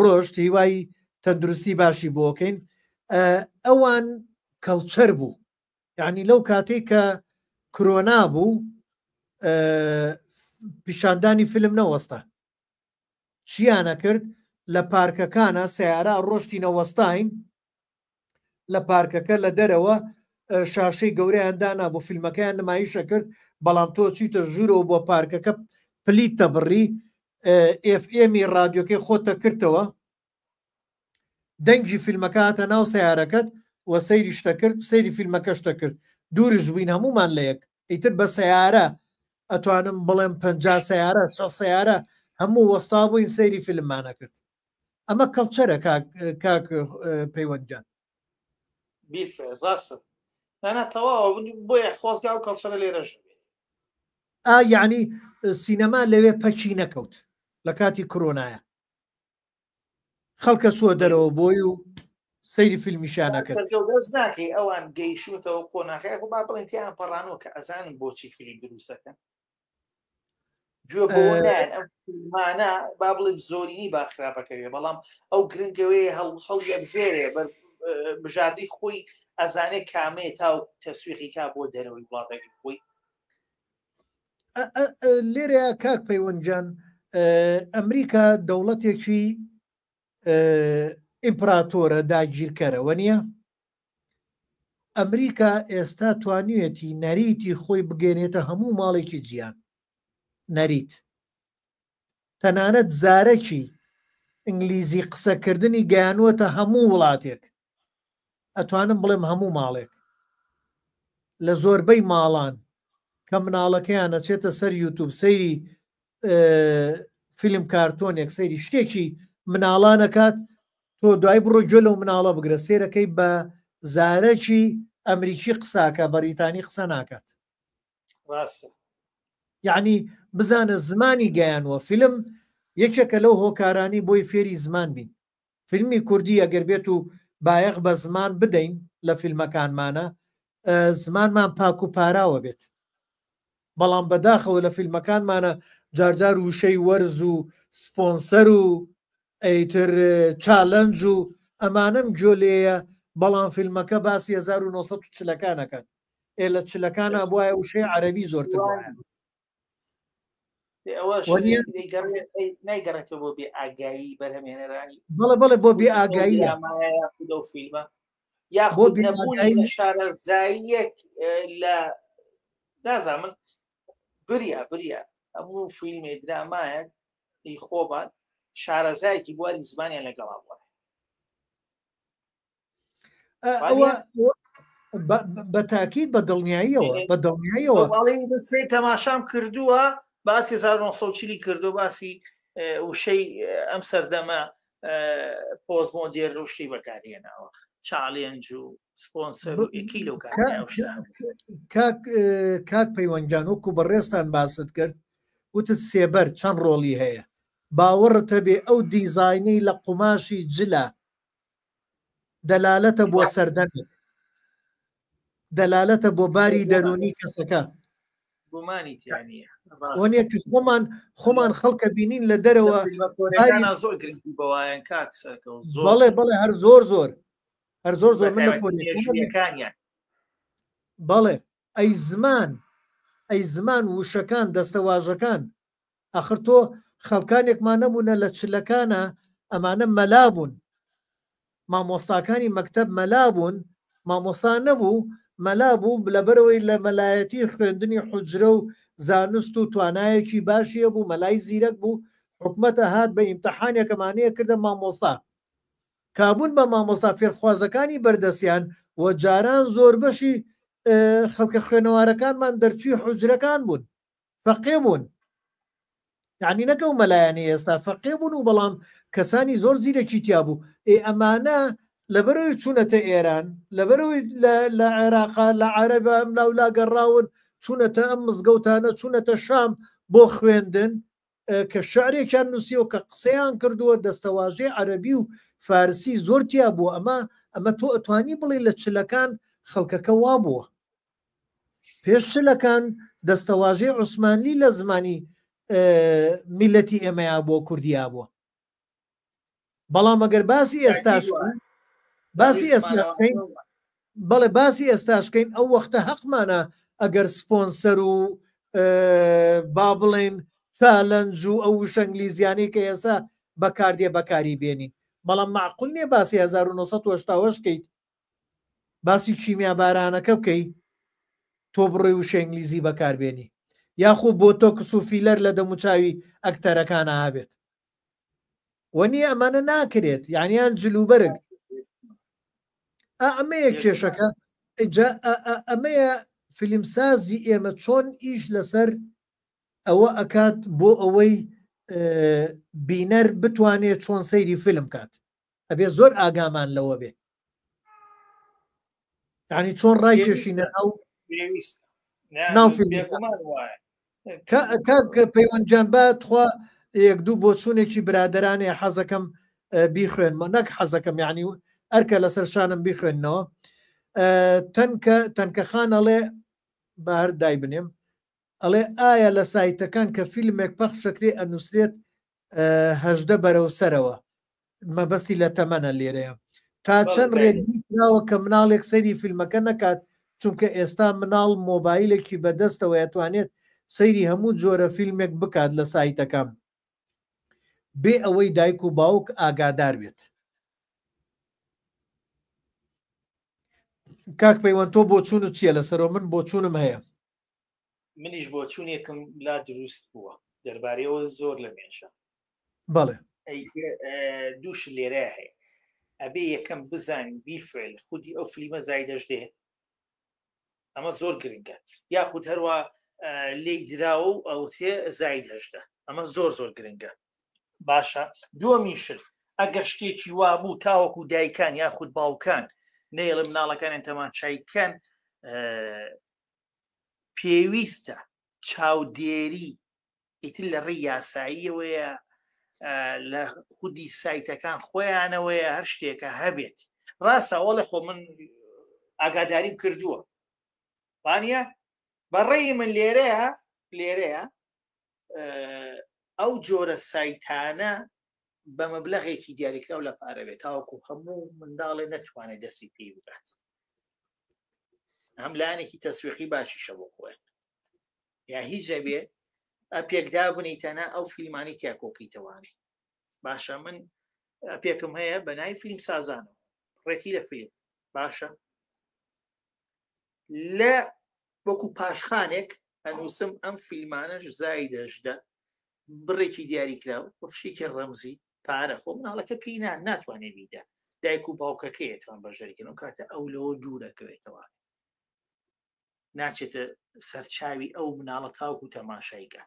ڕۆشت هیوای تەندروستی باشی بۆکەین ئەوان کەڵچەر بوو یعنی لەو کاتێک کە کرۆنا بوو پیشاندانی فیلم نەوەستا چیانە کرد لە پارکەکانە سیارە ڕۆشتی نەوەستاین لە پارکەکە لە دەرەوە شاشەی گەورەیاندانا بۆ فیلمەکەیان نمایشە کرد بەڵام تۆ چیتە ژوورەوە بۆ پارکەکە پلیتە بڕی ئێمی رادیۆکەی خۆتە کردەوە دەنگی فیلمەکەاتە ناو سیارەکەت وە سەیری شتە کرد سەیری فیلمەکەشتە کرد دوورش بووین هەمومان لە یەک ئیتر بە سیارە ئەتوانم بڵێم 50 سیارە 6 سیارە هەموو وەستا بووین سەیری فیلممانە کرد ئەمە کەڵچەرە کاک پەیوەندجان ڕاستە تەواو بۆیە خۆزگا و کەڵچەرە لێرەش یعنی سینەما لەوێ پەچی نەکەوت لە کاتی کرۆنایە خەڵکە چووە دەرەوە بۆی و سەیری فیلمیشانەکە دەست ناکەی ئەوان گەیشتەوە قۆناخی با بڵێن تیان پەڕانەوە کە ئەزانم بۆچی فیلم دروستەکەن گوێ بۆنیان ئەم فیلمانە با بڵێ زۆرینی با خراپەکەوێ بەڵام ئەو گرنگەوەی هەڵیە بژێرێ بژاردی خۆی ئەزانێ کامێ تا و تەسویقی کا بۆ دەرەوەی وڵاتەکە خۆی لێرە کاک پەیوەندجان ئەمریکا دەوڵەتێکی ئیمپراتۆرە داگیرکەرەوە نییە ئەمریکا ئێستا توانوێتی نەریتی خۆی بگەێنێتە هەموو ماڵێکی جیان نەریت تەنانەت زارەکی ئینگلیزی قسەکردنی گەیانوەتە هەموو وڵاتێک ئەتوانم بڵێم هەموو ماڵێک لە زۆربەی ماڵان کە مناڵەکەیان ئەچێتە سەر یوتوب سەیری فیلم کارتۆنێک سەیری شتێکی مناڵانەکات تۆ دوای بڕۆ گوێ لەو مناڵە بگرە سێرەکەی بە زارەکی ئەمریکی قساکە بەریتانی قسە ناکات یعنی بزانە زمانی گەیانوە فیلم یەکێکە لەو هۆکارانی بۆی فێری زمان بین. فیلمی کوردی ئەگەر بێت و بایەق بە زمان بدەین لە فیلمەکانمانە زمانمان پاک و پاراوە بێت. بەڵام بەداخەوە لە فیلمەکانمانە جارجار وشەی وەرز و سپۆنسەر و ئەیتر چالەنج و ئەمانەم جۆلەیە، بەڵام فیلمەکە باسی 1940ەکانەکەن. لە چلەکانە بواە وشەی عەرەبی زۆرتر نایگەڕێتەوە بۆ بێ ئاگایی بەرهەمێنەرانی. بەڵێ بۆ بێ ئاگایی فیلمە یاخۆ نەبوونی شارەزاییەک لە نازانم بریا هەموو فیلمێ درامایەک خۆبان شارەزایەکی بواری زمانیان لەگەڵا بووە. بە تاکید بە دڵنیاییەوە سێ تەماشام کردووە باسی 1940 کردو باسی وشەی ئەم سەردەمە پۆزمۆدێر ڕشتی بەکارهێناوە چاڵێنج و سپۆنسەر و کیلۆ کاک پەیوەنجان وەکو بەڕێستان باست کرد وتت سێبەر چەند ڕۆڵی هەیە. باوەڕتە بێ ئەو دیزاینەی لە قوماشی جلە دەلالەتە بۆ سەردەمێک، دەلالەتە بۆ باری دەرونی کەسەکە. وانە کە خۆمان خەڵکە بینین لە دەرەوە بەڵێ هەر زۆر من لە کۆریەکانیان بەڵێ ئەی زمان وشەکان دەستەواژەکان ئەخر تۆ خەڵکانێکمان نەبوونە لە چلەکانە ئەمانە مەلابوون، مامۆستاکانی مەکتەب مەلابوون، مامۆستا نەبوو مەلابوو لەبەرەوەی لە مەلایەتی خوێندنی حوجرە و زانست و توانایەکی باشیە بوو، مەلای زیرەک بوو، حکومەتە هات بە ئیمتحانێکەمانەیە کردە مامۆستا. کابوون بە مامۆستا فێرخوازەکانی بەردەستیان و جاران زۆر بەشی خەڵکە خوێنەوارەکانمان دەرچوی حوجرەکان بوون، فەقێ بوون، یعنی نەکە و مەلایانی ئێستا فەقێ بوون و بەڵام کەسانی زۆر زیرەکی تیا بوو. ئەمانە لەبەرەوەی چوونەتە ئێران، لەبەرەوەی لە عێراقا لە عەرەبە ئەم لاولا گەڕاون چوونەتە ئەم مزگەوتانە چوونەتە شام بۆ خوێندن کە شعرێکیان نووسیەوە کە قسەیان کردووە دەستەواژەی عەرەبی و فارسی زۆر تیا بوو. ئەمە تۆ ئەتوانی بڵێ لە چلەکان خەڵکەکە وا بووە. پێش چلەکان دەستەواژەی عوسمانی لە زمانی میلەتی ئێمەیا بۆ کوردیا بووە. بەڵام ئەگەر باسی ئێستاشکەین ئەو وەختە حەقمانە ئەگەر سپۆنسەر و با بڵێن چالەنج و ئەو وشە ئەنگلیزیانەی کە ئێستا بەکاردێ بەکاری بێنین. بەڵام معقول نییە باسی 1970 بکەیت، باسی کیمیا بارانەکە بکەیت تۆ بڕێ وشە ئەنگلیزی بەکاربێنی، یاخۆ بۆ تۆ کسوفیلەر لە دەموچاوی ئەکتەرەکانە هابێت. وەنی ئەمانە ناکرێت، یعنیان جلوبەرگ. ئەمەیە کێشەکە، ئەمەیە فیلمسازی ئێمە چۆن ئیش لەسەر ئەوە ئەکات بۆ ئەوەی بینەر بتوانێت چۆن سەیری فیلم کات. ئەبێ زۆر ئاگامان لەوە بێ، یعنی چۆن ڕایکێشینە ناو پەیوەنجان باتخوا یەک دوو بۆ چوونێکی برادرانێ حەزەکەم بیخوێنمە، نەک حەزەکەم یعنی ئەرکە لەسەر شانم بیخوێنەوە. تەنکەخان ئەڵێ بەهر دای بنێم ئەڵێ ئایا لە سایتەکان کە فیلمێک پەخشەکرێ ئەنووسێت 18 بەرەو سەرەوە، مەبەستی لە تەمەنە لێرەیە، تا چەند ڕێناوە کە مناڵێک سەیری فیلمەکە نەکات، چونکە ئێستا مناڵ مۆبایلێکی بەدەستەوە ئەتوانێت سەیری هەموو جۆرە فیلمێک بکات لە سایتەکەم بێ ئەوەی دایک و باوک ئاگادار بێت. کاک پەیوەند تۆ بۆ چوون و چییە لەسەرەوە؟ من بۆ چوونم هەیە، منیش بۆ چوونێکم لا دروست بووە دەربارەیەوە زۆر لە مێشە. بەڵێ دووش لێرە هەیە، ئەبێ یەکەم بزانین بیفێل خودی ئەو فیلمە زای دەژدێ، ئەمە زۆر گرنگە، یاخود هەروە لێی دراوە و ئەوتێ زای هەژدە، ئەمە زۆر گرنگە. باشە دووەمیشت ئەگەر شتێکی وا بوو تاوەکو دایکان یاخود باوکان نێڵ مناڵەکانیان تەماشایکەن، پێویستە چاودێری ئیتر لە ڕێی یاساییەوەیە لە خودی سایتەکان خۆیانەوەی هەر شتێکە هەبێت ڕاستە وەڵێ خۆ من ئاگاداریم کردووە وانە بەڕێی من لێرەیە ئەو جۆرە سایتانە بە مەبلەغێکی دیاریکراو لە پارە بێت تاوەکو هەموو منداڵێ نەتوانێت دەستی پێی بکات ئەم لایەنێکی تەسویقی باشیشە بۆ خۆیان یا هیچ ئەبێ ئەپێکدا بنیتەنە ئەو فیلمانی تیا کۆکیتەوانی باشە من پێکم هەیە بە ناوی فیلم سازانەوە ڕێتی لە فیلم باشە لە وەکو پاشخانێک هەنووسم ئەم فیلمانەش زای دەشدە بڕێکی دیاریکراو بەشێکی ڕەمزی پارە خۆ مناڵەکە پێی ناتوانێت بیدا دایک و باوکەکەیەتوان بەژەریکردن کاتە ئەو لەوە دوورەکەوێتەوە ناچێتە سەرچاوی ئەو مناڵە تاوکو تەماشایکە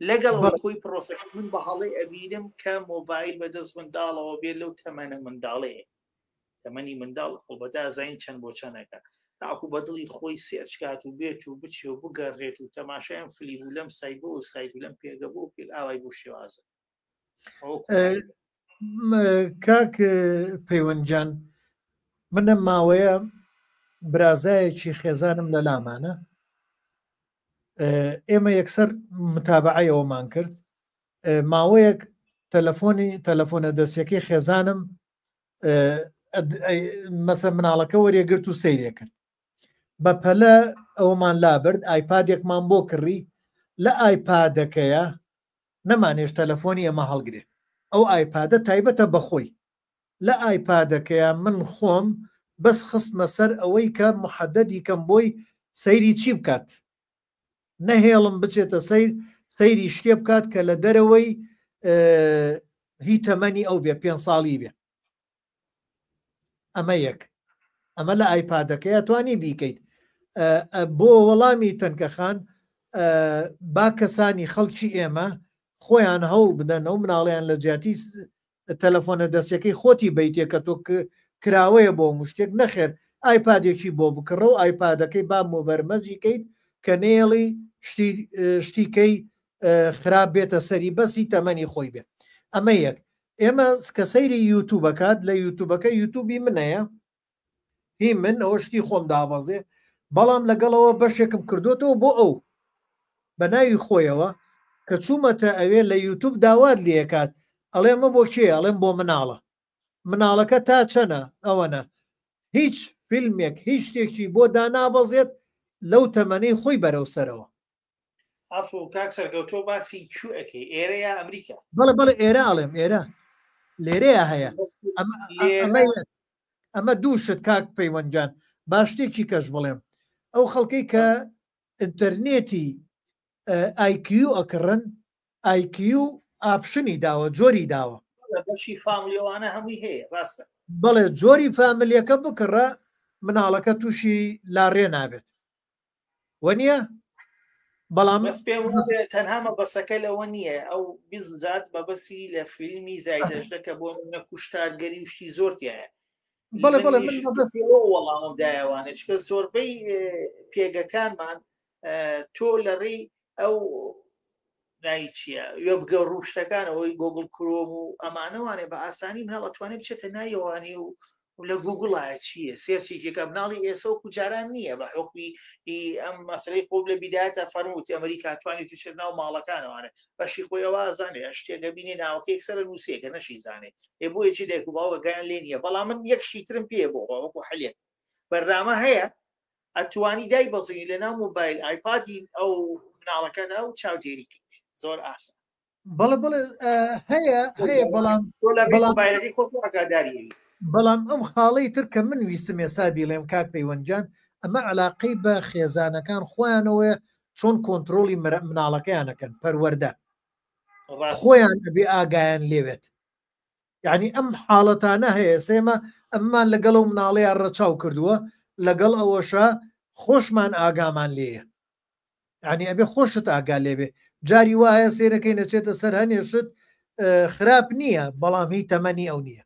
لەگەڵ خۆی پرۆسەکە من بە هەڵی ئەبیرم کە مۆبایل بەدەست منداڵەوە بێت لەو تەمەنە منداڵەیە تەمەنی منداڵ خۆ بەدازین چەند بۆ چەندەکە تاکو بەدڵی خۆی سێرچکات و بێت و بچێ و بگەڕێت و تەماشایان فیلم و لەم سایت بۆ و سایت و لەم پێگە بۆ پێ ئاوای بۆ شێوازە کاک پەیوەندجان منە ماوەیە برازایەکی خێزانم لە لامانە ئێمە یەکسەر متابعەوەمان کرد ماوەیەک تەلەفۆنە دەستیەکەی خێزانم مەسە مناڵەکە وەرێگرت و سەیرێ کرد بە پەلە ئەومان لابرد ئایپادێکمان بۆ کڕی لە ئایپادەکەیە نەمانێش تەلەفۆنی ئەمە هەڵگرێت ئەو ئایپادە تایبەتە بەخۆی لە ئایپادەکەیە من خۆم بەس خستمە سەر ئەوەی کە محەدەدی کەم بۆی سەیری چی بکات نەهێڵم بچێتە سەیری شتێ بکات کە لە دەرەوەی هی تەمەنی ئەو بێ 5 ساڵی بێ ئەمە یەک ئەمە لە ئایپادەکەی توانی بیکەیت بۆ وەڵامی تەنکەخان با کەسانی خەڵکی ئێمە خۆیان هەوڵ بدەن ئەو مناڵیان لە جیاتی تەلەفۆنە دەستەکەی خۆتی بیتێ کە تۆ کراوەیە بۆ مشتێک نەخێر ئایپادێکی بۆ بکڕە و ئایپادەکەی با مۆبەرمەزی کەیت کە نێڵی شتیکەی خراپ بێتە سەری بەسی تەمەنی خۆی بێت ئەمە یەک ئێمە کە سەیری یوتوبەکات لە یوتوبەکە یوتوبی منەیە هی من ئەوە شتی خۆم دابەزێ بەڵام لەگەڵەوە بەشێکم کردوتەوە بۆ ئەو بە ناوی خۆیەوە کە چوومەتە ئەوێ لە یوتوب داوات لێکات ئەڵێ ئەمە بۆ کێ ئەڵێم بۆ مناڵەکە تا چەنە ئەوەنە هیچ فیلمێک هیچ شتێکی بۆ دانابەزێت لەو تەمەنەی خۆی بەرەو سەرەوە کاک سەرگەوتۆ باسی کوێەکەی ئێرەیە ئەمریکا بەڵێ ئێرە ئەڵێم ئێرە لێرەیە هەیە ئەمە دووشت کاک پەیوەندجان باشتێکی کەش بڵێم ئەو خەڵکەی کە ئینتەرنێتی IQ ئەکڕن IQ ئاپشنی داوە جۆری داوە بەشی فامیلیوانە هەمووی هەیە ڕاستە بەڵێ جۆری فامیلیەکە بکڕە مناڵەکە تووشی لاڕێ نابێت وەنیە بەڵام تەنها مەبەسەکە لەوە نییە ئەو بیزات بەبەسی لە فیلمی زایدەشتەکە بۆ منە کوشتارگەری وشتی زۆرتیایە بەڵێ وەڵامم دایوانێت چکە زۆربەی پێگەکانمان تۆ لە ڕێی ئەو نایی چییە وێ بگە ڕوشتەکانەوەی گۆگل کرۆم و ئەمانەوانێ بە ئاسانی مناڵ ئەتوانێت بچێتە نایەوانی و لە گوگڵایە چییە سێرچێکێکە مناڵی ئێسە و کوجاران نییە بە حکمی ئەم مەسلەی خۆب لە بیدایەتە فەرمووتی ئەمریکا توانێت توێت ناو ماڵەکانەوانە بەشی خۆیەوە زانێ شتێکە بینێ ناوەکە یەکسەر نووسێکە نەشی زانێت ێ بۆ یەکی لێک و باوە گەیان لێ نییە بەڵام من یەکشی ترم پێ بۆ وەکو حەلێک بەرنامە هەیە ئەتوانی دای بەزنی لە ناو مۆبایل ئایپادی ئەو مناڵەکەدا و چاودێری کەیت زۆر ئاسان بەڵێ هەیە بەڵام ئەم خاڵەی تر کە من ویستم ێسا بیڵێم کاک پەیوەندجان ئەمە علاقەی بە خێزانەکان خۆیانەوە چۆن کۆنتترۆلی مناڵەکەیانەکەن پەروەەردە خۆیان ئەبێ ئاگایان لێوێت یعنی ئەم حاڵەتانە هەیە سێمە ئەممان لەگەڵ و مناڵەیان ڕەچاو کردووە لەگەڵ ئەوەشە خۆشمان ئاگامان لێیە یعنی ئەبێ خۆشت ئاگا لێبێ جاری وایە سێرەکەی نەچێتە سەر هەنێشت خراپ نییە بەڵام هی تەمەنی ئەو نییە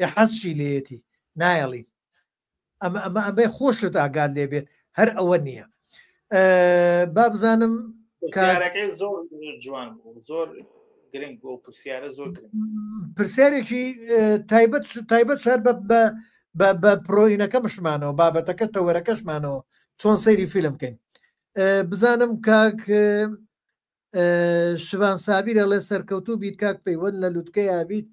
حەزشی لێتی نایەڵی ئەمە ئەبێ خۆشت ئاگات لێبێت هەر ئەوە نییە با بزانم کارەکەی زۆر جوان بوو زۆر گرنگ بۆ پرسیارە زۆر گرنگ پرسیارێکی تایبەت شار بە پرۆینەکەمشمانەوە بابەتەکە تەوەرەکەشمانەوە چۆن سەیری فیلم بکەین بزانم کاک شوان سابیرە لە سەرکەوتوو بیت کاک پەیوەند لە لووتکەی یابیت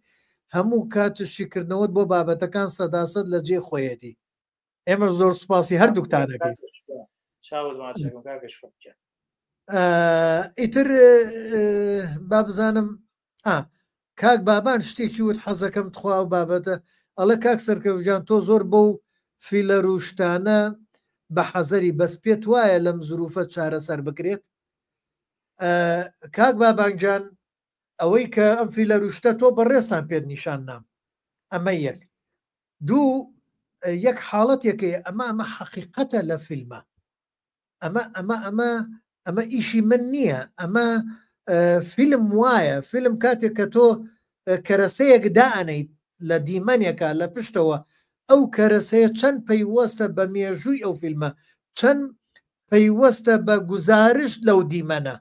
هەموو کاتشیکردنەوەت بۆ بابەتەکان سەداسەد لە جێ خۆیەتی ئێمە زۆر سوپاسی هەردووکتانەکەی ئیتر با بزانم کاک بابان شتێکی وت حەزەکەم تخوا و بابەتە ئەڵە کاک سەرکەوتجان تۆ زۆر بەو فیلە ڕوشتانە بە حەزەری بەس پێت وایە لەم زروفە چارەسەر بکرێت کاک بابانجان ئەوەی کە ئەم فیلە ڕوشتە تۆ بەڕێستان پێت نیشان نام ئەمە یەک دوو یەک حاڵەتێکەیە ئەمە حەقیقەتە لە فیلمە ئەمە ئیشی من نییە ئەمە فیلم وایە فیلم کاتێک کە تۆ کەرەسەیەک دائەنیت لە دیمەنێکە لە پشتەوە ئەو کەرەسەیە چەند پەیوەستە بە مێژووی ئەو فیلمە چەند پەیوەستە بە گزارش لەو دیمەنە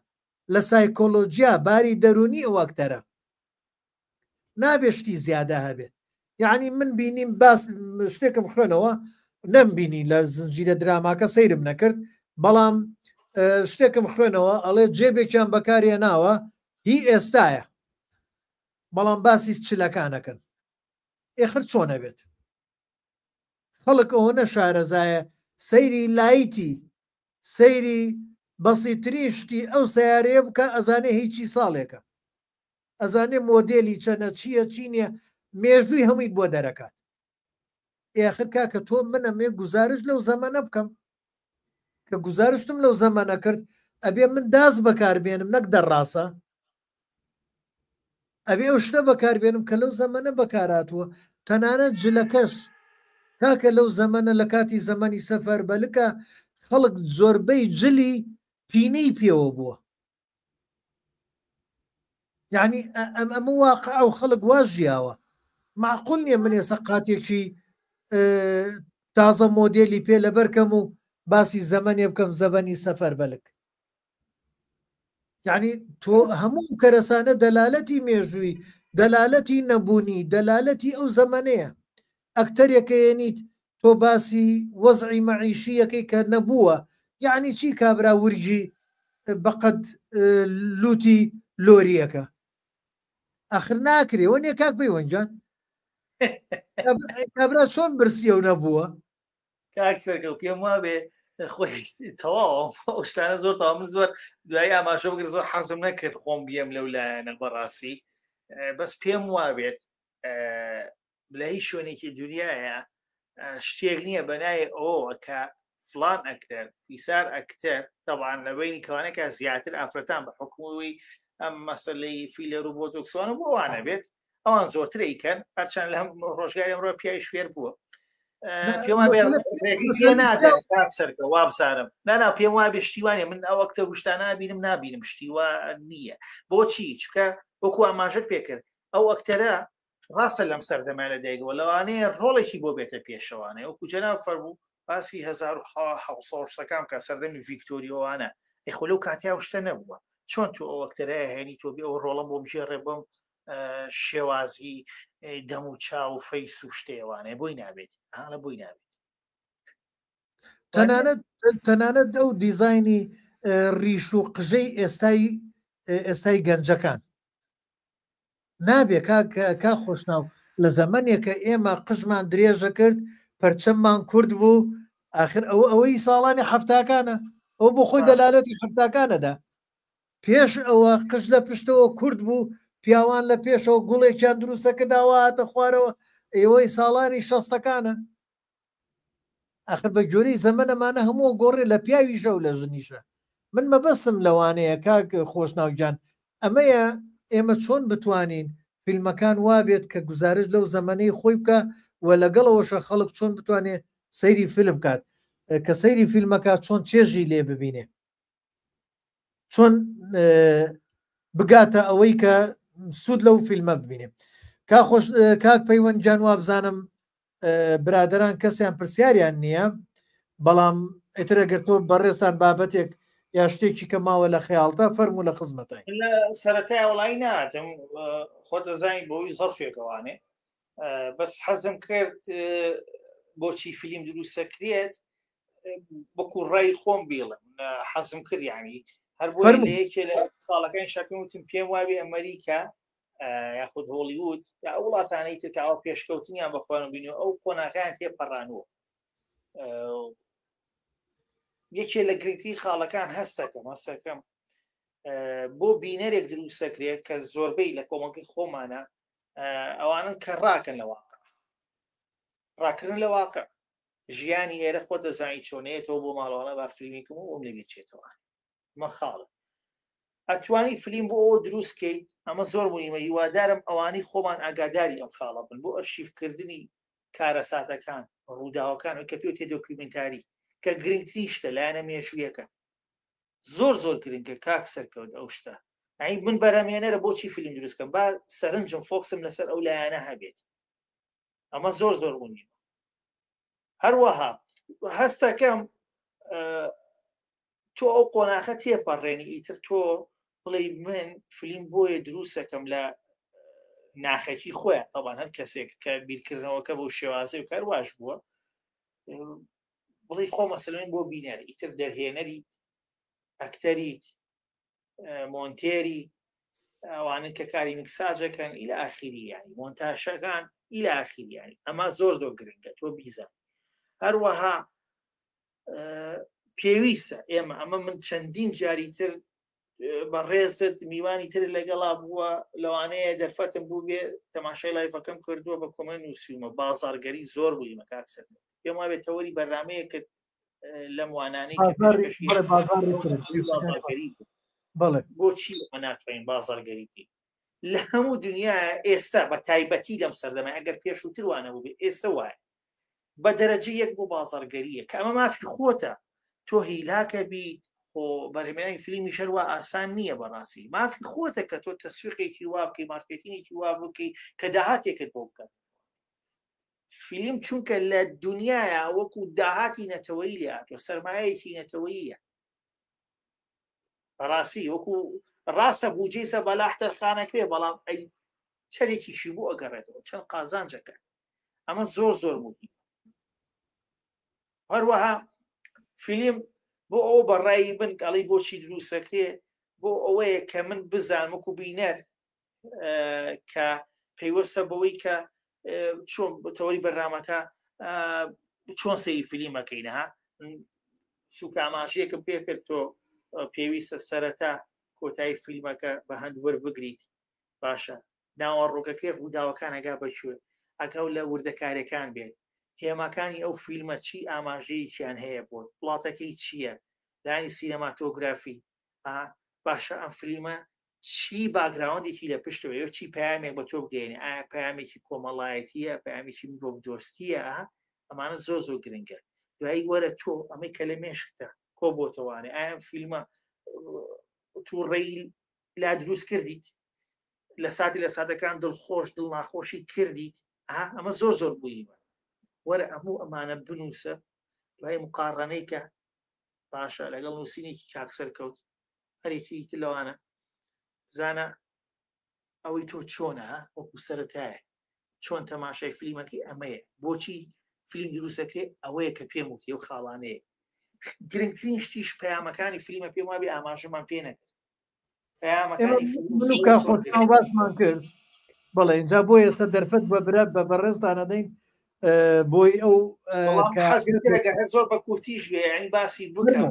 لە سایکۆلۆجیا باری دەرونی ئەو ئەکتەرە نابێشتی زیادە هەبێت یعنی من بینیم باس شتێکم خوێنەوە نەمبینی لە زنجیرە دراماکە سەیرم نەکرد بەڵام شتێکم خوێنەوە ئەڵێ جێبێکیان بەکارێ ناوە هی ئێستایە بەڵام باسی چلەکانەکەن ئێخر چۆنە بێت خەڵک ئەوە نەشارەزایە سەیری لایتی سەیری بەسیترین شتی ئەو سیارەیە بکە ئەزانێ هیچی ساڵێکە ئەزانێ مۆدێلی چەنە چییە چینە مێژووی هەمووی بۆ دەرەکات ئێخر کاکە تۆ من ئەمێ گزارش لەو زەمانە بکەم کە گزارشتم لەو زەمانە کرد ئەبێ من داز بەکاربێنم نەک دەڕاستە ئەبێ ئەو شتە بەکاربێنم کە لەو زەمانە بەکاراتوە تەنانەت جلەکەش کاکە لەو زەمانە لە کاتی زەمانی سەفەر بەلکە خەڵک زۆربەی جلی پینەی پێوە بووە یعنی ئەمە واقع و خەڵک واز ژیاوە معقول نییە من ێستا قاتێکی تازە مۆدێلی پێ لەبەرکەم و باسی زەمانێ بکەم زەبەنی سەفەر بەلک یعنی تۆ هەموو کەرەسانە دەلالەتی مێژووی دەلالەتی نەبوونی دەلالەتی ئەو زەمانەیە ئەکتەرێکەیەنیت تۆ باسی وەزعی مەعیشیەکەی کە نەبووە یعنی چی کابرا ورجی بەقەد لوتی لۆریەکە ئەخر ناکرێ وەنیە کاک پەیوەنجان کابرا چۆن برسیە و نەبووە کاک سەرکەوت پێم وابێ خۆی تەواو شتانە زۆر تا من زۆر دوایی ئاماژە بگرێت زۆر حەزم نەکرد خۆم بێم لەو لایەنە بەڕاستی بەس پێم وابێت لە هیچ شوێنێکی دنیاە شتێک نییە بەنایە ئەوە کە فلان ئەکتەر فیسار ئەکتەر تەبعاان لە بینی کەوانەکە زیاتر ئافرەتان بە حکومەوەی ئەم مەسەلەی فیلە ڕوبۆتۆکسوانە بۆ وانە بێت ئەوان زۆرتر ئەیکەن هەرچەند لە هەم ڕۆژگاری ئەمڕۆ پیاوی شوێر بووە سەرکە وا بسارم نانا پێم وابێ شتیوانێ من ئەو ئەکتە گشتانە بینم نبینم شتیوا نییە بۆچی چکە وەکو ئاماژت پێکرد ئەو ئەکتەرە ڕاستە لەم سەردەما لە دایکەوە لەوانەیە ڕۆڵێکی بۆ بێتە پێشەوانەیە وەکو جەناب فەرموو باسی 1970 کە سەردەمی ڤیکتۆریۆوانە ئەخۆ لەو کاتیا شتە نەبووە چۆن تو ئەو ئەکتەرەیە هێنی تۆ بێ ئەو ڕۆڵم بۆ بژێڕێ بەم شێوازی دەم و چاو و فەیس و شتێوانەیە بۆی نابێت لە بۆی نابێت تەنانەت ئەو دیزایانی ڕیش و قژەی ئێستای گەنجەکان نابێ کا خۆشناو لە زەمانێکە ئێمە قژمان درێژە کرد پەرچەممان کورد بوو آخر ئەوەی ساڵانی هەفتاکانە ئەو بۆ خۆی دەلالەتی هەفتاکانەدا پێش ئەوە قژ لە پشتەوە کورد بوو پیاوان لە پێشەوە گوڵێکیان دروستەکە داواتە خوارەوە ئێوەی ساڵانی شەستەکانە آخر بە جۆرەی زەمەنەمانە هەموو گۆڕێ لە پیاوی ژە و لە ژنیشە من مەبەستم لەوانەیە کاک خۆشناوجان ئەمەیە ئێمە چۆن بتوانین فیلمەکان وابێت کە گزارش لەو زەمانەی خۆی بکە و لەگەڵەوەشە خەڵک چۆن بتوانێت سەیری فیلم کات کە سەیری فیلمەکە چۆن چێژی لێ ببینێ چۆن بگاتە ئەوەی کە سوود لەو فیلمە ببینێ کاک پەیوەندجان وا بزانم برادران کەسیان پرسیاریان نییە بەڵام ئیترەگەر تۆ بەڕێستان بابەتێک یا شتێکی کە ماوە لە خەیاڵتا فەرموو لە خزمەتای لە سەرەتای وڵی ناتم خۆتە زانی بۆی زەرفێکەوانێ بەس حەزم کرد بۆچی فیلم دروستەکرێت بەکو ڕای خۆم بیڵم حەزم کرد ینی هەر بۆ لەیەکێ لە ساڵەکانی شەکەم وتم پێم وابێ ئەمریکا یاخود هۆلیوود یا ئەو وڵاتانەی تکاوە پێشکەوتنیان بەخۆن بینەوە ئەو قۆناغیان تێپەڕانوە یەکێ لە گرنگترین خاڵەکان هەستەکەم بۆ بینەرێک دروستەکرێت کە زۆربەی لە کۆمەڵگەی خۆمانە ئەوانن کە ڕاکەن لە واقع ڕاکردن لە واقع ژیانی ئێرە خۆ دەزانی چۆنەیەتەوە بۆ ماڵەوانە با فیلمیکم و ئەم لەبێت چێتەوە مە خاڵە ئەتوانی فیلم بۆ ئەوە دروستکەیت ئەمە زۆر مهمە هیوادارم ئەوانەی خۆمان ئاگاداری ئەم خاڵە بن بۆ ئەرشیفکردنی کارە ساتەکان ڕووداوەکان کە پێوتێ دۆکیومنتاری کە گرنگترین شتە لایەنە مێژوویەکە زۆر گرنگە کاک سەرکەوت ئەو شتە ئەی من بەرەمێنەرە بۆچی فیلم دروستکەم با سەرنجم فۆکسم لەسەر ئەو لایەنە هەبێت ئەمە زۆر مهمە هەروەها هەستەکەم تۆ ئەو قۆناغە تێپەڕێنی ئیتر تۆ بڵێ من فیلم بۆیە دروستەکەم لە ناخەکی خۆیان طبعا هەر کەسێک کە بیرکردنەوەکە بۆ شێوازی و کار واش بووە بڵێ خۆ مەسەلەن بۆ بینەر ئیتر دەرهێنەری ئەکتەریت مۆنتێری ئەوانن کە کاری میکساژەکەن ئیلە ئاخیری ینی مۆنتاشەکان ئیلە ئاخیری ینی ئەمە زۆر گرنگە تۆ بیزان هەروەها پێویستە ئێمە ئەمە من چەندین جاریتر بەڕێزت میوانی تر لەگەڵا بووە لەوانەیە دەرفەتم بوو بێ تەماشای لایفەکەم کردووە بە کۆمە نووسیمە بازارگەری زۆر بوویمە کاکسەر پێم وابێت تەوەری بەرنامەیەکت لەم وانانەی بۆچی ئەمە ناتوانین بازارگەریتی لە هەموو دنیا ئێستا بە تایبەتی لەم سەردەمە ئەگەر پێشووتروانە بوو بێ ئێستا وایە بە دەرەجە یەک بۆ بازارگەریە کە ئەمە مافی خۆتە تۆ هیلاکە بیت بەرهێنانی فیلمی شەروە ئاسان نییە بەڕاستی مافی خۆتە کە تۆ تەسویقێکی وا بکەی مارکێتینێکی وا بکەی کە داهاتێکت بۆ بکەن فیلم چونکە لە دنیاە وەکو داهاتی نەتەوەی لاتۆ سەرمایەکی نەتەوەییە بەڕاستی وەکو ڕاستە بوجێسە بەلاحتەرخانەکوێ بەڵام ئەی چەرێکیشی بۆ ئەگەڕێتەوە چەند قازانجەکە ئەمە زۆر مهمە هەروەها فیلم بۆ ئەو بەڕایی بن ئەڵی بۆچی دروستەکرێ بۆ ئەوەیە کە من بزان وەکو بینەر کە پەیوەستە بەوەی کە چۆن تەوەری بەرنامەکە چۆن سەیری فیلمەکەینەها سوکاماشیەکەم پێ کرد تۆ پێویستە سەرەتا کۆتایی فیلمەکە بە هەند وەربگریت باشە ناوەڕۆکەکەی ڕووداوەکان ئەگا بەچوێ ئەگەڵ لە وردەکارەکان بێت هێماکانی ئەو فیلمە چی ئاماژەیەکیان هەیە بۆ وڵاتەکەی چییە لانی سینەماتۆگرافی باشە ئەم فیلمە چی باگراوندێکی لە پشتەوە چی پامێک بە تۆ بگەێنێ ئایا پامێکی کۆمەڵایەتیە پامێکی مرۆڤ دۆستیە ئەمانە زۆر گرنگە دوایی وەرە تۆ ئەمەی کە لە مێشکتە کۆ بۆتەوانێ ئایا فیلمە تووڕێی لا دروست کردیت لە ساتی لە سادەکان دڵخۆش دڵ ناخۆشی کردیت ئەمە زۆر بوویمە وەرە ئەموو ئەمانە بنووسە دوای مقارڕانەی کە باشە لەگەڵ نووسینێکی کاکسەر کەوت هەرێکی تلەوانە زانە ئەوەی تۆ چۆنە وەکو سەرەتایە چۆن تەماشای فیلمەکەی ئەمەیە بۆچی فیلم دروستەکرێ ئەوەیە کە پێم وتی و خاڵانەیە گرنگترین شتیش پەیامەکانی فیلمە پێم وابێ ئاماژەمان پێ نەکرد باسمان کرد بەڵێ اینجا بۆ ئێستا دەرفەت بەبرە بە بەڕێزدانە دەین بۆی ئەو زۆر بە کورتیش بێ ئەین باسی بکەم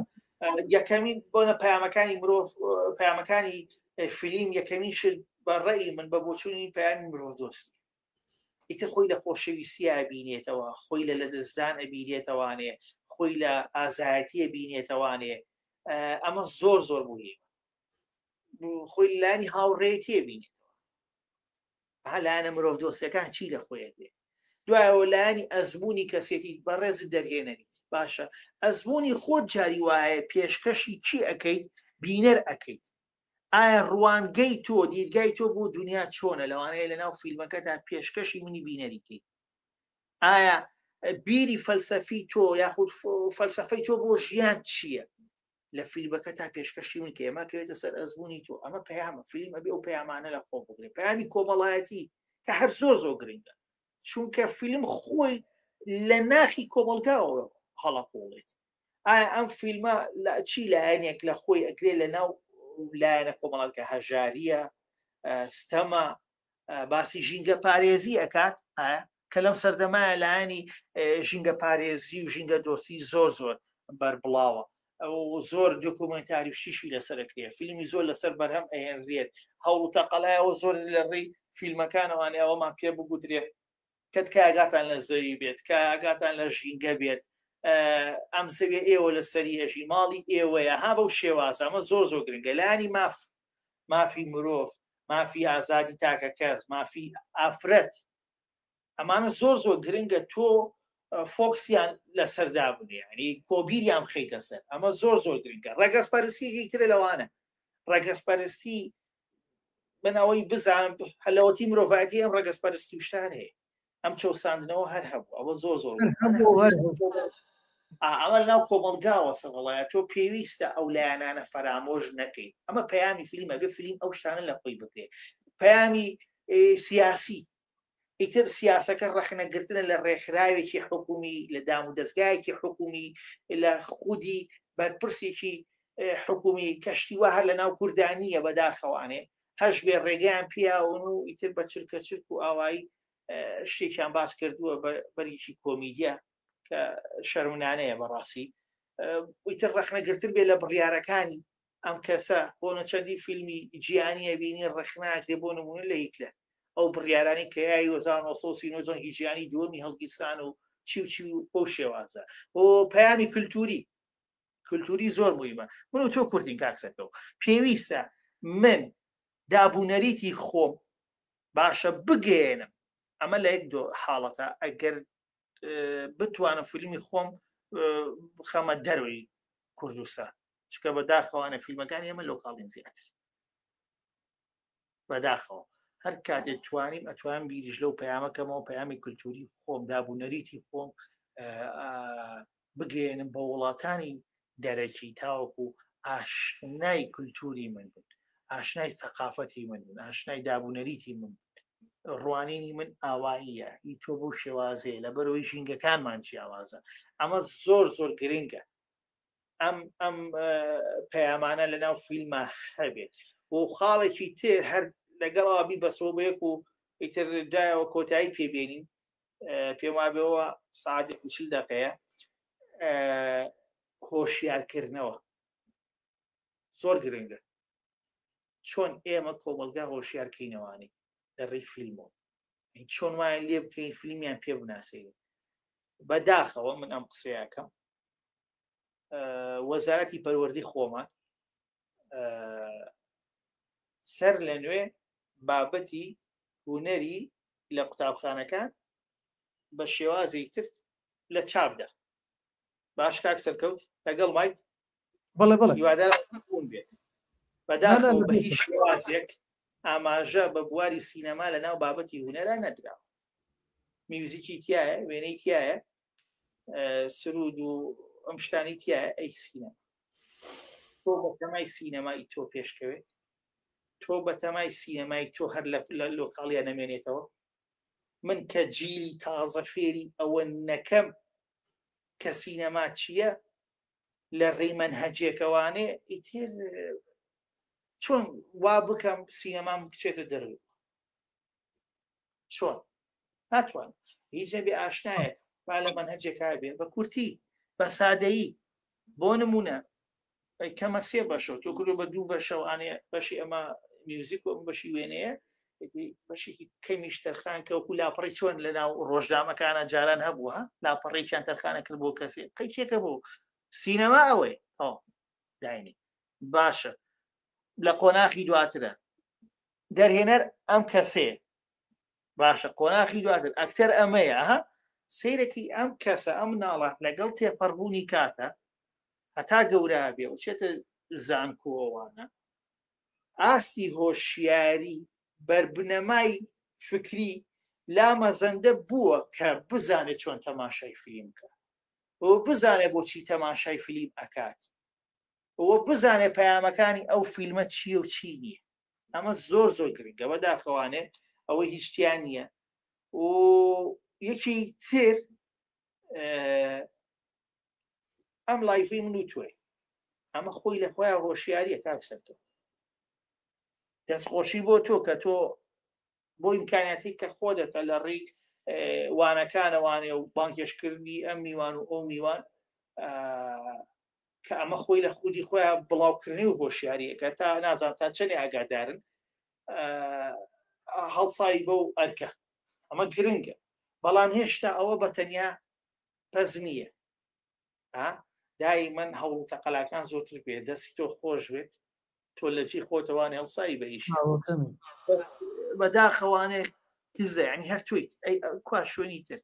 یەکەمین بۆنە پەیامەکانی مرۆڤ پەیامەکانی فیلم یەکەمین شت بەڕێی من بە بۆچوونی پەیامی مرۆڤ دۆستی ئیتر خۆی لە خۆشەویستی ئابینێتەوە خۆی لە لەدەستدان ئەبینێتەوانێ خۆی لە ئازایەتی بینێتەوانێ ئەمە زۆر بووی خۆی لانی هاوڕێتی بینێتەوە لایەنە مرۆڤ دۆستیەکان چی لە خۆیت بێت دوایەوە لایانی ئەزمموی کەسێتی بەڕێز دەرهێنەریت باشە ئەزمموی خۆت جاری وایە پێشکەشی چی ئەەکەیت بینەر ئەەکەیت ئایا ڕوانگەی تۆ دیدگای تۆ بۆ دنیا چۆنە لەوانەیە لە ناو فیلمەکەدا پێشکەشی منی بینەریکەیت ئایا بیری فەلسەفی تۆ یاخود فەلسەفەی تۆ بۆ ژیان چییە لە فیلمەکە تا پێشکەشی من کە ئێمە کەوێتە سەر ئەزمموی تۆ ئەمە پەیامە فیلمە بێ و پەیامانە لە خۆ بگرێ پەیامی کۆمەڵایەتی کە هەر زۆر گرنگە چونکە فیلم خۆی لە ناخی کۆمەلگاوە هەڵەقۆڵێت ئایا ئەم فیلمە چی لایەنێک لە خۆی ئەگرێ لە ناو لایەنە کۆمەڵەکە هەژاریە ستەمە باسی ژینگە پارێزی ئەکات کە لەم سەردەمایە لایەنی ژینگە پارێزی و ژینگە دۆستی زۆر بەربڵاوە ئەو زۆر دۆکومنتاری و شیشی لەسەرکرێ فیلمی زۆر لەسەر بەرهەم ئەهێنرێت هەوڵ تەقەلایەوە زۆر لە ڕێی فیلمەکانەوانی ئەوەمان پێ بگوترێ کەت کاگاتان لە زەوی بێت کاگاتان لە ژینگە بێت ئەم زەوێ ئێوە لە سەری هەژی ماڵی ئێوەیە ها بەو شێواز ئەمە زۆر گرنگە لایانی مافی مرۆڤ مافی ئازادی تاکە کەس مافی ئافرەت ئەمانە زۆر گرنگە تۆ فۆکسیان لەسەردا بنێ ینی کۆبیریان خەیتە سەر ئەمە زۆر گرنگە ڕەگەزپەرستی ترە لەوانە ڕەگەزپەرستی بنەوەی بزانم هەلەوەتی مرۆڤایەتی ئەم ڕەگەزپەرستی شتان هەیە ئەم چەساندنەوە هەر هەبوو ئەوە زۆر ئەمە ناو کۆمەلگاوە سەڵایە تۆ پێویستە ئەو لایەنانە فەرامۆژ نەکەیت ئەمە پەیامی فیلمە بێ فیلم ئەو شتانە لە خۆی بکرێت پەیامی سیاسی ئیتر سیاسەکە ڕەخنەگرتنە لە ڕێکخراوێکی حکومی لە دام و دەستگایەکی حکومی لە خودی بەرپرسێکی حکومی کەشتیوە هەر لە ناو کوردانیە بەداخەوانێ هەش بێ ڕێگەیان پیاون و ئیتر بە چرکە چرک و ئاوایی شتێکیان باس کردووە بەریکی کۆمیدیا کە شەرمنانەیە بەڕاستی ئیتر ڕەخنەگرتن بێ لە بڕیارەکانی ئەم کەسە بۆ نەچەندی فیلمی جیهانیە بینی ڕەخناکرێ بۆ نمونە لە هیتلەر ئەو بڕیارانی کە یای 1930 هیجیانی دووەمی هەڵگیرستان و چی بۆ شێوازە بۆ پەیامی کولتوری زۆر مویمە من و تۆ کوردین کاکسەکەەوە پێویستە من دابوونەریتی خۆم باشە بگەێنم ئەمە لە یەک حاڵەتە ئەگەر بتوانم فیلمی خۆم بخەمە دەروی کوردستان چکە بەداخەوانە فیلمەکانی ئێمە لۆکاڵین زیاتر بەداخەوە هەر کاتێک توانیم ئەتوانم بیریش لەو پەیامەکەمەوە پەیامی کولتوری خۆم دابوونەریتی خۆم بگەێنم بە وڵاتانی دەرەکی تاوەکو ئاشنای کولتوری من بن ئاشنای ثەقافەتی من بن ئاشنای دابوونەریتی من ڕوانینی من ئاواییە هی تۆ بۆ شێوازەیە لە بەرەوەی ژینگەکانمان جیاوازە ئەمە زۆر گرنگە ئەم پەیامانە لە ناو فیلمە هەبێت بۆ خاڵێکی تر هەر لەگەڵابی بەسەوە بەیەک و ئیتر دایەوە کۆتایی پێبێنین پێم وابێەوە ساعتێک و 40 دقەیە هۆشیارکردنەوە زۆر گرنگە چۆن ئێمە کۆمەلگا هۆشیارکەینەوانی دەڕی فیلمەوە چۆن وایە لێ بکەین فیلمیان پێ بناسیێت بەداخەوە من ئەم قسەیەکەم وەزارەتی پەروەردەی خۆمان سەر لە نوێ بابەتی هونەری لە قوتابخانەکان بە شێوازی تر لە چاپدا باش کاک سەرکەوت لەگەڵ مایت هیواداربوون بێت بەداخەوە بە هیچ شێوازێک ئاماژە بە بواری سینەما لە ناو بابەتی هونەرە نەدراوە میوزیکی تایە وێنەی تایە سرود و ئەم شتانی تایە ئەی سینەما تۆ بە تەمای سینەمای تۆ پێشکەوێت تۆ بە تەمای سینەمای تۆ هەر لە لۆکاڵیا نەمێنێتەوە من کە جیلی تازە فێری ئەوە نەکەم کە سینەما چییە لە ڕێی مەنهەجێکەوانێ ئیتر چۆن وا بکەم سینەمام بچێتە دەروی چۆن ناتوان هیچ نەبێ ئاشنایەک با لە مەنهەجێکا بێ بە کورتی بە سادەیی بۆ نمونە کەمە 3 بەشەوە تۆ کردو بە 2 بەشەوانێ بەشی ئەمە میوزیک و بەشی وێنەیە بەشێکی کەمیش تەرخان کەوەکو لاپەڕی چۆن لە ناو ڕۆژنامەکانە جاران هەبووە لاپەڕێکیان تەرخانە کرد بۆ کەسێ قەیچێکە بۆ سینەما ئەوەی داینی باشە لە قۆناخی دواترە دەرهێنەر ئەم کەسێ باشە قۆناخی دواتر ئەکتەر ئەمەیە سیرێکی ئەم کەسە ئەم ناڵات لەگەڵ تێپەڕبوونی کاتە هەتا گەورە بێ و چێتە زانکۆوانە ئاستی هۆشیاری بەربنەمای فکری لامەزەندە بووە کە بزانێت چۆن تەماشای فیلم کە و بزانێت بۆچی تەماشای فیلم ئەکات ئەوە بزانێ پەیامەکانی ئەو فیلمە چییە و چی نییە. ئەمە زۆر زۆر گرنگە بەداخەوانێ ئەوەی هیچیان نییە. و یەکی تر ئەم لایفی من و توێ ئەمە خۆی لە خۆیان هۆشیاریە کاکسەر تۆ دەستخۆشی بۆ تۆ کە تۆ بۆ ئیمکانیاتی کە خۆ دەتە لە ڕێی وانەکانەوانێ و بانکێشکردنی ئەم میوان و ئەو میوان کە ئەمە خۆی لە خودی خۆیان بڵاوکردنی و هۆشیاریەکە تا نازان تا چەندی ئاگادارن هەڵسایی بە و ئەرکە ئەمە گرنگە. بەڵام هێشتا ئەوە بەتەنیا پەز نییە. دای من هەوڵ تەقەلاکان زۆرتر بێ دەستی تۆ خۆش بێت تۆ لە چی خۆتەوانێ هەڵسایی بە ئیش بەداخەوانێ کزانی هەر تویت کوا شوێنی تر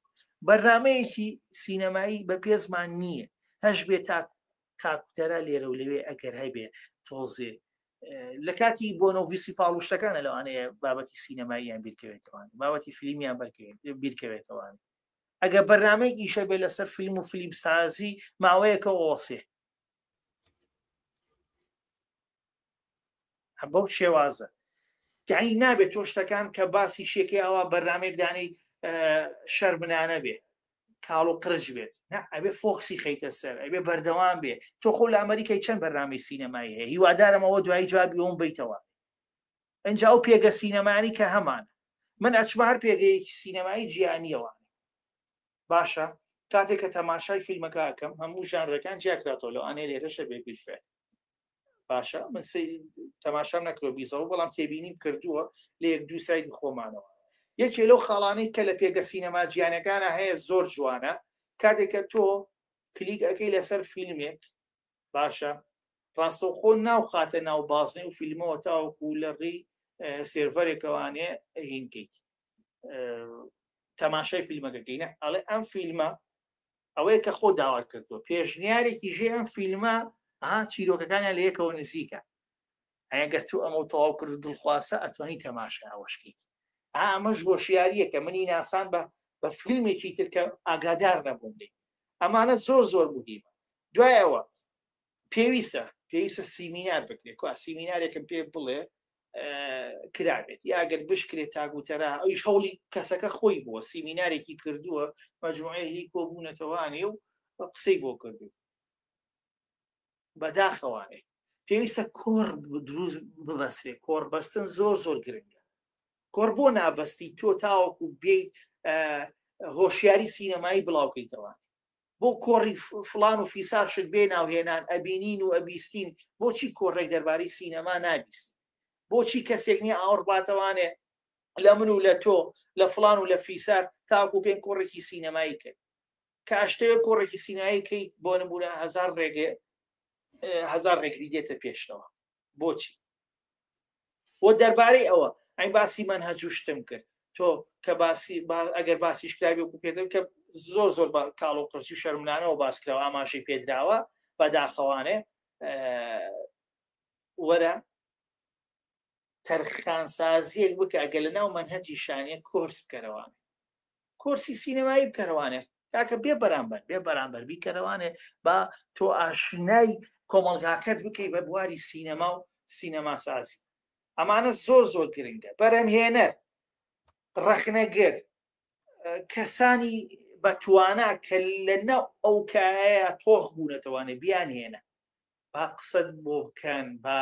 بەرنامەیەکی سینەمایی بە پێزمان نییە هەش بێت تا کاکتەرە لێرە و لەوێ ئەگەر هەیبێ تۆزێ لە کاتی بۆ نۆڤیسی پاڵوشتەکانە لەوانەیە بابەتی سینەماییان بیرکەوێتەوە بابەتی فیلمیان بیرکەوێتەوە. ئەگە بەرنامەی ئیشە بێ لەسەر فیلم و فیلم سازی ماوەیەکە ئۆسێ بەو شێوازە کەی نابێت تۆ شتەکان کە باسی شێکی ئەوە بەرنامێک دانەی شەرمنانە بێ کاڵ و قرج بێت ئەبێ فۆکسی خەیتە سەر ئەبێ بەردەوام بێ تۆ خۆ لە ئەمریکای چەند بەرنامەی سینەمایی هەیە هیوادارمەوە دوایی جوابی ئەوم بیتەوە ئەنج ئەو پێگە سینەمانی کە هەمان من ئەچمە هەر پێگەیەکی سینەمایی جیهانیەوە باشە کاتێک کە تەماشای فیلمەکەکەم هەموو ژانرەکان جیاکراتەوە لەو ئەنێ لێرەشە بێ بیلفێت باشە من تەماشام نەکرۆ بیزەوە بەڵام تێبینیم کردووە لە یەک دوو سایدی خۆمانەوە یەکێ لەو خاڵانەی کە لە پێگە سینەما جیهانەکانە هەیە زۆر جوانە کاتێککە تۆ کلیک ئەەکەی لەسەر فیلمێک باشە ڕاستەوخۆ ناو خاتە ناو بازنەی و فیلمەوە تاوەکو لە ڕێی سێڤەرێکەوانێ هینکەیت تەماشای فیلمەکەکەینە ئەڵێ ئەم فیلمە ئەوەیە کە خۆ داوا کردووە پێشنیارێکی ژێ ئەم فیلمە چیرۆکەکانیان لە یەکەوە نزیکە ئەگەر تو ئەمە تەواو کرد دڵخواسە ئەتوانی تەماشا ئەوەشکیت ئەمەش هۆشیاریە کە منی ناسان بە فیلمێکی تر کە ئاگادار نەبووم لێ ئەمانە زۆر زۆر مهمە. دوایەوە پێویستە سیمینار بکرێت کو سیمینارێکم پێ بڵێ کرابێت یاگەر بشکرێت تاگوتەرا ئەویش هەوڵی کەسەکە خۆی بووە سیمینارێکی کردووە مەجموعەیەکی کۆبوونەتەوانێ و قسەی بۆ کردو بەداخەوانێ پێویستە کۆڕ دروست ببەسرێ کۆڕبەستن زۆر زۆر گرنگە کۆڕ بۆ نابەستی تۆ تاوەکو بێیت هۆشیاری سینەمایی بڵاوکەیتەوە بۆ کۆڕی فلان و فیسار شت بێ ناوهێنان ئەبینین و ئەبیستین بۆچی کۆڕێک دەربارەی سینەما نابیست بۆچی کەسێک نییە ئاوڕباتەوانێ لە من و لە تۆ لە فلان و لە فیسار تاکو پێن کۆڕێکی سینەمایی کرد کاشتەیە کۆڕێکی سینایی کەیت بۆ نمونە 1000 ڕێگری دێتە پێشتەوە بۆچی بۆ دەربارەی ئەوە ئەین باسی مەنهەجوشتم کرد تۆ کە ئەگەر باسیش کراوی وەکو پێدر کە زۆر زۆر کاڵ و قرچی و شەرمنانەوە باسکراوە ئاماژەی پێدراوە بەداخەوانێ وەرە تەرخانسازیەک بکە ئەگە لە ناو مەنهەجی شانێ کۆرس بکەرەوانێ کۆرسی سینەمایی بکەرەوانێ کاکە بێ بەرامبەر بیکەرەوانێ با تۆ ئاشنای کۆمەڵگاکەت بکەی بە بواری سینەما و سینەما سازی ئەمانە زۆر زۆر گرنگە بەرەمهێنەر ڕەخنەگەر کەسانی بەتوانە کە لە ناو ئەو کایە تۆخ بوونەتەوانێ بیان هێنە با قسەت بۆ بکەن بە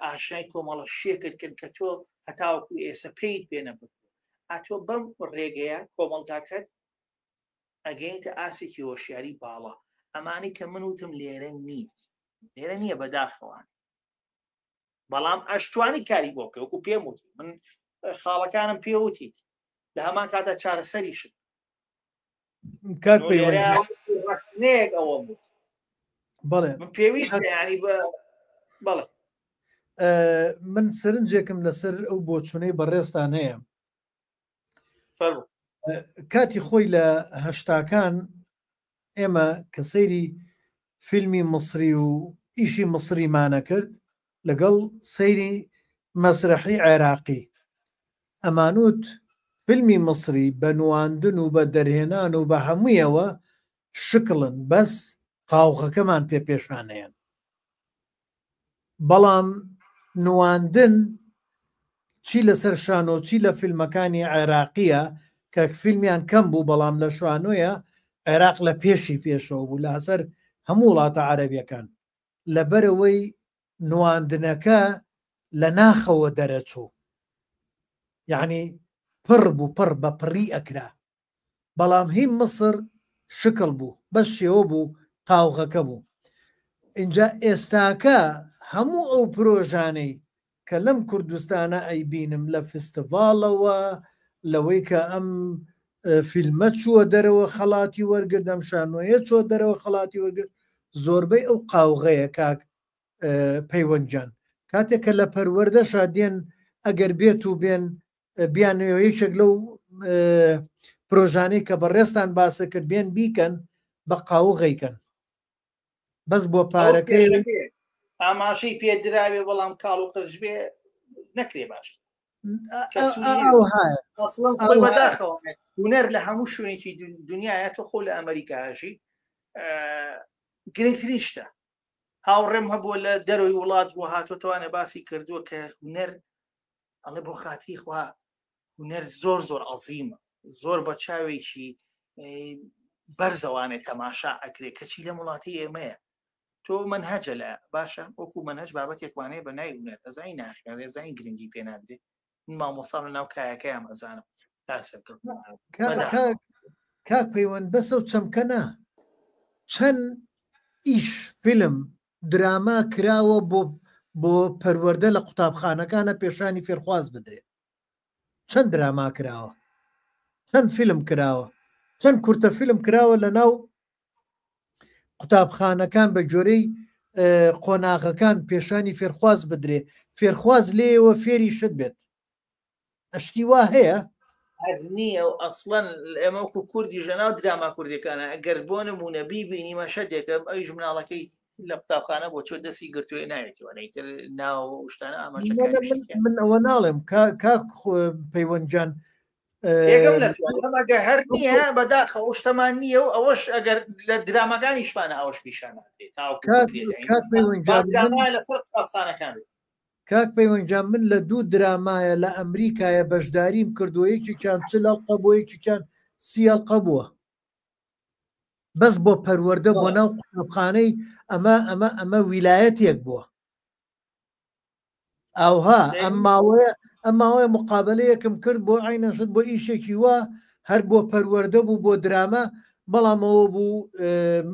ئاشنای کۆمەڵە شێکردکن کە تۆ هەتاوەکو ئێستا پێیت پێنە بکە ئاتۆ بەم ڕێگەیە کۆمەڵگاکەت ئەگەینتە ئاسێکی هۆشیاری باڵا ئەمانی کە من وتم لێرە نییە بەداخەوان بەڵام ئەشتوانی کاری بۆکە وەکو پێم وتی من خاڵەکانم پێوتیت لە هەمان کاتە چارەسەریشت ڕخنەیەک ئەوە بوو بەڵێ من پێویستە ینی بەڵێ من سرنجێکم لەسەر ئەو بۆچوونەی بەڕێستان هەیە کاتی خۆی لە هەشتاکان ئێمە کە سەیری فیلمی مصری و ئیشی مصریمانە کرد لەگەڵ سەیری مەسرحی عێراقی ئەمانوت فیلمی مصری بە نواندن و بە دەرهێنان و بە هەموویەوە شکڵن بەس قاوخەکەمان پێشانەیەن بەڵام نواندن چی لەسەر شانۆ چی لە فیلمەکانی عێراقیە کە فیلمیان کەم بوو بەڵام لە شوانۆیە عێراق لە پێشی پێشەوە بوو لە هەسەر هەموو وڵاتە عەرەبیەکان لەبەرەوەی نواندنەکە لە ناخەوە دەرەچوو یعنی پڕ بوو پڕ بە پڕی ئەکرا بەڵام هی مصر شکل بوو بەس شێوە بوو قاوغەکە بوو اینجا ئێستاکە هەموو ئەو پرۆژانەی کە لەم کوردستانە ئەیبینم لە فستیڤالەوە لەوەی کە ئەم فیلمە چووە دەرەوە خەڵاتی وەرگرت ئەم شانۆیە چۆ دەرەوە خەڵاتی وەرگرت زۆربەی ئەو قاوغەیە کاک پەیوەنجان کاتێک کە لە پەروەردە شادێن ئەگەر بێت و بێن بیانەوەیەکێک لەو پرۆژانەی کە بەڕێستان باسە کرد بێن بیکەن بە قاوغەیکەن بەس بۆ پارەکەی ئاماشەی پێدراوێ بەڵام کاڵ و قرش بێ نەکرێ باش بەداخەوە هونەر لە هەموو شوێنێکی دنیاە تۆ خۆ لە ئەمریکاشی گرنگترین شتە هاوڕێم هەبووە لە دەروی وڵات بۆ هاتوۆتەوانە باسی کردووە کە هونەر ئەڵێ بۆ خاتری خوا هونەر زۆر زۆر عەزیمە زۆر بە چاوێکی بەرزەوانێت تەماشا ئەکرێ کەچی لە وڵاتی ئێمەیە تۆ منهەجە لە باشە وەکو منهەج بابەتێکوانەیە بە نای هونەر ئەزای ناخێ ڕێزای گرنگی پێ نادێ مامۆستا لە ناو کایەکەیان ئەزانم کاک پەیوەند بەسە و چەمکەنا چەند ئیش فیلم دراما کراوە بۆ پەروەردە لە قوتابخانەکانە پێشانی فێرخواز بدرێت چەند دراما کراوە چەند فیلم کراوە چەند کورتە فیلم کراوە لە ناو قوتابخانەکان بە جۆرەی قۆناغەکان پێشانی فێرخواز بدرێ فێرخواز لێەوە فێری شت بێت ئەشتی وا هەیە نییە و ئەسڵەن ئێمەکو کوردی ژەناو دراما کوردەکانە ئەگەر بۆ نمونە بیبینیمە شەدێکم ئەویش مناڵەکەی لە قوتابخانە بۆ چۆ دەستی گرتووە ناوێتەوە نەیتر ناو شتانە ئاماژە من ئەوە ناڵێم کاک پەیوەنجان ئەگە هەر نییە بەداخەوە شتەمان نییە و ئەوەش ئەگەر لە درامەکانیشمانە ئەوەش پیشانە کاک پەیوەنجان من لە دوو درامایە لە ئەمریکایە بەشداریم کردووەیەکیان چلەڵقە بۆ یەکیان سیەڵقە بووە بەس بۆ پەروەردە بۆ ناو قوتابخانەی ئەمە ویلایەتێک بووە ئەوها ئەماوەیە مقابلەیەکم کرد بۆ عینەشت بۆ ئیشێکی وە هەر بۆ پەروەردە بوو بۆ درامە بەڵامەوە بوو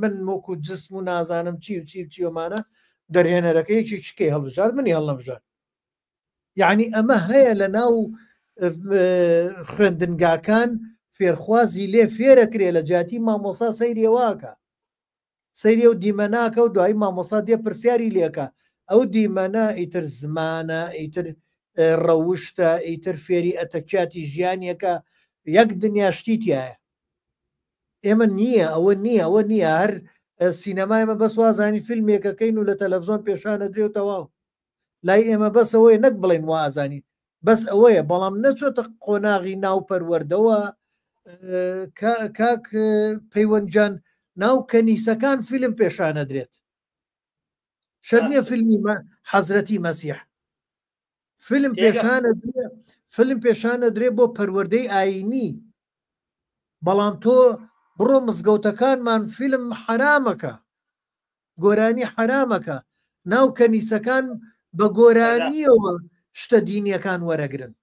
من وەکو جسم و نازانم چی و چی چیۆمانە دەرهێنەرەکەیەکی چکەی هەڵبژار منی هەڵنەبژار یعنی ئەمە هەیە لە ناو خوێندنگاکان فێرخوازی لێ فێرەکرێ لە جاتی مامۆسا سەیرێواکە سەیرێ و دیمەناکە و دوایی مامۆسا دێ پرسیاری لێکە ئەو دیمەنە ئیتر زمانە ئیتر ڕەوشتە ئیتر فێری ئەتەکاتی ژیانیەکە یەک دنیاشتی تایە ئێمە نییە ئەوە نییە هەر سینەمایمە بەس وازانی فیلمێکەکەین و لە تەلەڤزۆن پێشانە درێ و تەواو لای ئێمە بەس ئەوەیە نەک بڵێن وازانی بەس ئەوەیە بەڵام نەچۆتە قۆناغی ناو پەروەردەوە کاک پەیوەنجان ناو کەنیسەکان فیلم پێشانە درێت شەرنیە فیلمی حەزرەتی مەسیح فیلم پێشانە درێ بۆ پەروەردەی ئاینی بەڵام تۆ بڕۆ مزگەوتەکانمان فیلم حرامەکە گۆرانی حرامەکە ناو کەنیسەکان بە گۆرانیەوە شتە دینیەکان وەرەگرن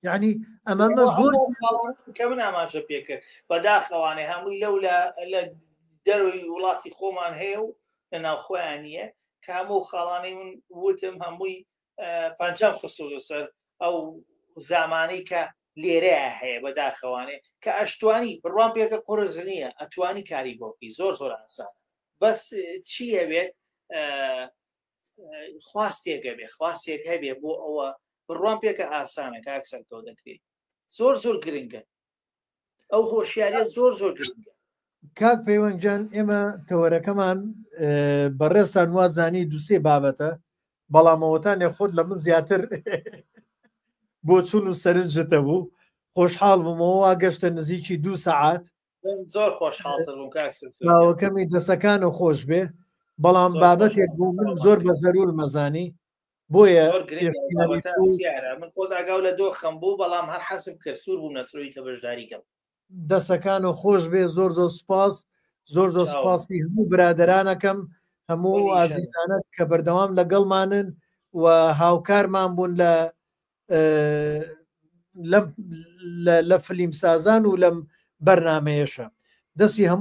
یعنی ئەمەمە زۆر کە من ئاماژە پێکرد بەداخەوانێ هەمووی لەو لە دەروی وڵاتی خۆمان هەیە و لە ناوخۆیان نییە کە هەموو خاڵانەی من وتم هەمووی پەنجەم خستوو سەر ئەو زامانەی کە لێرەیە هەیە بەداخەوانێ کە ئەشتوانی بڕوان پێکە قڕز نییە ئەتوانی کاری بۆکی زۆر زۆر ئاسان بەس چیە بێت خواستێکە بێ خواستێک هەبێ بۆ ئەوە بڕوان پێکە ئاسانە کە ئەکسەرتۆ دەکرێت زۆر زۆر گرنگە ئەو هۆشیاریە زۆر زۆر گرنگە کاک پەیوەنجان ئێمە تەوەرەکەمان بەڕێستان وازانی دووسێ بابەتە بەڵامەوەتانێ خۆت لە من زیاتر بۆ چون و سەرنجتە بوو خۆشحاڵ بوومەوە گەشتە نزیکی 2 سەعات زۆر خۆشحاڵتر بووم باوەکەمی دەسەکان و خۆش بێ بەڵام زۆر بابەتێک خۆش. بوو من زۆر بە زەرور مەزانی بۆیە زۆر گرنگە پێشبینی بابەتە سیارە من خۆداگاو لە دۆخەم بوو بەڵام هەر حەسم کرد سوور بووم نەسرۆی کە بەشداری کەم دەسەکان و خۆش بێ زۆر زۆر سپاس زۆر زۆر سپاسی هەموو برادرانەکەم هەموو ئازیزانە کە بەردەوام لەگەڵمانن و هاوکارمان بوون لە فیلمسازان و لەم بەرنامەیەشە دەستی هەموو